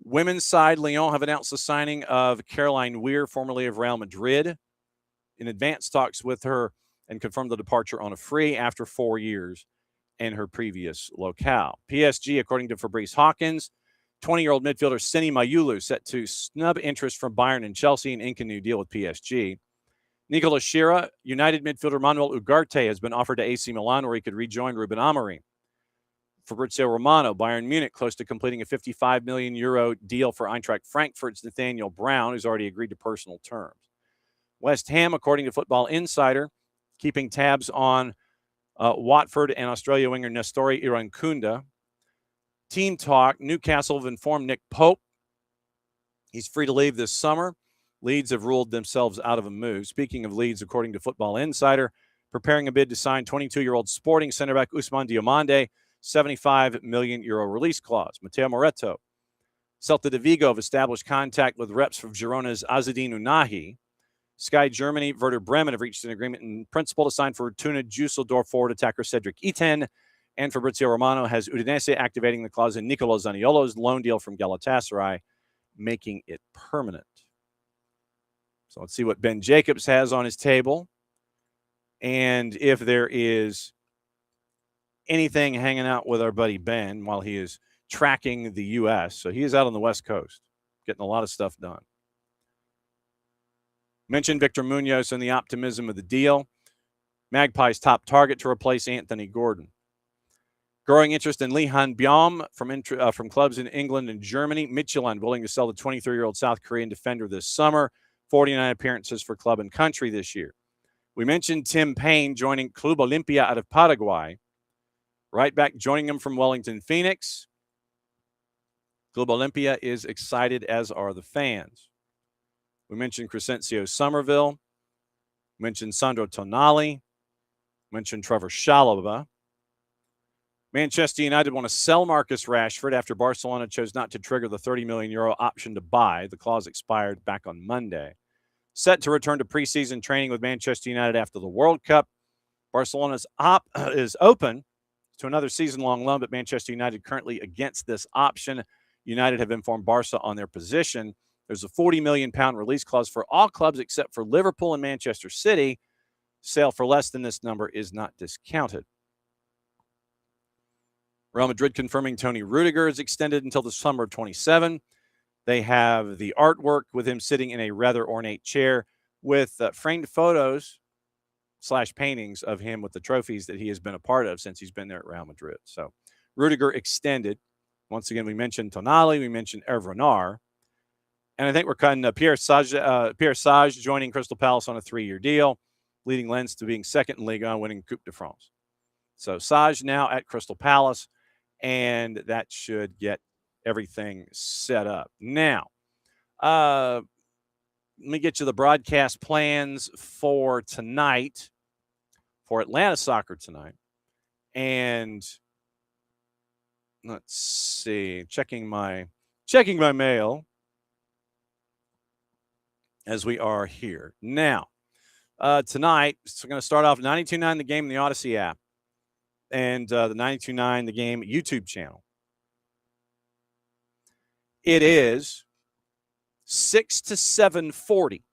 Women's side, Lyon have announced the signing of Caroline Weir, formerly of Real Madrid, in advanced talks with her and confirmed the departure on a free after 4 years in her previous locale. PSG, according to Fabrice Hawkins, 20-year-old midfielder Sini Mayulu set to snub interest from Bayern and Chelsea and ink a new deal with PSG. Nicolas Shira, United midfielder Manuel Ugarte has been offered to AC Milan where he could rejoin Ruben Amorim. Fabrizio Romano, Bayern Munich, close to completing a €55 million deal for Eintracht Frankfurt's Nathaniel Brown, who's already agreed to personal terms. West Ham, according to Football Insider, keeping tabs on Watford and Australia winger Nestori Irankunda. Team talk, Newcastle have informed Nick Pope he's free to leave this summer. Leeds have ruled themselves out of a move. Speaking of Leeds, according to Football Insider, preparing a bid to sign 22-year-old Sporting center back Ousmane Diomande, €75 million release clause. Matteo Moretto. Celta de Vigo have established contact with reps from Girona's Azzedine Unahi. Sky Germany, Werder Bremen have reached an agreement in principle to sign for Fortuna Düsseldorf forward attacker Cedric Itten. And Fabrizio Romano has Udinese activating the clause in Nicolo Zaniolo's loan deal from Galatasaray, making it permanent. So let's see what Ben Jacobs has on his table. And if there is anything hanging out with our buddy Ben while he is tracking the U.S. So he is out on the West Coast, getting a lot of stuff done. Mentioned Victor Munoz and the optimism of the deal. Magpies' top target to replace Anthony Gordon. Growing interest in Lee Han-byum from clubs in England and Germany. Midtjylland willing to sell the 23-year-old South Korean defender this summer. 49 appearances for club and country this year. We mentioned Tim Payne joining Club Olimpia out of Paraguay. Right back joining him from Wellington Phoenix. Club Olimpia is excited, as are the fans. We mentioned Crescencio Somerville. We mentioned Sandro Tonali. We mentioned Trevor Chalobah. Manchester United want to sell Marcus Rashford after Barcelona chose not to trigger the €30 million option to buy. The clause expired back on Monday. Set to return to preseason training with Manchester United after the World Cup. Barcelona's is open to another season-long loan, but Manchester United currently against this option. United have informed Barca on their position. There's a £40 million release clause for all clubs except for Liverpool and Manchester City. Sale for less than this number is not discounted. Real Madrid confirming Tony Rudiger is extended until the summer of 27. They have the artwork with him sitting in a rather ornate chair with framed photos / paintings of him with the trophies that he has been a part of since he's been there at Real Madrid. So Rudiger extended. Once again, we mentioned Tonali, we mentioned Hervé Renard. And I think we're cutting Pierre Sage joining Crystal Palace on a 3-year deal, leading Lens to being second in Ligue 1, winning Coupe de France. So Sage now at Crystal Palace, and that should get everything set up. Now, let me get you the broadcast plans for tonight, for Atlanta soccer tonight. And let's see, checking my mail as we are here. Now, tonight, we're going to start off 92.9 The Game in the Odyssey app and the 92.9 The Game YouTube channel. It is 6 to 7:40.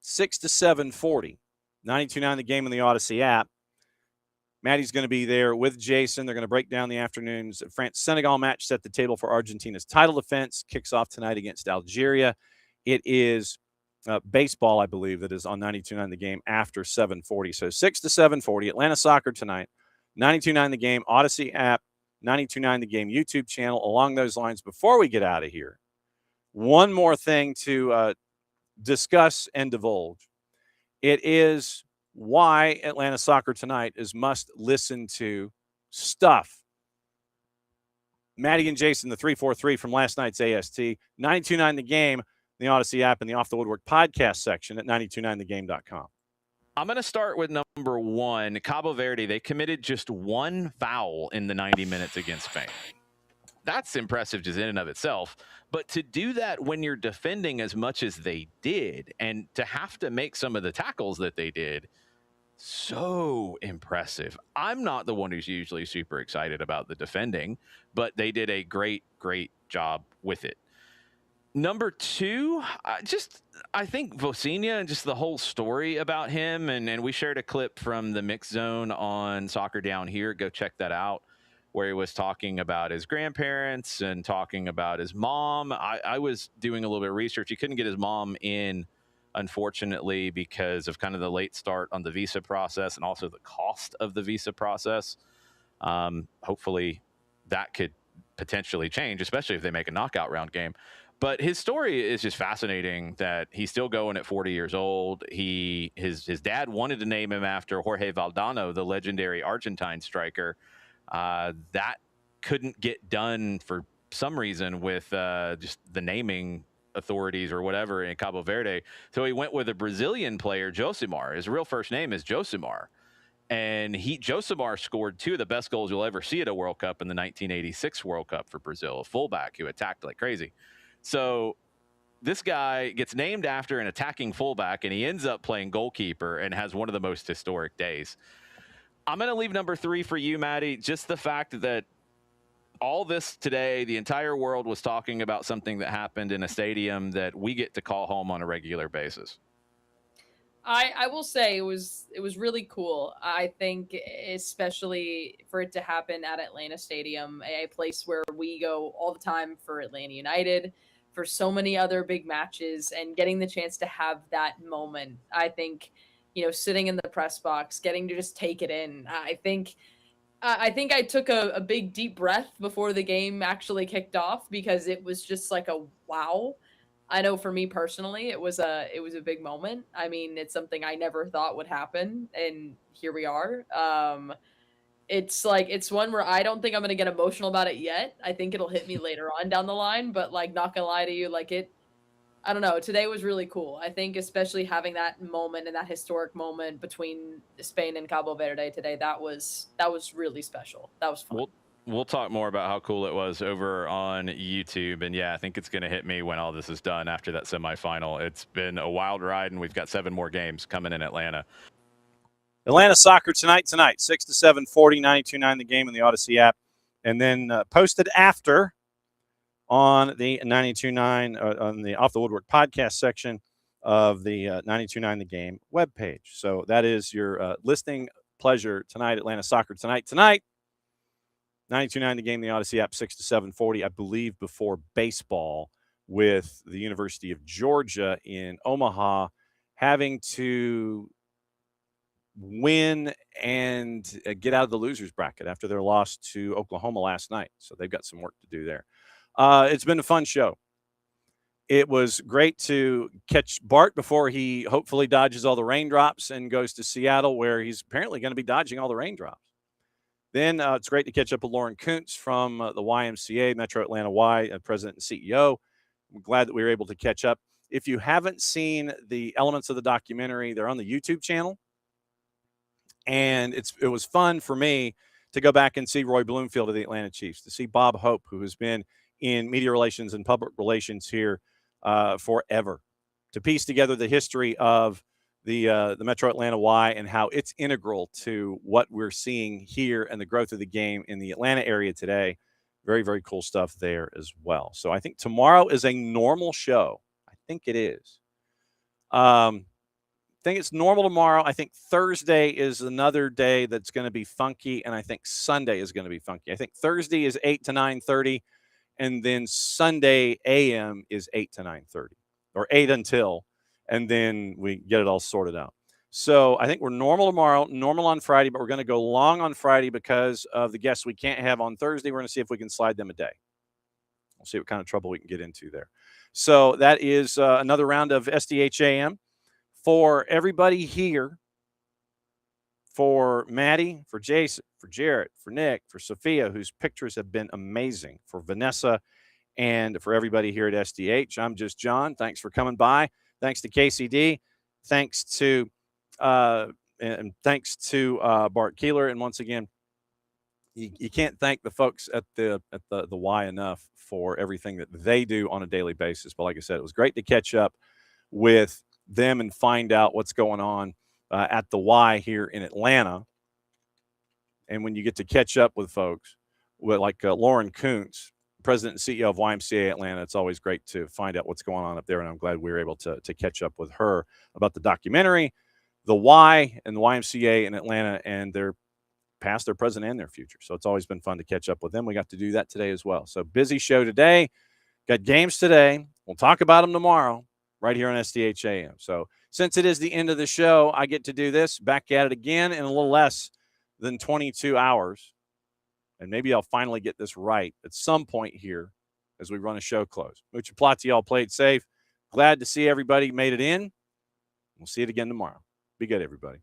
6 to 7:40. 92.9 The Game in the Odyssey app. Maddie's going to be there with Jason. They're going to break down the afternoon's France-Senegal match, set the table for Argentina's title defense. Kicks off tonight against Algeria. It is baseball, I believe, that is on 92.9 The Game after 7:40. So 6 to 7:40. Atlanta soccer tonight. 92.9 The Game, Odyssey app, 92.9 The Game YouTube channel. Along those lines, before we get out of here, one more thing to discuss and divulge. It is why Atlanta Soccer Tonight is must listen to stuff. Maddie and Jason, the 343 from last night's AST. 92.9 The Game, the Odyssey app, and the Off the Woodwork podcast section at 929thegame.com. I'm going to start with number one. Cabo Verde, they committed just one foul in the 90 minutes against Spain. That's impressive just in and of itself. But to do that when you're defending as much as they did, and to have to make some of the tackles that they did, so impressive. I'm not the one who's usually super excited about the defending, but they did a great job with it. Number two, I think Vocinia and just the whole story about him, and we shared a clip from the Mix Zone on Soccer Down Here. Go check that out, where he was talking about his grandparents and talking about his mom. I was doing a little bit of research. He couldn't get his mom in, unfortunately, because of kind of the late start on the visa process and also the cost of the visa process. Hopefully that could potentially change, especially if they make a knockout round game. But his story is just fascinating that he's still going at 40 years old. His dad wanted to name him after Jorge Valdano, the legendary Argentine striker. That couldn't get done for some reason with just the naming authorities or whatever in Cabo Verde. So he went with a Brazilian player, Josimar. His real first name is Josimar. And Josimar scored two of the best goals you'll ever see at a World Cup in the 1986 World Cup for Brazil, a fullback who attacked like crazy. So this guy gets named after an attacking fullback, and he ends up playing goalkeeper and has one of the most historic days. I'm going to leave number three for you, Maddie. Just the fact that all this today, the entire world was talking about something that happened in a stadium that we get to call home on a regular basis. I will say it was really cool. I think especially for it to happen at Atlanta Stadium, a place where we go all the time for Atlanta United, for so many other big matches, and getting the chance to have that moment. I think, sitting in the press box, getting to just take it in. I think I took a big deep breath before the game actually kicked off, because it was just like a wow. I know for me personally, it was a big moment. I mean, it's something I never thought would happen, and here we are. It's one where I don't think I'm going to get emotional about it yet. I think it'll hit me later on down the line, but not going to lie to you, I don't know. Today was really cool. I think especially having that moment and that historic moment between Spain and Cabo Verde today, that was really special. That was fun. We'll talk more about how cool it was over on YouTube. And yeah, I think it's going to hit me when all this is done after that semifinal. It's been a wild ride, and we've got 7 more games coming in Atlanta. Atlanta soccer tonight, 6 to 7:40, 92.9 The Game in the Odyssey app. And then posted after on the 92.9, on the Off the Woodwork podcast section of the 92.9 The Game webpage. So that is your listening pleasure tonight, Atlanta soccer tonight. 92.9 The Game, the Odyssey app, 6 to 7:40, I believe, before baseball with the University of Georgia in Omaha having to win and get out of the losers bracket after their loss to Oklahoma last night. So they've got some work to do there. It's been a fun show. It was great to catch Bart before he hopefully dodges all the raindrops and goes to Seattle, where he's apparently going to be dodging all the raindrops. Then it's great to catch up with Lauren Koontz from the YMCA, Metro Atlanta Y, president and CEO. I'm glad that we were able to catch up. If you haven't seen the elements of the documentary, they're on the YouTube channel. And it was fun for me to go back and see Roy Bloomfield of the Atlanta Chiefs, to see Bob Hope, who has been in media relations and public relations here forever, to piece together the history of the Metro Atlanta Y and how it's integral to what we're seeing here and the growth of the game in the Atlanta area today. Very, very cool stuff there as well. So I think tomorrow is a normal show. I think it is. I think it's normal tomorrow. I think Thursday is another day that's going to be funky, and I think Sunday is going to be funky. I think Thursday is 8 to 9:30, and then Sunday AM is 8 to 9:30, or 8 until, and then we get it all sorted out. So I think we're normal tomorrow, normal on Friday, but we're going to go long on Friday because of the guests we can't have on Thursday. We're going to see if we can slide them a day. We'll see what kind of trouble we can get into there. So that is another round of SDH AM. For everybody here, for Maddie, for Jason, for Jarrett, for Nick, for Sophia, whose pictures have been amazing, for Vanessa, and for everybody here at SDH. I'm just John. Thanks for coming by. Thanks to KCD. Thanks to Bart Keeler. And once again, you can't thank the folks at the Y enough for everything that they do on a daily basis. But like I said, it was great to catch up with them and find out what's going on at the Y here in Atlanta. And when you get to catch up with folks like Lauren Koontz, president and CEO of YMCA Atlanta, it's always great to find out what's going on up there. And I'm glad we were able to catch up with her about the documentary, the Y and the YMCA in Atlanta, and their past, their present, and their future. So it's always been fun to catch up with them. We got to do that today as well. So busy show today. Got games today. We'll talk about them tomorrow right here on SDH AM. So since it is the end of the show, I get to do this, back at it again in a little less than 22 hours. And maybe I'll finally get this right at some point here as we run a show close. Mucha Plata, y'all played safe. Glad to see everybody made it in. We'll see it again tomorrow. Be good, everybody.